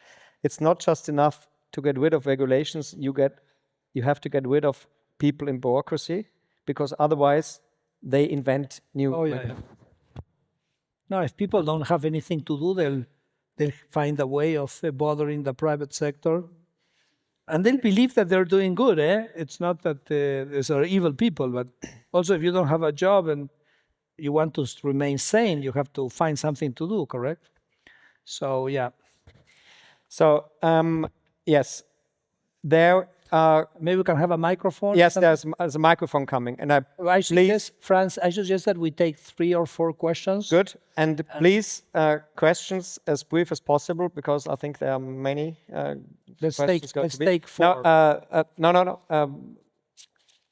S1: it's not just enough to get rid of regulations. You have to get rid of people in bureaucracy, because otherwise they invent new.
S2: Oh, yeah. No, if people don't have anything to do, they'll find a way of bothering the private sector. And they'll believe that they're doing good. It's not that these are evil people, but also if you don't have a job and you want to remain sane, you have to find something to do, correct? So, yeah.
S1: So, yes, there are...
S2: Maybe we can have a microphone?
S1: Yes, there's a microphone coming. And
S2: I suggest, Franz, I suggest that we take 3 or 4 questions.
S1: Good. And please, questions as brief as possible, because I think there are many
S2: Let's
S1: questions.
S2: take 4.
S1: No.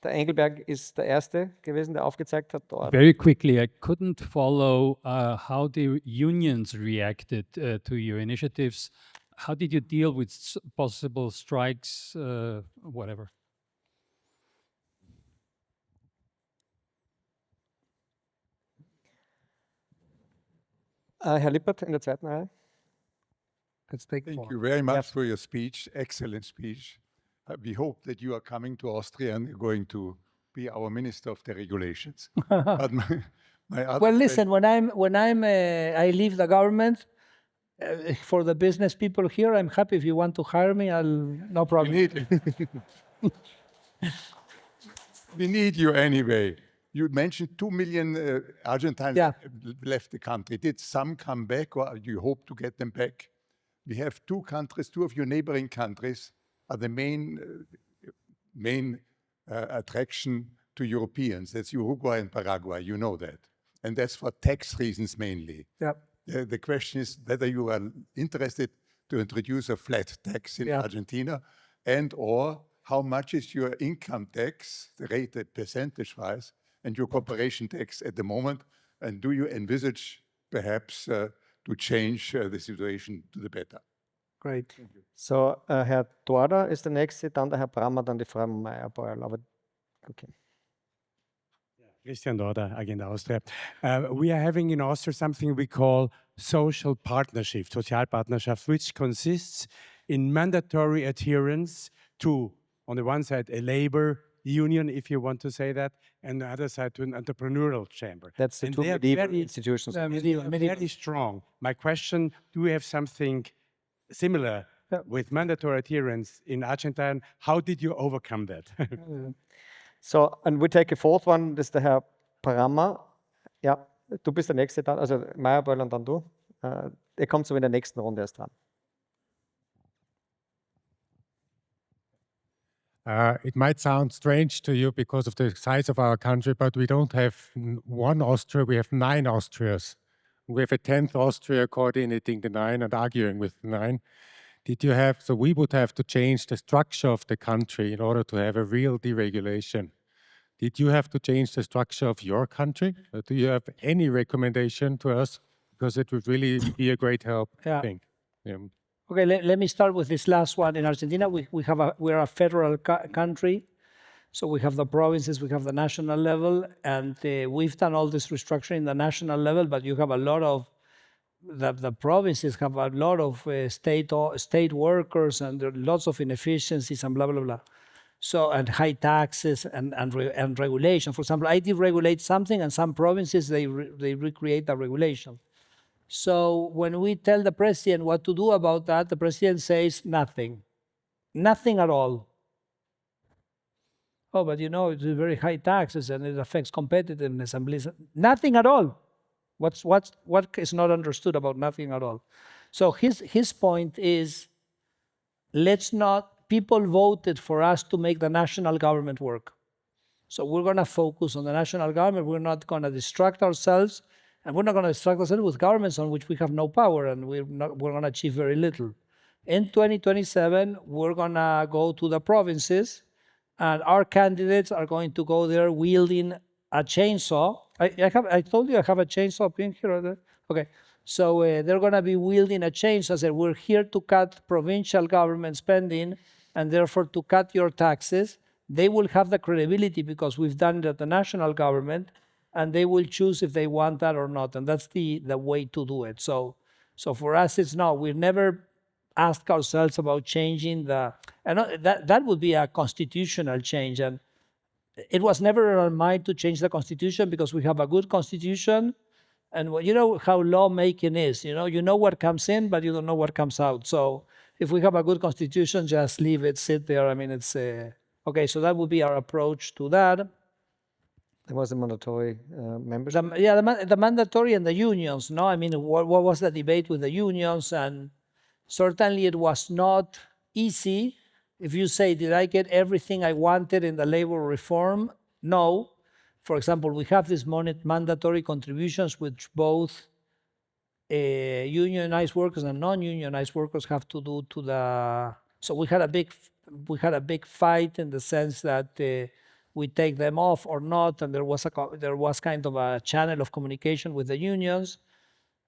S1: Der Engelberg ist der Erste gewesen, der aufgezeigt hat. Dort.
S5: Very quickly, I couldn't follow how the unions reacted to your initiatives. How did you deal with possible strikes, whatever?
S1: Herr Lippert in der zweiten Reihe.
S2: Let's take 4.
S6: Thank you very much for your speech. Excellent speech. We hope that you are coming to Austria and you're going to be our Minister of Deregulations. But my other
S2: Well, listen, when I leave the government, for the business people here, I'm happy. If you want to hire me, no problem.
S6: We need you anyway. You mentioned 2 million Argentines left the country. Did some come back, or do you hope to get them back? We have 2 countries, 2 of your neighboring countries are the main attraction to Europeans. That's Uruguay and Paraguay, you know that. And that's for tax reasons mainly.
S2: Yeah.
S6: The question is whether you are interested to introduce a flat tax in Argentina, and or how much is your income tax, the rate percentage-wise, and your corporation tax at the moment, and do you envisage perhaps to change the situation to the better?
S2: Great.
S1: So, Herr Dorda ist der Nächste, dann der Herr Brammer, dann die Frau Meyer-Beuerl. Aber okay.
S7: Christian Dorda, Agenda Austria. We are having in Austria something we call social partnership, Sozialpartnerschaft, which consists in mandatory adherence to, on the one side, a labor union, if you want to say that, and the other side to an entrepreneurial chamber.
S1: That's the 2 medieval institutions.
S7: Very strong. My question, do we have something similar with mandatory adherence in Argentina? How did you overcome that?
S1: So, and we take a 4th one, das ist der Herr Brammer. Ja, du bist der Nächste dann, also Meyer-Beuerl und dann du. Er kommt so in der nächsten Runde erst dran.
S8: It might sound strange to you because of the size of our country, but we don't have 1 Austria, we have 9 Austrias. We have a 10th Austria coordinating the 9 and arguing with the 9. So we would have to change the structure of the country in order to have a real deregulation. Did you have to change the structure of your country? Do you have any recommendation to us? Because it would really be a great help, I think. Yeah.
S2: Okay, let me start with this last one. In Argentina, we're a federal country. So we have the provinces, we have the national level, and we've done all this restructuring in the national level, but you have a lot of, the provinces have a lot of state workers, and there are lots of inefficiencies and blah, blah, blah. So, and high taxes and regulation. For example, I deregulate something, and some provinces, they recreate the regulation. So when we tell the president what to do about that, the president says nothing. Nothing at all. Oh, but you know, it's very high taxes and it affects competitiveness and bliss. Nothing at all. What is not understood about nothing at all? So his point is, people voted for us to make the national government work. So we're going to focus on the national government. We're not going to distract ourselves. And we're not going to distract ourselves with governments on which we have no power, and we're going to achieve very little. In 2027, we're going to go to the provinces, and our candidates are going to go there wielding a chainsaw. I told you I have a chainsaw pin here or there? Okay. So they're going to be wielding a chainsaw. Say, we're here to cut provincial government spending, and therefore to cut your taxes. They will have the credibility because we've done it at the national government. and they will choose if they want that or not. And that's the way to do it. So for us, it's no, we've never asked ourselves about changing that would be a constitutional change. And it was never in our mind to change the constitution because we have a good constitution. And you know how lawmaking is, you know what comes in, but you don't know what comes out. So if we have a good constitution, just leave it, sit there. I mean, it's okay. So that would be our approach to that.
S1: There was a mandatory membership.
S2: The mandatory and the unions. No, I mean, what was the debate with the unions? And certainly it was not easy. If you say, did I get everything I wanted in the labor reform? No. For example, we have these mandatory contributions which both unionized workers and non-unionized workers have to do to the. So we had a big fight in the sense that we take them off or not, and there was kind of a channel of communication with the unions,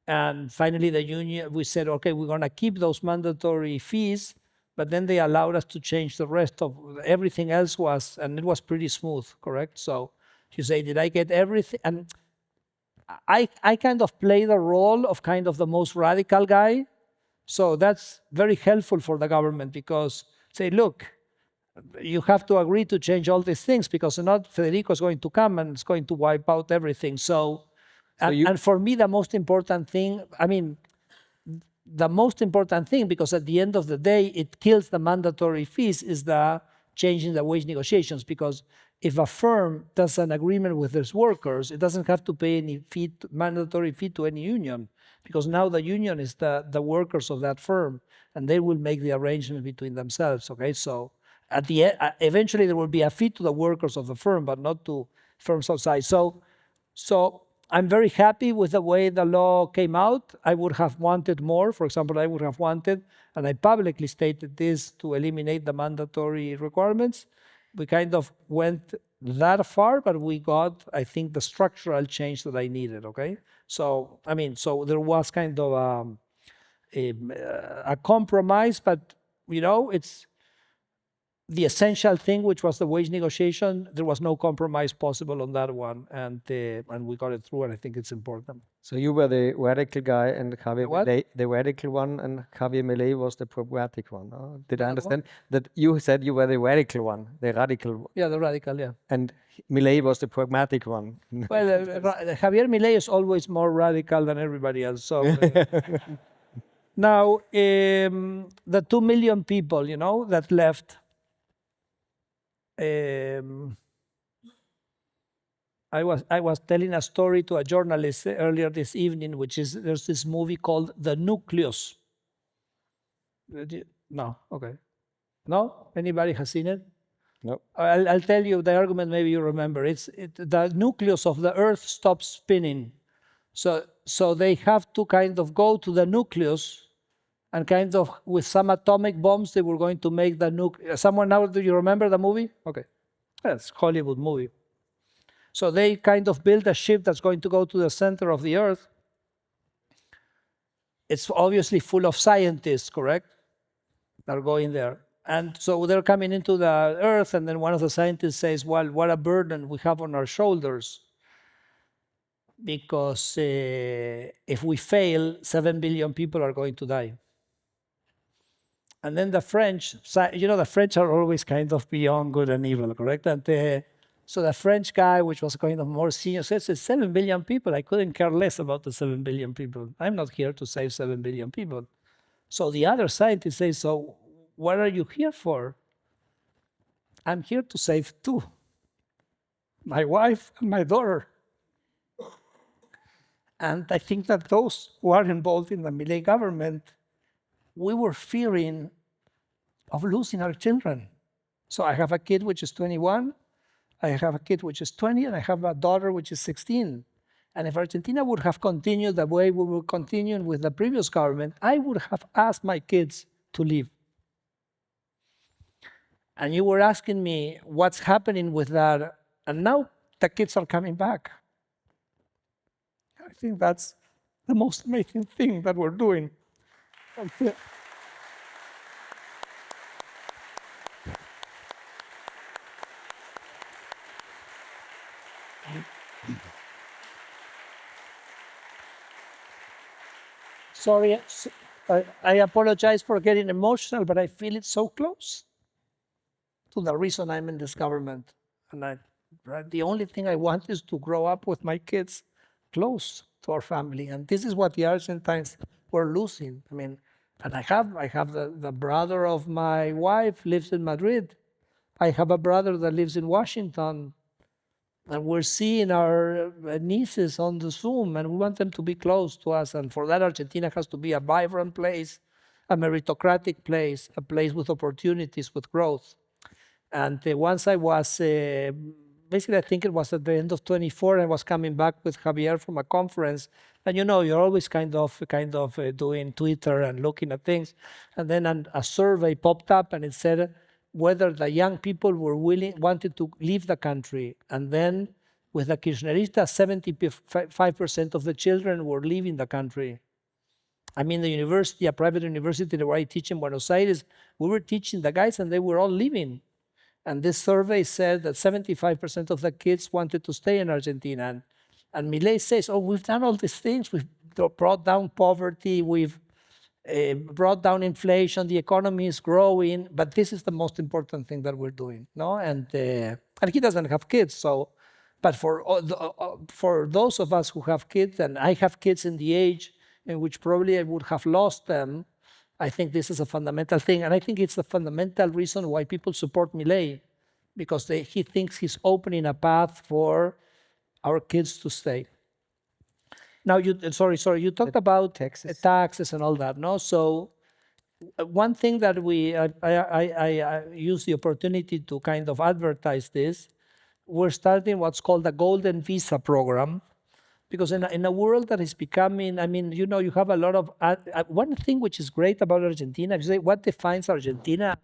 S2: and finally we said, okay, we're going to keep those mandatory fees, but then they allowed us to change the rest of everything else and it was pretty smooth, correct? So. You say, did I get everything? And I kind of play the role of kind of the most radical guy. So that's very helpful for the government because say, look, you have to agree to change all these things because if not, Federico is going to come and it's going to wipe out everything. And for me, the most important thing, because at the end of the day, it kills the mandatory fees, is the changing the wage negotiations. Because if a firm does an agreement with its workers, it doesn't have to pay any mandatory fee to any union, because now the union is the workers of that firm, and they will make the arrangement between themselves. Okay, so at the end, eventually there will be a fee to the workers of the firm, but not to firms outside. So I'm very happy with the way the law came out. I would have wanted more. For example, I would have wanted, and I publicly stated this, to eliminate the mandatory requirements. We kind of went that far, but we got, I think, the structural change that I needed, okay? So there was kind of a compromise, but, it's the essential thing, which was the wage negotiation. There was no compromise possible on that one, and we got it through, and I think it's important.
S1: So you were the radical guy, and Javier Milei, the radical one, and Javier Milei was the pragmatic one. Did I understand that you said you were the radical one, the radical?
S2: Yeah, the radical, yeah.
S1: And Milei was the pragmatic one.
S2: Well, Javier Milei is always more radical than everybody else. So now the 2 million people, that left. I was telling a story to a journalist earlier this evening, there's this movie called The Nucleus. No, okay. No? Anybody has seen it?
S1: No.
S2: I'll tell you the argument, maybe you remember. The nucleus of the Earth stops spinning. So they have to kind of go to the nucleus, and kind of with some atomic bombs, they were going to make the nucleus. Someone now, do you remember the movie? Okay. That's a Hollywood movie. So they kind of build a ship that's going to go to the center of the Earth. It's obviously full of scientists, correct? They're going there. And so they're coming into the Earth, and then one of the scientists says, well, what a burden we have on our shoulders. Because if we fail, 7 billion people are going to die. And then the French, the French are always kind of beyond good and evil, correct? And so the French guy, which was kind of more senior, says, 7 billion people. I couldn't care less about the 7 billion people. I'm not here to save 7 billion people. So the other scientist says, so what are you here for? I'm here to save 2. My wife and my daughter. And I think that those who are involved in the Milei government, we were fearing of losing our children. So I have a kid which is 21, I have a kid which is 20, and I have a daughter which is 16. And if Argentina would have continued the way we were continuing with the previous government, I would have asked my kids to leave. And you were asking me what's happening with that, and now the kids are coming back. I think that's the most amazing thing that we're doing. Sorry, I apologize for getting emotional, but I feel it so close to the reason I'm in this government. And the only thing I want is to grow up with my kids close to our family. And this is what the Argentines were losing. I mean, and I have the brother of my wife lives in Madrid. I have a brother that lives in Washington. And we're seeing our nieces on the Zoom, and we want them to be close to us. And for that, Argentina has to be a vibrant place, a meritocratic place, a place with opportunities, with growth. And once I was, basically, I think it was at the end of 24, I was coming back with Javier from a conference. And you know, you're always kind of doing Twitter and looking at things. And then a survey popped up, and it said whether the young people wanted to leave the country. And then with the Kirchnerista, 75% of the children were leaving the country. I mean, the university, a private university where I teach in Buenos Aires, we were teaching the guys and they were all leaving. And this survey said that 75% of the kids wanted to stay in Argentina. And Milei says, oh, we've done all these things. We've brought down poverty. We've brought down inflation. The economy is growing. But this is the most important thing that we're doing. No? And he doesn't have kids. So, but for those of us who have kids, and I have kids in the age in which probably I would have lost them, I think this is a fundamental thing. And I think it's the fundamental reason why people support Milei, because he thinks he's opening a path for our kids to stay. Now, you talked about taxes and all that, no? So one thing that I use the opportunity to kind of advertise this, we're starting what's called the Golden Visa program, because in a world that is becoming, I mean, you know, you have a lot of, one thing which is great about Argentina, if you say what defines Argentina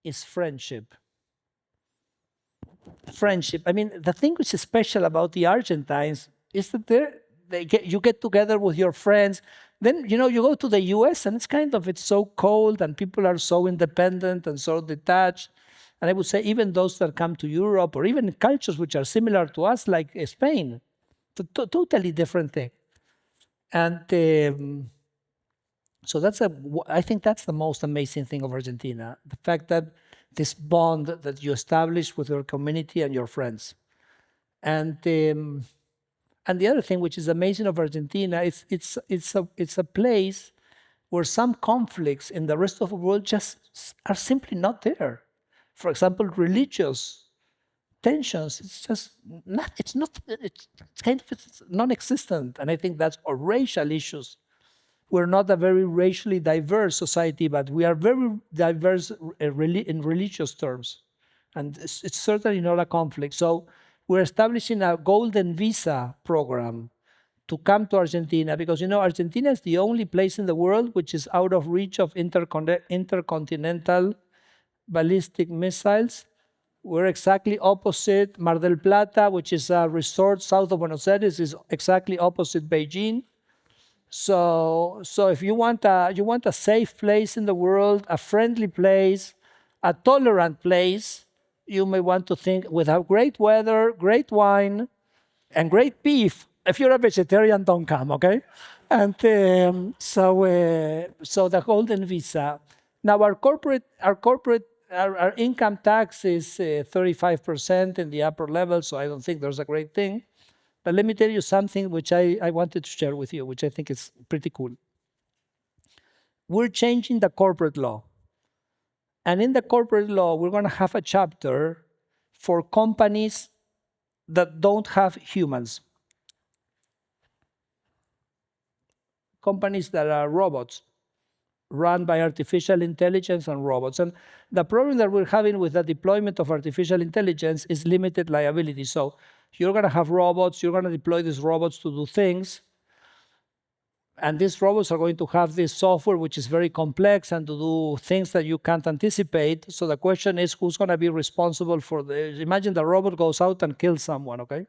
S2: is friendship. Friendship. I mean, the thing which is special about the Argentines is that you get together with your friends. Then, you know, you go to the US and it's so cold and people are so independent and so detached. And I would say even those that come to Europe or even cultures which are similar to us, like Spain, totally different thing. And so I think that's the most amazing thing of Argentina, the fact that this bond that you establish with your community and your friends. And the other thing which is amazing of Argentina is it's a place where some conflicts in the rest of the world just are simply not there. For example, religious tensions, it's non-existent. And I think that's, or racial issues. We're not a very racially diverse society, but we are very diverse in religious terms. And it's certainly not a conflict. So we're establishing a golden visa program to come to Argentina, because, you know, Argentina is the only place in the world which is out of reach of intercontinental ballistic missiles. We're exactly opposite Mar del Plata, which is a resort south of Buenos Aires, is exactly opposite Beijing. So if you want a safe place in the world, a friendly place, a tolerant place, you may want to think with great weather, great wine, and great beef. If you're a vegetarian, don't come, okay? And so the golden visa. Now our income tax is 35% in the upper level, so I don't think there's a great thing. But let me tell you something which I wanted to share with you, which I think is pretty cool. We're changing the corporate law. And in the corporate law, we're going to have a chapter for companies that don't have humans. Companies that are robots, run by artificial intelligence and robots. And the problem that we're having with the deployment of artificial intelligence is limited liability. So you're going to have robots, you're going to deploy these robots to do things, and these robots are going to have this software which is very complex and to do things that you can't anticipate. So the question is, who's going to be responsible for imagine the robot goes out and kills someone, okay?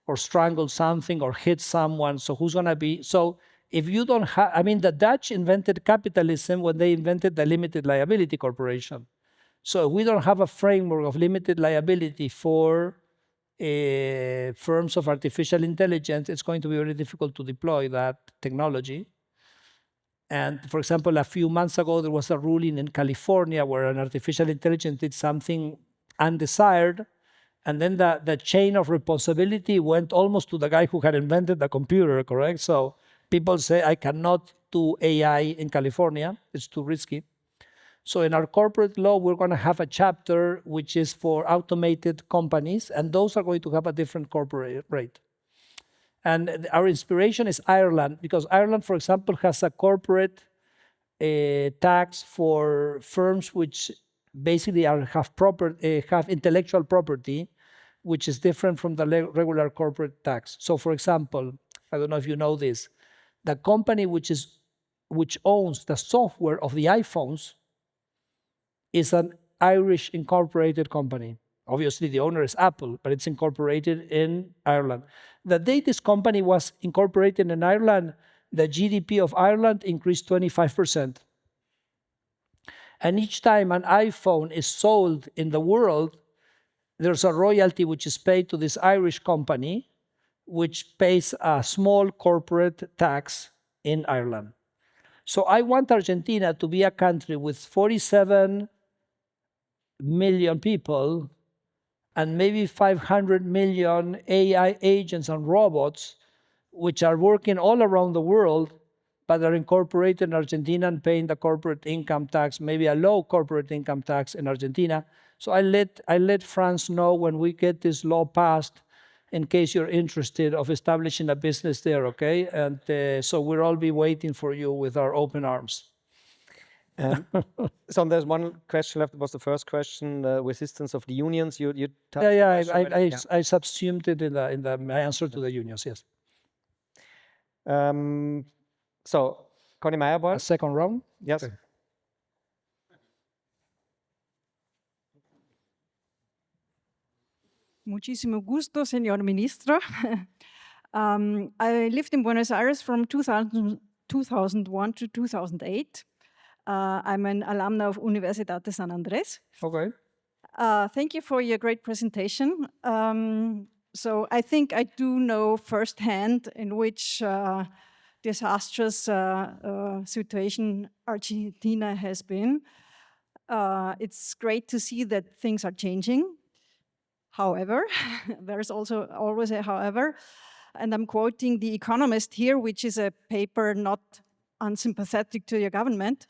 S2: Or strangles something or hits someone, so who's going to be, so if you don't have, I mean, the Dutch invented capitalism when they invented the limited liability corporation. So if we don't have a framework of limited liability for firms of artificial intelligence, it's going to be very difficult to deploy that technology. And for example, a few months ago, there was a ruling in California where an artificial intelligence did something undesired. And then the chain of responsibility went almost to the guy who had invented the computer, correct? So people say, I cannot do AI in California. It's too risky. So in our corporate law, we're going to have a chapter which is for automated companies, and those are going to have a different corporate rate. And our inspiration is Ireland, because Ireland, for example, has a corporate tax for firms which basically have intellectual property, which is different from the regular corporate tax. So for example, I don't know if you know this, the company which owns the software of the iPhones is an Irish incorporated company. Obviously, the owner is Apple, but it's incorporated in Ireland. The day this company was incorporated in Ireland, the GDP of Ireland increased 25%. And each time an iPhone is sold in the world, there's a royalty which is paid to this Irish company, which pays a small corporate tax in Ireland. So I want Argentina to be a country with 47 million people and maybe 500 million AI agents and robots, which are working all around the world, but are incorporated in Argentina and paying the corporate income tax, maybe a low corporate income tax in Argentina. So I let Franz know when we get this law passed, in case you're interested of establishing a business there, okay? And so we'll all be waiting for you with our open arms.
S1: So there's one question left. It was the first question, resistance of the unions. You touched
S2: I subsumed it in my answer to the unions, yes.
S1: So, Conny Meyerbold.
S2: A second round?
S1: Yes.
S2: Okay.
S9: Muchísimo gusto, señor ministro. I lived in Buenos Aires from 2001 to 2008. I'm an alumna of Universidad de San Andrés.
S2: Okay.
S9: Thank you for your great presentation. So I think I do know firsthand in which disastrous situation Argentina has been. It's great to see that things are changing. However, there's also always a however, and I'm quoting The Economist here, which is a paper not unsympathetic to your government.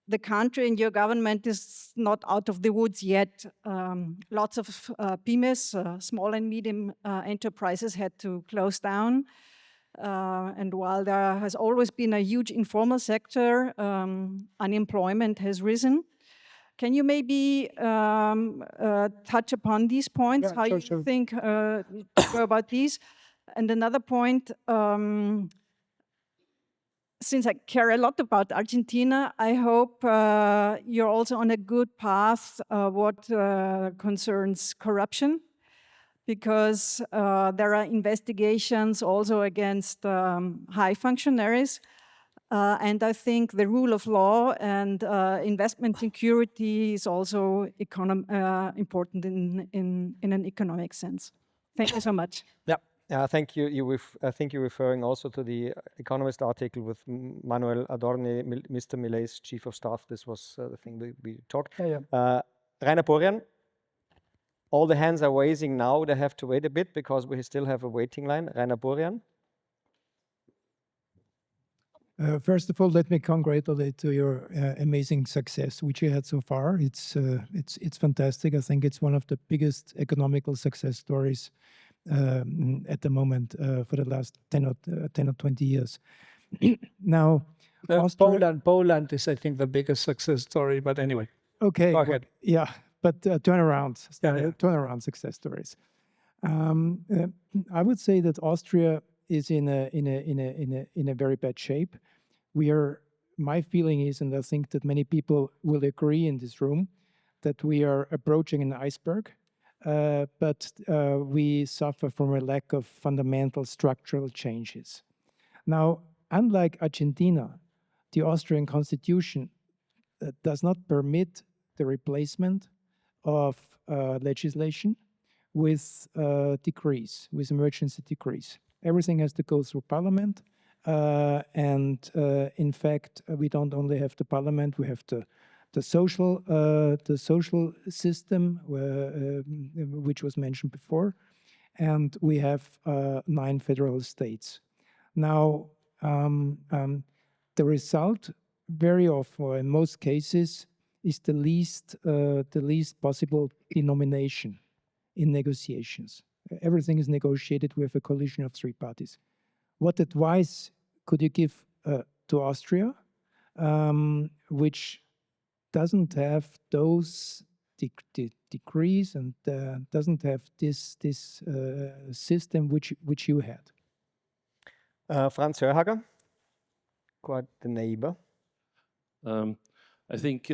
S9: The country and your government is not out of the woods yet. Lots of pymes, small and medium enterprises had to close down. And while there has always been a huge informal sector, unemployment has risen. Can you maybe touch upon these points, how you think to go about these? And another point, since I care a lot about Argentina, I hope you're also on a good path what concerns corruption, because there are investigations also against high functionaries. And I think the rule of law and investment security is also important in an economic sense. Thank you so much.
S1: Yeah, thank you. I think you're referring also to the Economist article with Manuel Adorni, Mr. Milei's chief of staff. This was the thing we talked. Rainer Borian, all the hands are raising now. They have to wait a bit because we still have a waiting line. Rainer Borian.
S10: First of all, let me congratulate to your amazing success, which you had so far. It's fantastic. I think it's one of the biggest economical success stories at the moment for the last 10 or 20 years. Now,
S2: Poland is, I think, the biggest success story. But anyway,
S10: okay,
S2: go ahead.
S10: Yeah, but turnaround success stories. I would say that Austria is in a very bad shape. My feeling is, and I think that many people will agree in this room, that we are approaching an iceberg, but we suffer from a lack of fundamental structural changes. Now, unlike Argentina, the Austrian constitution does not permit the replacement of legislation with decrees, with emergency decrees. Everything has to go through parliament, In fact, we don't only have the parliament, we have the social system, which was mentioned before, and we have 9 federal states. Now, the result very often, or in most cases, is the least possible denomination in negotiations. Everything is negotiated with a coalition of 3 parties. What advice could you give to Austria, which doesn't have those decrees and doesn't have this system which you had?
S1: Franz Hörhager, quite the neighbor.
S11: I think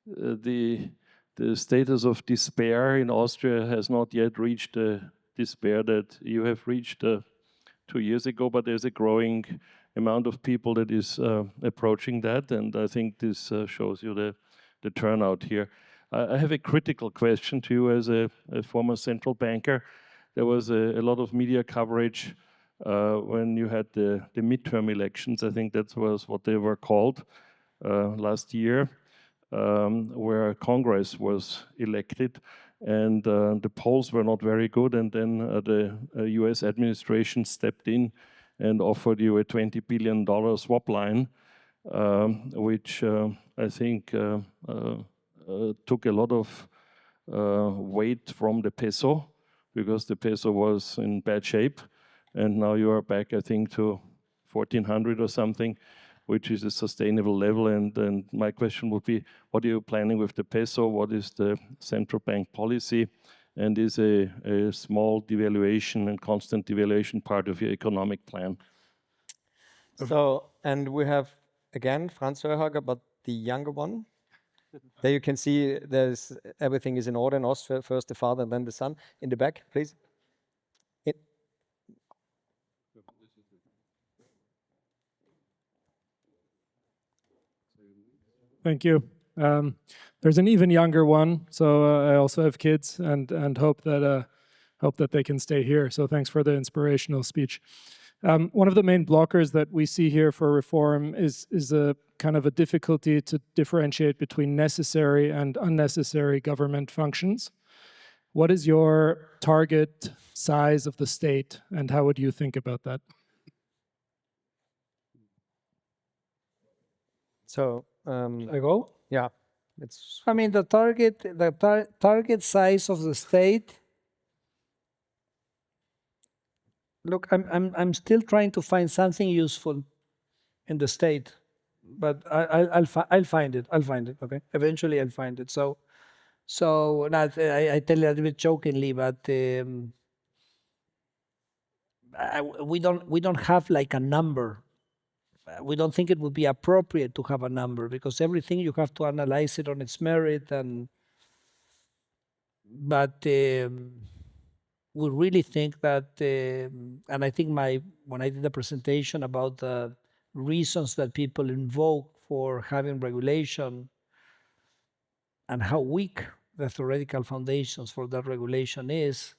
S11: the status of despair in Austria has not yet reached the despair that you have reached 2 years ago, but there's a growing amount of people that is approaching that, and I think this shows you the turnout here. I have a critical question to you as a former central banker. There was a lot of media coverage when you had the midterm elections. I think that was what they were called last year, where Congress was elected, and the polls were not very good, and then the US administration stepped in and offered you a $20 billion swap line, which I think took a lot of weight from the peso, because the peso was in bad shape, and now you are back, I think, to 1400 or something, which is a sustainable level. And my question would be, what are you planning with the peso? What is the central bank policy? And is a small devaluation and constant devaluation part of your economic plan?
S1: So, and we have, again, Franz Hörhager, but the younger one. There you can see everything is in order in Austria, first the father and then the son. In the back, please.
S12: Thank you. There's an even younger one, so I also have kids and hope that they can stay here. So thanks for the inspirational speech. One of the main blockers that we see here for reform is a kind of a difficulty to differentiate between necessary and unnecessary government functions. What is your target size of the state, and how would you think about that?
S1: So,
S2: I go?
S1: Yeah.
S2: I mean, the target size of the state. Look, I'm still trying to find something useful in the state, but I'll find it. I'll find it. Okay. Eventually, I'll find it. So not, I tell you a little bit jokingly, but we don't have like a number. We don't think it would be appropriate to have a number, because everything you have to analyze it on its merit, but we really think that, and I think when I did the presentation about the reasons that people invoke for having regulation and how weak the theoretical foundations for that regulation is,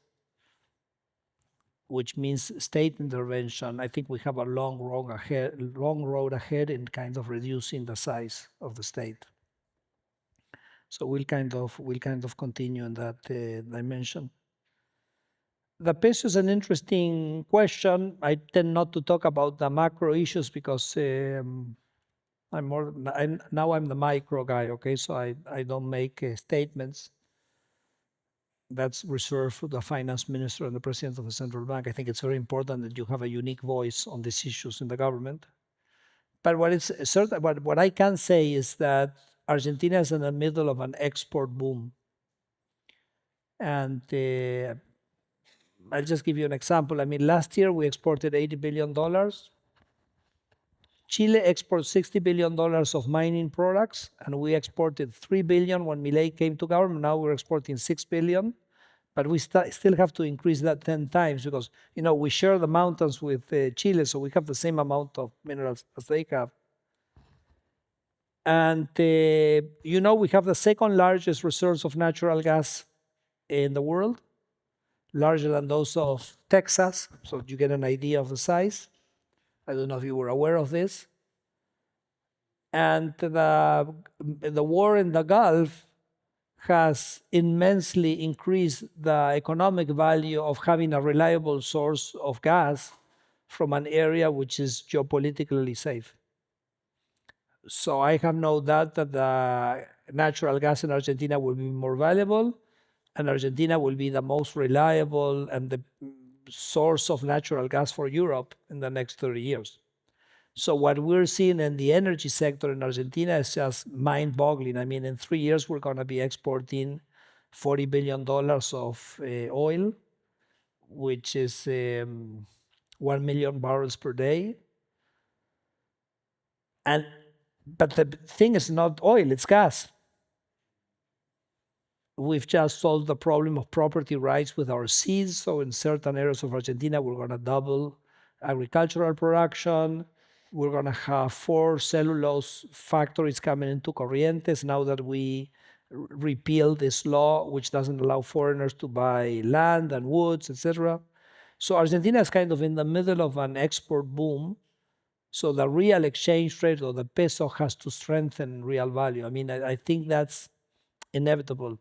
S2: which means state intervention, I think we have a long road ahead in kind of reducing the size of the state. So we'll kind of continue in that dimension. The peso is an interesting question. I tend not to talk about the macro issues because now I'm the micro guy. Okay, so I don't make statements. That's reserved for the finance minister and the president of the central bank. I think it's very important that you have a unique voice on these issues in the government. But what I can say is that Argentina is in the middle of an export boom. And I'll just give you an example. I mean, last year we exported $80 billion. Chile exports $60 billion of mining products, and we exported $3 billion when Milei came to government. Now we're exporting $6 billion, but we still have to increase that 10 times because, you know, we share the mountains with Chile, so we have the same amount of minerals as they have. And, you know, we have the second largest reserves of natural gas in the world, larger than those of Texas, so you get an idea of the size. I don't know if you were aware of this. And the war in the Gulf has immensely increased the economic value of having a reliable source of gas from an area which is geopolitically safe. So I have no doubt that the natural gas in Argentina will be more valuable, and Argentina will be the most reliable and the source of natural gas for Europe in the next 30 years. So what we're seeing in the energy sector in Argentina is just mind-boggling. I mean, in 3 years, we're going to be exporting $40 billion of oil, which is 1 million barrels per day. But the thing is not oil, it's gas. We've just solved the problem of property rights with our seeds. So in certain areas of Argentina, we're going to double agricultural production. We're going to have 4 cellulose factories coming into Corrientes now that we repeal this law, which doesn't allow foreigners to buy land and woods, etc. So Argentina is kind of in the middle of an export boom. So the real exchange rate or the peso has to strengthen real value. I mean, I think that's inevitable.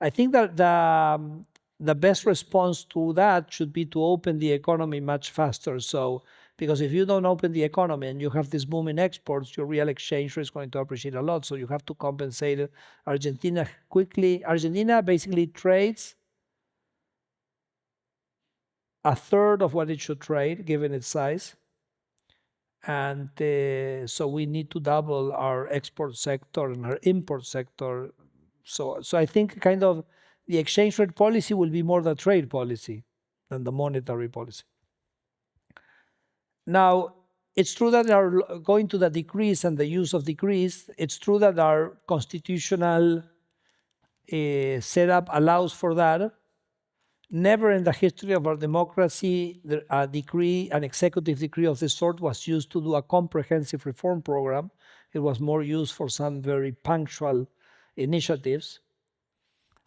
S2: I think that the best response to that should be to open the economy much faster. So, because if you don't open the economy and you have this boom in exports, your real exchange rate is going to appreciate a lot. So you have to compensate Argentina quickly. Argentina basically trades a third of what it should trade, given its size. And so we need to double our export sector and our import sector. So I think kind of the exchange rate policy will be more the trade policy than the monetary policy. Now, it's true that our going to the decrees and the use of decrees, it's true that our constitutional setup allows for that. Never in the history of our democracy, a decree, an executive decree of this sort was used to do a comprehensive reform program. It was more used for some very punctual initiatives.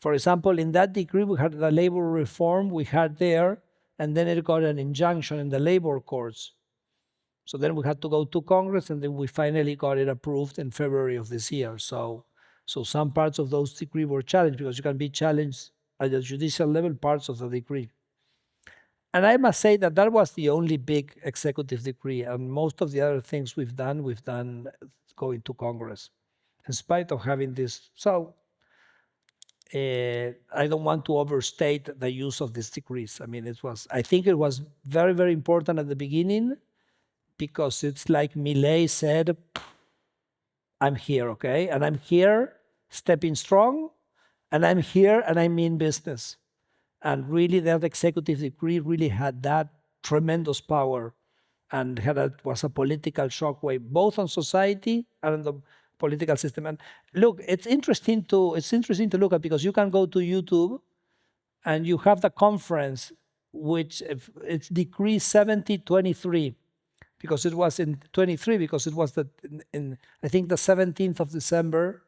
S2: For example, in that decree, we had the labor reform we had there, and then it got an injunction in the labor courts. So then we had to go to Congress, and then we finally got it approved in February of this year. So some parts of those decrees were challenged, because you can be challenged at the judicial level, parts of the decree. And I must say that that was the only big executive decree, and most of the other things we've done going to Congress, in spite of having this. So I don't want to overstate the use of these decrees. I mean, I think it was very, very important at the beginning, because it's like Milei said, I'm here, okay? And I'm here stepping strong, and I'm here and I mean business. And really that executive decree really had that tremendous power, and was a political shockwave, both on society and on the political system. And look, it's interesting to look at, because you can go to YouTube and you have the conference, which it's decree 7023, because it was in 23, because it was in I think the 17th of December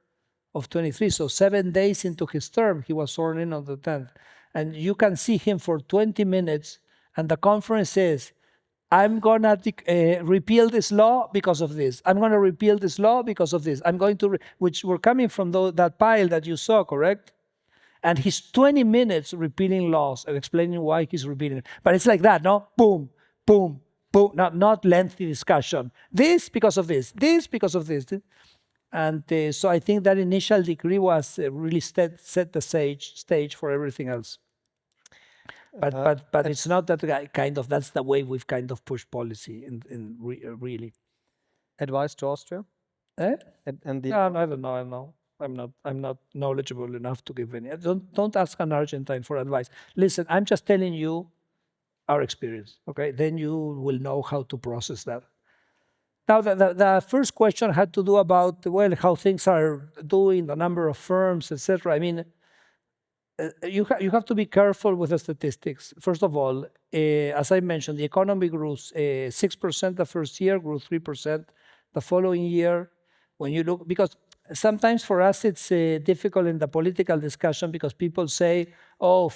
S2: of 23. So 7 days into his term, he was sworn in on the 10th. And you can see him for 20 minutes, and the conference says, I'm going to repeal this law because of this. I'm going to repeal this law because of this. I'm going to, which were coming from that pile that you saw, correct? And he's 20 minutes repealing laws and explaining why he's repealing it. But it's like that, no? Boom, boom, boom. Not lengthy discussion. This because of this because of this. And so I think that initial decree was really set the stage for everything else. But it's not that kind of, that's the way we've kind of pushed policy really.
S1: Advice to Austria?
S2: No, I don't know. I'm not knowledgeable enough to give any. Don't ask an Argentine for advice. Listen, I'm just telling you our experience, okay? Then you will know how to process that. Now, the first question had to do about, well, how things are doing, the number of firms, etc. I mean, you have to be careful with the statistics. First of all, as I mentioned, the economy grew 6% the first year, grew 3% the following year. When you look, because sometimes for us it's difficult in the political discussion, because people say, oh,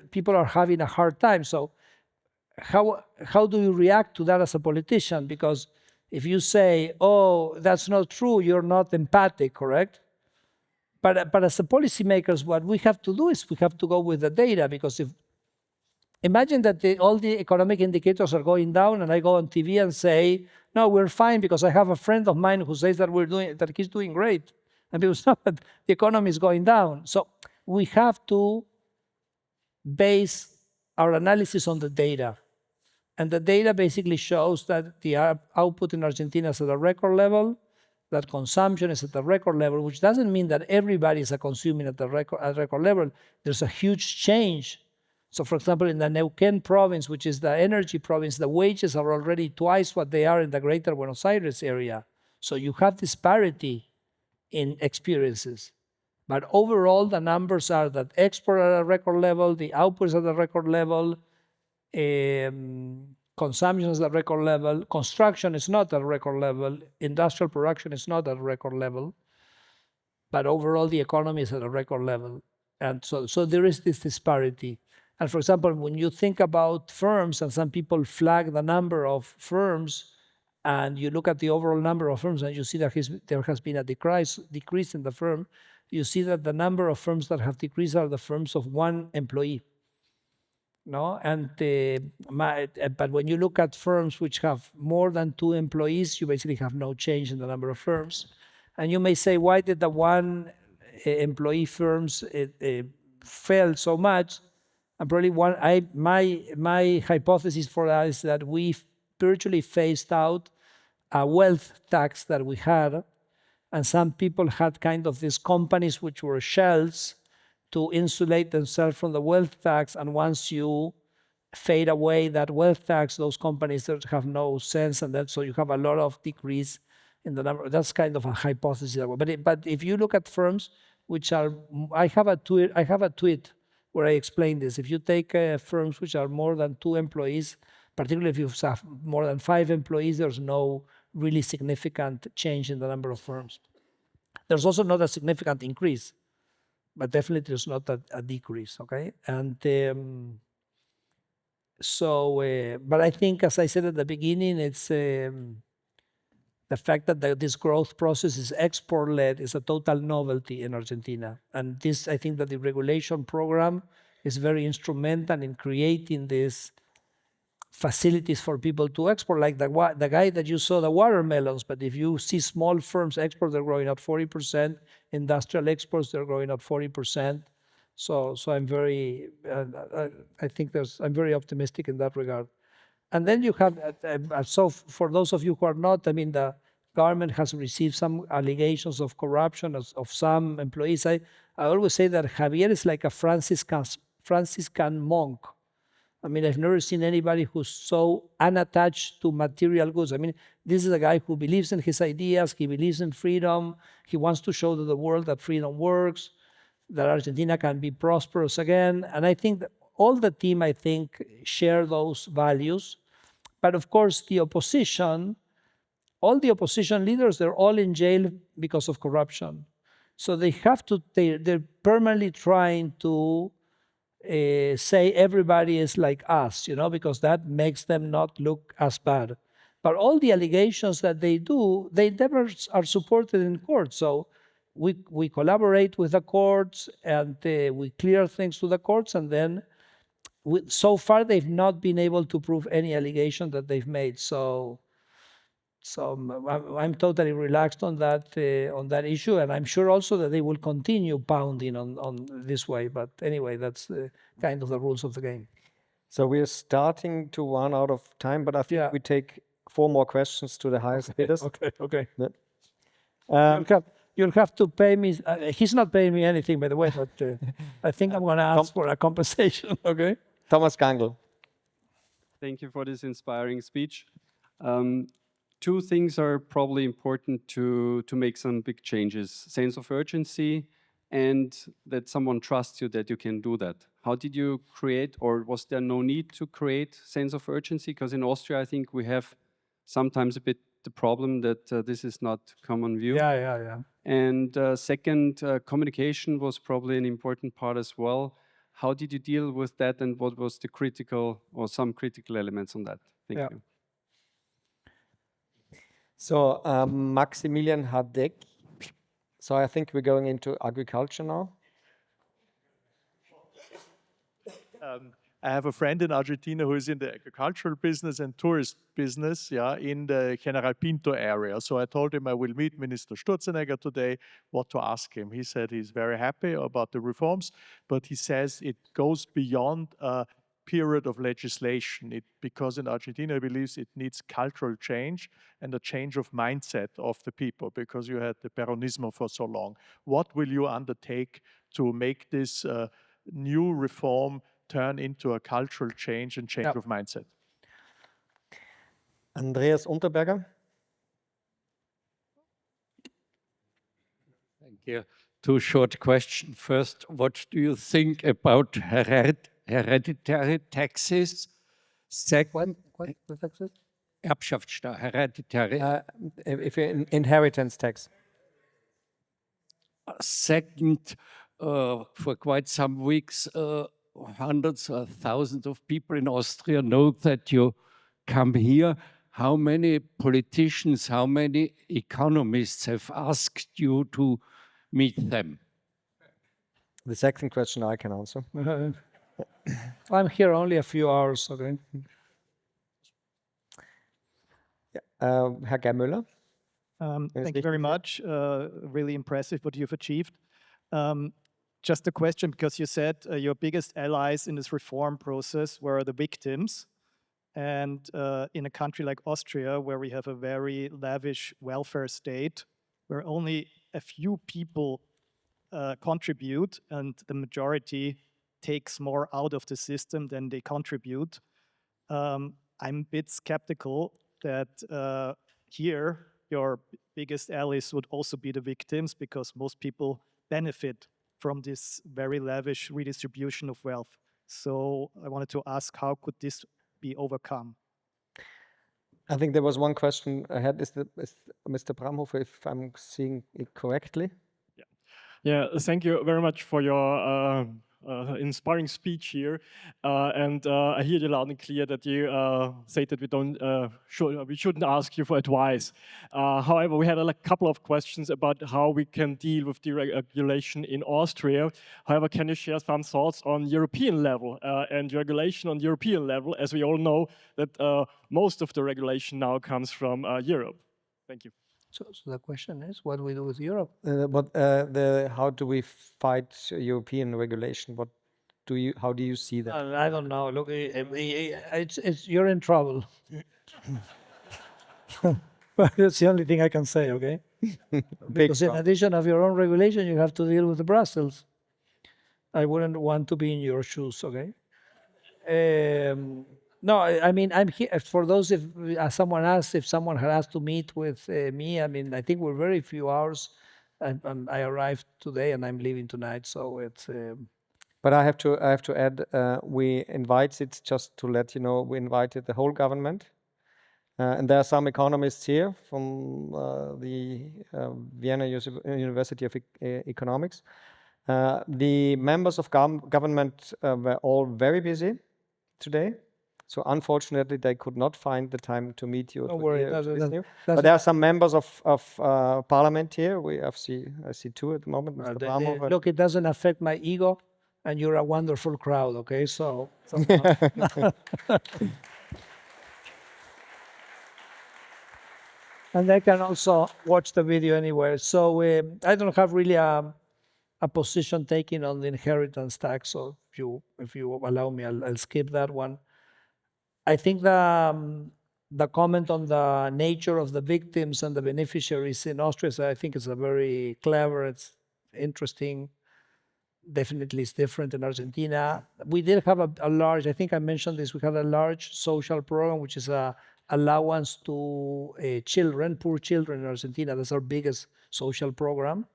S2: people are having a hard time. So how do you react to that as a politician? Because if you say, oh, that's not true, you're not empathic, correct? But as a policymakers, what we have to do is we have to go with the data, because if imagine that all the economic indicators are going down and I go on TV and say, no, we're fine because I have a friend of mine who says that he's doing great. And people say, but the economy is going down. So we have to base our analysis on the data. And the data basically shows that the output in Argentina is at a record level, that consumption is at a record level, which doesn't mean that everybody is consuming at a record level. There's a huge change. So for example, in the Neuquén province, which is the energy province, the wages are already twice what they are in the greater Buenos Aires area. So you have disparity in experiences. But overall, the numbers are that export at a record level, the output is at a record level, consumption is at a record level, construction is not at a record level, industrial production is not at a record level, but overall the economy is at a record level. And so there is this disparity. And for example, when you think about firms, and some people flag the number of firms, and you look at the overall number of firms, and you see that there has been a decrease in the firm, you see that the number of firms that have decreased are the firms of one employee. No, but when you look at firms which have more than 2 employees, you basically have no change in the number of firms. And you may say, why did the one employee firms fell so much? And probably my hypothesis for that is that we virtually phased out a wealth tax that we had, and some people had kind of these companies which were shells to insulate themselves from the wealth tax, and once you fade away that wealth tax, those companies that have no sense, and so you have a lot of decrease in the number. That's kind of a hypothesis. But if you look at firms which are, I have a tweet where I explain this. If you take firms which are more than 2 employees, particularly if you have more than 5 employees, there's no really significant change in the number of firms. There's also not a significant increase, but definitely there's not a decrease, okay? And but I think, as I said at the beginning, it's the fact that this growth process is export-led is a total novelty in Argentina. And this, I think that the regulation program is very instrumental in creating these facilities for people to export, like the guy that you saw, the watermelons. But if you see small firms export, they're growing at 40%. Industrial exports, they're growing at 40%. So I'm very, I'm very optimistic in that regard. And then you have, so for those of you who are not, I mean, the government has received some allegations of corruption of some employees. I always say that Javier is like a Franciscan monk. I mean, I've never seen anybody who's so unattached to material goods. I mean, this is a guy who believes in his ideas, he believes in freedom, he wants to show to the world that freedom works, that Argentina can be prosperous again. And I think that all the team, I think, share those values. But of course, the opposition, all the opposition leaders, they're all in jail because of corruption. So they have to, they're permanently trying to say everybody is like us, you know, because that makes them not look as bad. But all the allegations that they do, they never are supported in court. So we collaborate with the courts, and we clear things to the courts, and then so far they've not been able to prove any allegation that they've made. So I'm totally relaxed on that issue, and I'm sure also that they will continue pounding on this way. But anyway, that's kind of the rules of the game.
S1: So we're starting to run out of time, but I think we take 4 more questions to the highest bidders.
S2: Okay.
S1: Yeah.
S2: You'll have to pay me. He's not paying me anything, by the way, but I think I'm going to ask for a compensation. Okay.
S1: Thomas Gangl.
S13: Thank you for this inspiring speech. 2 things are probably important to make some big changes: sense of urgency, and that someone trusts you that you can do that. How did you create, or was there no need to create sense of urgency? Because in Austria, I think we have sometimes a bit the problem that this is not common view.
S2: Yeah.
S13: And second, communication was probably an important part as well. How did you deal with that, and what was the critical or some critical elements on that? Thank you.
S1: So Maximilian Hadeck. So I think we're going into agriculture now.
S14: I have a friend in Argentina who is in the agricultural business and tourist business, in the General Pinto area. So I told him I will meet Minister Sturzenegger today, what to ask him. He said he's very happy about the reforms, but he says it goes beyond a period of legislation, because in Argentina he believes it needs cultural change and a change of mindset of the people, because you had the Peronismo for so long. What will you undertake to make this new reform turn into a cultural change and change of mindset?
S1: Andreas Unterberger.
S15: Thank you. Two short questions. First, what do you think about hereditary taxes? Second,
S2: what taxes?
S15: Erbschaftssteuer, hereditary.
S1: If inheritance tax.
S15: Second, for quite some weeks, hundreds or thousands of people in Austria know that you come here. How many politicians, how many economists have asked you to meet them?
S1: The second question I can answer.
S2: I'm here only a few hours, okay?
S1: Herr Germüller.
S16: Thank you very much. Really impressive what you've achieved. Just a question, because you said your biggest allies in this reform process were the victims. And in a country like Austria, where we have a very lavish welfare state, where only a few people contribute and the majority takes more out of the system than they contribute, I'm a bit skeptical that here your biggest allies would also be the victims, because most people benefit from this very lavish redistribution of wealth. So I wanted to ask, how could this be overcome?
S1: I think there was one question ahead. Is Mr. Bramhofer, if I'm seeing it correctly?
S17: Yeah, thank you very much for your inspiring speech here. I hear you loud and clear that you say that we shouldn't ask you for advice. However, we had a couple of questions about how we can deal with deregulation in Austria. However, can you share some thoughts on European level and regulation on European level, as we all know that most of the regulation now comes from Europe? Thank you.
S2: So the question is, what do we do with Europe?
S1: How do we fight European regulation? How do you see that?
S2: I don't know. Look, you're in trouble. That's the only thing I can say, okay? Because in addition of your own regulation, you have to deal with the Brussels. I wouldn't want to be in your shoes, okay? No, I mean, I'm here for those, if someone asked if someone had asked to meet with me, I mean, I think we're very few hours. I arrived today and I'm leaving tonight, so it's...
S1: But I have to add, we invited, just to let you know, we invited the whole government. And there are some economists here from the Vienna University of Economics. The members of government were all very busy today. So unfortunately, they could not find the time to meet you.
S2: Don't worry.
S1: But there are some members of parliament here. I see two at the moment. Mr.
S2: Look, it doesn't affect my ego, and you're a wonderful crowd, okay? So and they can also watch the video anywhere. So I don't have really a position taken on the inheritance tax. So if you allow me, I'll skip that one. I think the comment on the nature of the victims and the beneficiaries in Austria, I think it's a very clever, it's interesting. Definitely it's different in Argentina. We did have a large, I think I mentioned this, we had a large social program, which is a allowance to children, poor children in Argentina. That's our biggest social program.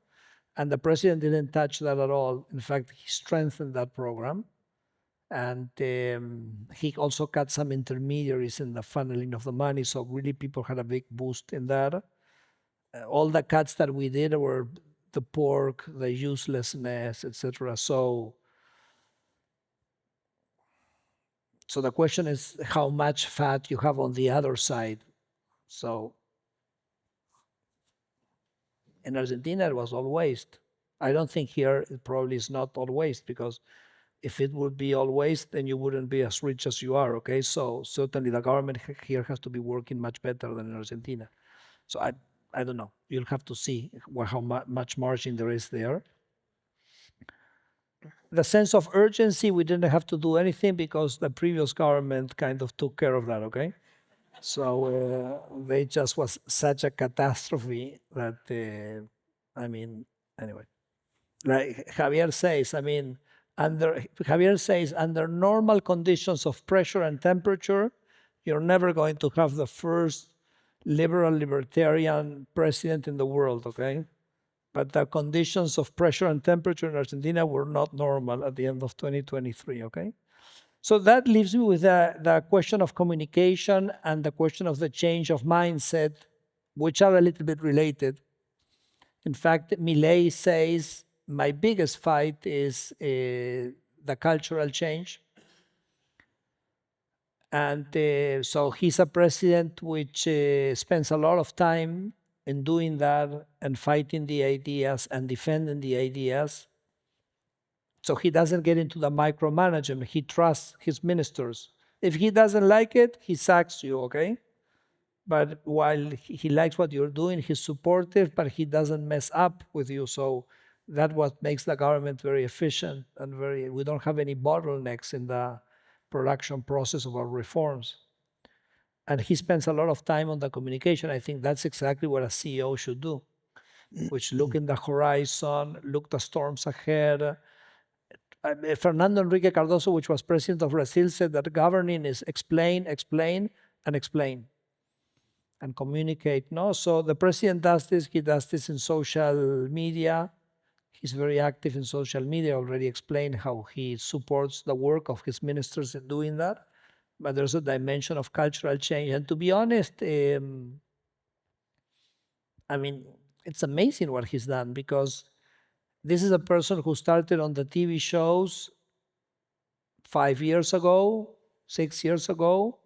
S2: And the president didn't touch that at all. In fact, he strengthened that program. And he also cut some intermediaries in the funneling of the money, so really people had a big boost in that. All the cuts that we did were the pork, the uselessness, etc. So So the question is how much fat you have on the other side. So in Argentina, it was all waste. I don't think here it probably is not all waste, because if it would be all waste, then you wouldn't be as rich as you are, okay? So certainly the government here has to be working much better than in Argentina. So I don't know. You'll have to see how much margin there is there. The sense of urgency, we didn't have to do anything because the previous government kind of took care of that, okay? So they just was such a catastrophe that, I mean, anyway. Like Javier says, I mean, under normal conditions of pressure and temperature, you're never going to have the first liberal libertarian president in the world, okay? But the conditions of pressure and temperature in Argentina were not normal at the end of 2023, okay? So that leaves me with the question of communication and the question of the change of mindset, which are a little bit related. In fact, Milei says, my biggest fight is the cultural change. And so he's a president which spends a lot of time in doing that and fighting the ideas and defending the ideas. So he doesn't get into the micromanagement. He trusts his ministers. If he doesn't like it, he sacks you, okay? But while he likes what you're doing, he's supportive, but he doesn't mess up with you. So that's what makes the government very efficient and we don't have any bottlenecks in the production process of our reforms. And he spends a lot of time on the communication. I think that's exactly what a CEO should do, which look in the horizon, look the storms ahead. Fernando Enrique Cardoso, which was president of Brazil, said that governing is explain, explain, and explain, and communicate. No, so the president does this. He does this in social media. He's very active in social media. I already explained how he supports the work of his ministers in doing that. But there's a dimension of cultural change. And to be honest, I mean, it's amazing what he's done, because this is a person who started on the TV shows 5 years ago, 6 years ago.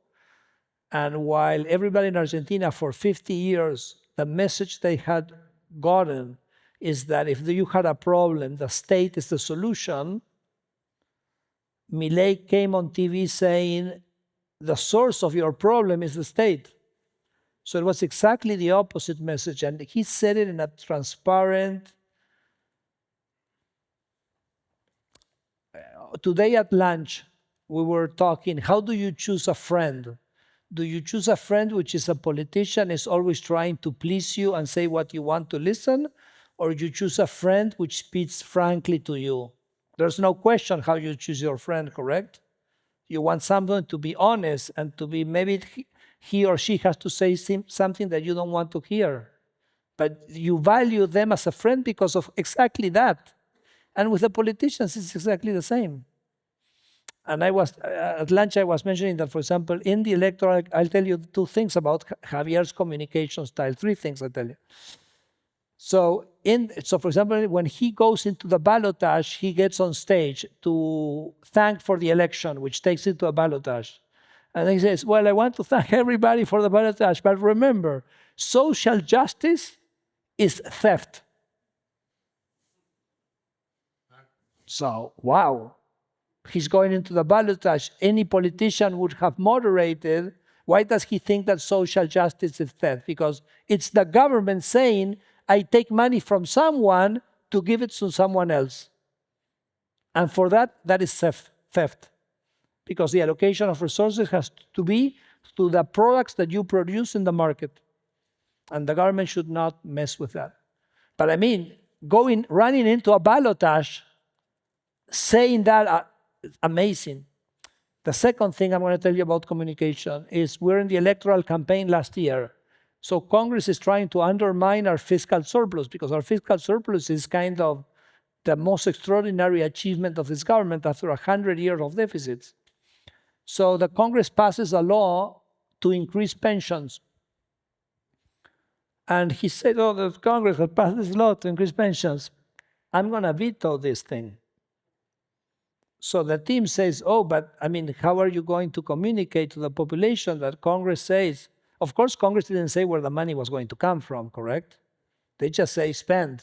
S2: And while everybody in Argentina for 50 years, the message they had gotten is that if you had a problem, the state is the solution. Milei came on TV saying, the source of your problem is the state. So it was exactly the opposite message. And he said it in a transparent. Today at lunch, we were talking, how do you choose a friend? Do you choose a friend which is a politician, is always trying to please you and say what you want to listen? Or you choose a friend which speaks frankly to you? There's no question how you choose your friend, correct? You want someone to be honest and to be, maybe he or she has to say something that you don't want to hear. But you value them as a friend because of exactly that. And with the politicians, it's exactly the same. And I was, at lunch, I was mentioning that, for example, in the electoral, I'll tell you 2 things about Javier's communication style, 3 things I'll tell you. So for example, when he goes into the ballotage, he gets on stage to thank for the election, which takes it to a ballotage. And he says, well, I want to thank everybody for the ballotage, but remember, social justice is theft. So, wow. He's going into the ballotage. Any politician would have moderated. Why does he think that social justice is theft? Because it's the government saying, I take money from someone to give it to someone else. And for that, that is theft. Because the allocation of resources has to be to the products that you produce in the market. And the government should not mess with that. But I mean, running into a ballotage, saying that, amazing. The second thing I'm going to tell you about communication is we're in the electoral campaign last year. So Congress is trying to undermine our fiscal surplus, because our fiscal surplus is kind of the most extraordinary achievement of this government after 100 years of deficits. So the Congress passes a law to increase pensions. And he said, oh, the Congress has passed this law to increase pensions. I'm going to veto this thing. So the team says, oh, but I mean, how are you going to communicate to the population that Congress says? Of course, Congress didn't say where the money was going to come from, correct? They just say spend.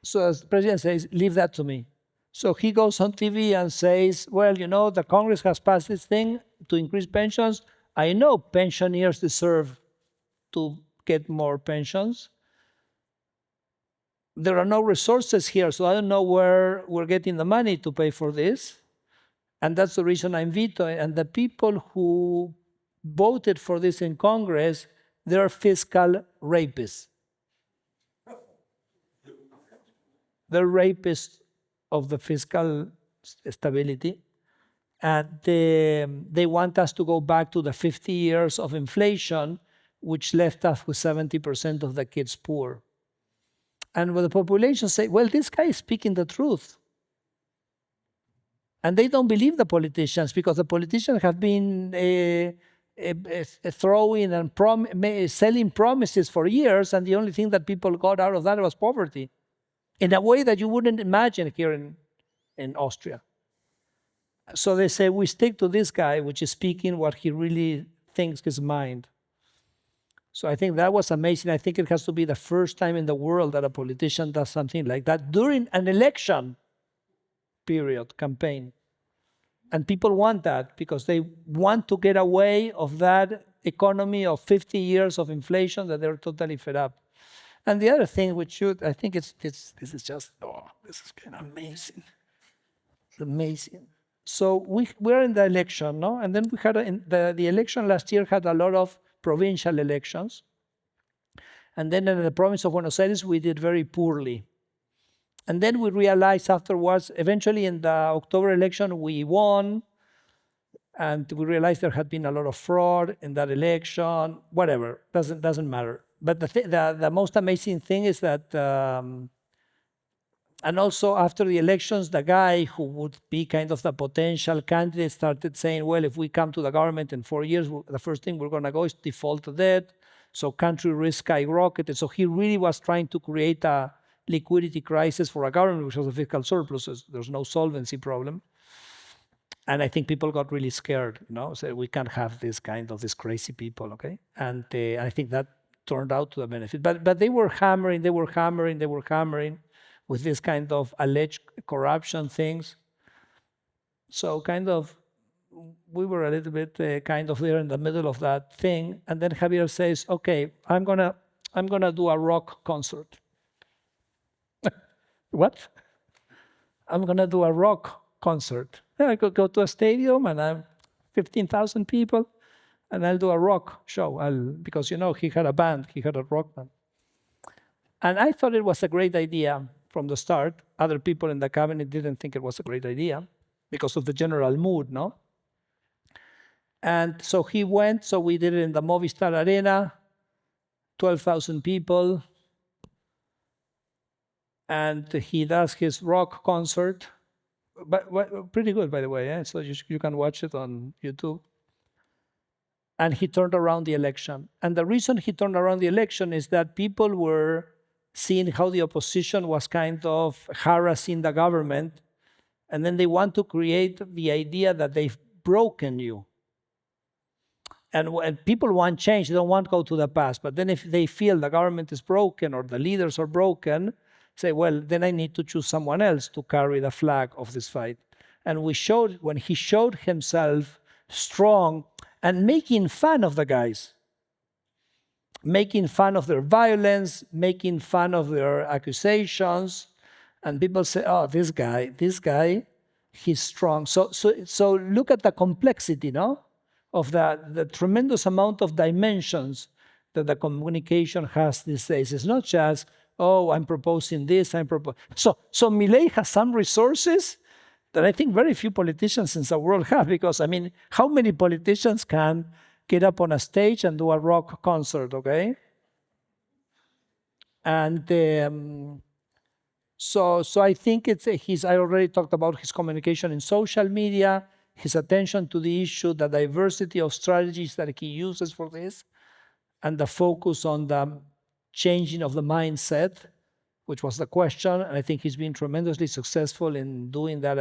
S2: So as the president says, leave that to me. So he goes on TV and says, well, you know, the Congress has passed this thing to increase pensions. I know pensioners deserve to get more pensions. There are no resources here, so I don't know where we're getting the money to pay for this. And that's the reason I'm vetoing. And the people who voted for this in Congress, they're fiscal rapists. They're rapists of the fiscal stability. And they want us to go back to the 50 years of inflation, which left us with 70% of the kids poor. And when the population say, well, this guy is speaking the truth. And they don't believe the politicians because the politicians have been throwing and selling promises for years, and the only thing that people got out of that was poverty, in a way that you wouldn't imagine here in Austria. So they say, we stick to this guy, which is speaking what he really thinks his mind. So I think that was amazing. I think it has to be the first time in the world that a politician does something like that during an election period campaign. And people want that because they want to get away of that economy of 50 years of inflation that they're totally fed up. And the other thing which I think this is just, this is kind of amazing. It's amazing. So we're in the election, no? And then we had the election last year had a lot of provincial elections. And then in the province of Buenos Aires, we did very poorly. And then we realized afterwards, eventually in the October election, we won. And we realized there had been a lot of fraud in that election, whatever, doesn't matter. But the most amazing thing is that, and also after the elections, the guy who would be kind of the potential candidate started saying, well, if we come to the government in 4 years, the first thing we're going to go is default debt. So country risk skyrocketed. So he really was trying to create a liquidity crisis for a government, which was a fiscal surplus. There's no solvency problem. And I think people got really scared, you know, so we can't have this kind of these crazy people, okay? And I think that turned out to the benefit. But they were hammering with this kind of alleged corruption things. So kind of, we were a little bit kind of there in the middle of that thing. And then Javier says, okay, I'm gonna do a rock concert. What? I'm gonna do a rock concert. I could go to a stadium and I'm 15,000 people and I'll do a rock show. Because, you know, he had a band, he had a rock band. And I thought it was a great idea from the start. Other people in the cabinet didn't think it was a great idea because of the general mood, no? And so he went, so we did it in the Movistar Arena, 12,000 people. And he does his rock concert, but pretty good, by the way, yeah? So you can watch it on YouTube. And he turned around the election. And the reason he turned around the election is that people were seeing how the opposition was kind of harassing the government. And then they want to create the idea that they've broken you. And when people want change, they don't want to go to the past. But then if they feel the government is broken or the leaders are broken, say, well, then I need to choose someone else to carry the flag of this fight. And when he showed himself strong and making fun of the guys, making fun of their violence, making fun of their accusations, and people say, oh, this guy, he's strong. So look at the complexity, no? Of the tremendous amount of dimensions that the communication has these days. It's not just, oh, I'm proposing this, So Milei has some resources that I think very few politicians in the world have, because, I mean, how many politicians can get up on a stage and do a rock concert, okay? And so I think I already talked about his communication in social media, his attention to the issue, the diversity of strategies that he uses for this, and the focus on the changing of the mindset which was the question. And I think he's been tremendously successful in doing that.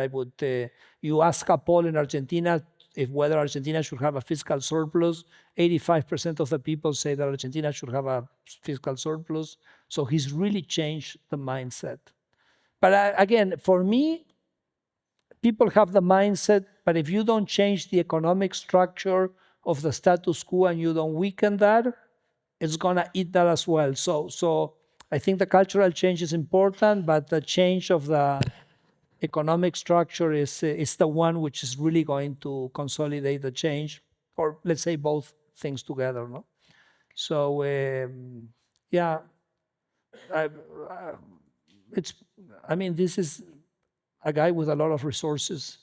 S2: You ask a poll in Argentina whether Argentina should have a fiscal surplus. 85% of the people say that Argentina should have a fiscal surplus. So he's really changed the mindset. But again, for me, people have the mindset, but if you don't change the economic structure of the status quo and you don't weaken that, it's gonna eat that as well. So I think the cultural change is important, but the change of the economic structure is the one which is really going to consolidate the change, or let's say both things together. No? So yeah, this is a guy with a lot of resources,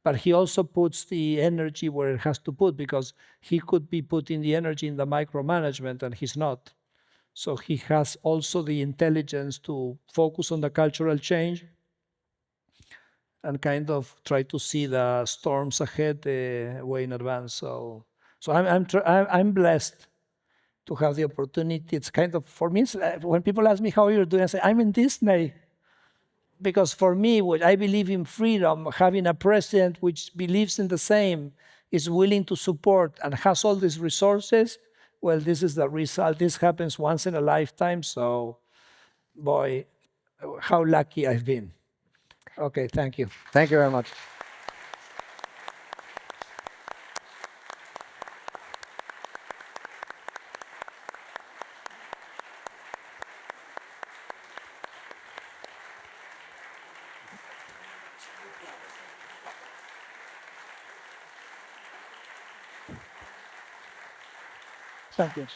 S2: but he also puts the energy where it has to put, because he could be putting the energy in the micromanagement and he's not. So he has also the intelligence to focus on the cultural change and kind of try to see the storms ahead way in advance. So I'm blessed to have the opportunity. It's kind of, for me, when people ask me how you're doing, I say, I'm in Disney. Because for me, I believe in freedom. Having a president which believes in the same, is willing to support, and has all these resources, well, this is the result. This happens once in a lifetime. So, boy, how lucky I've been. Okay, thank you.
S1: Thank you very much.
S2: Thank you.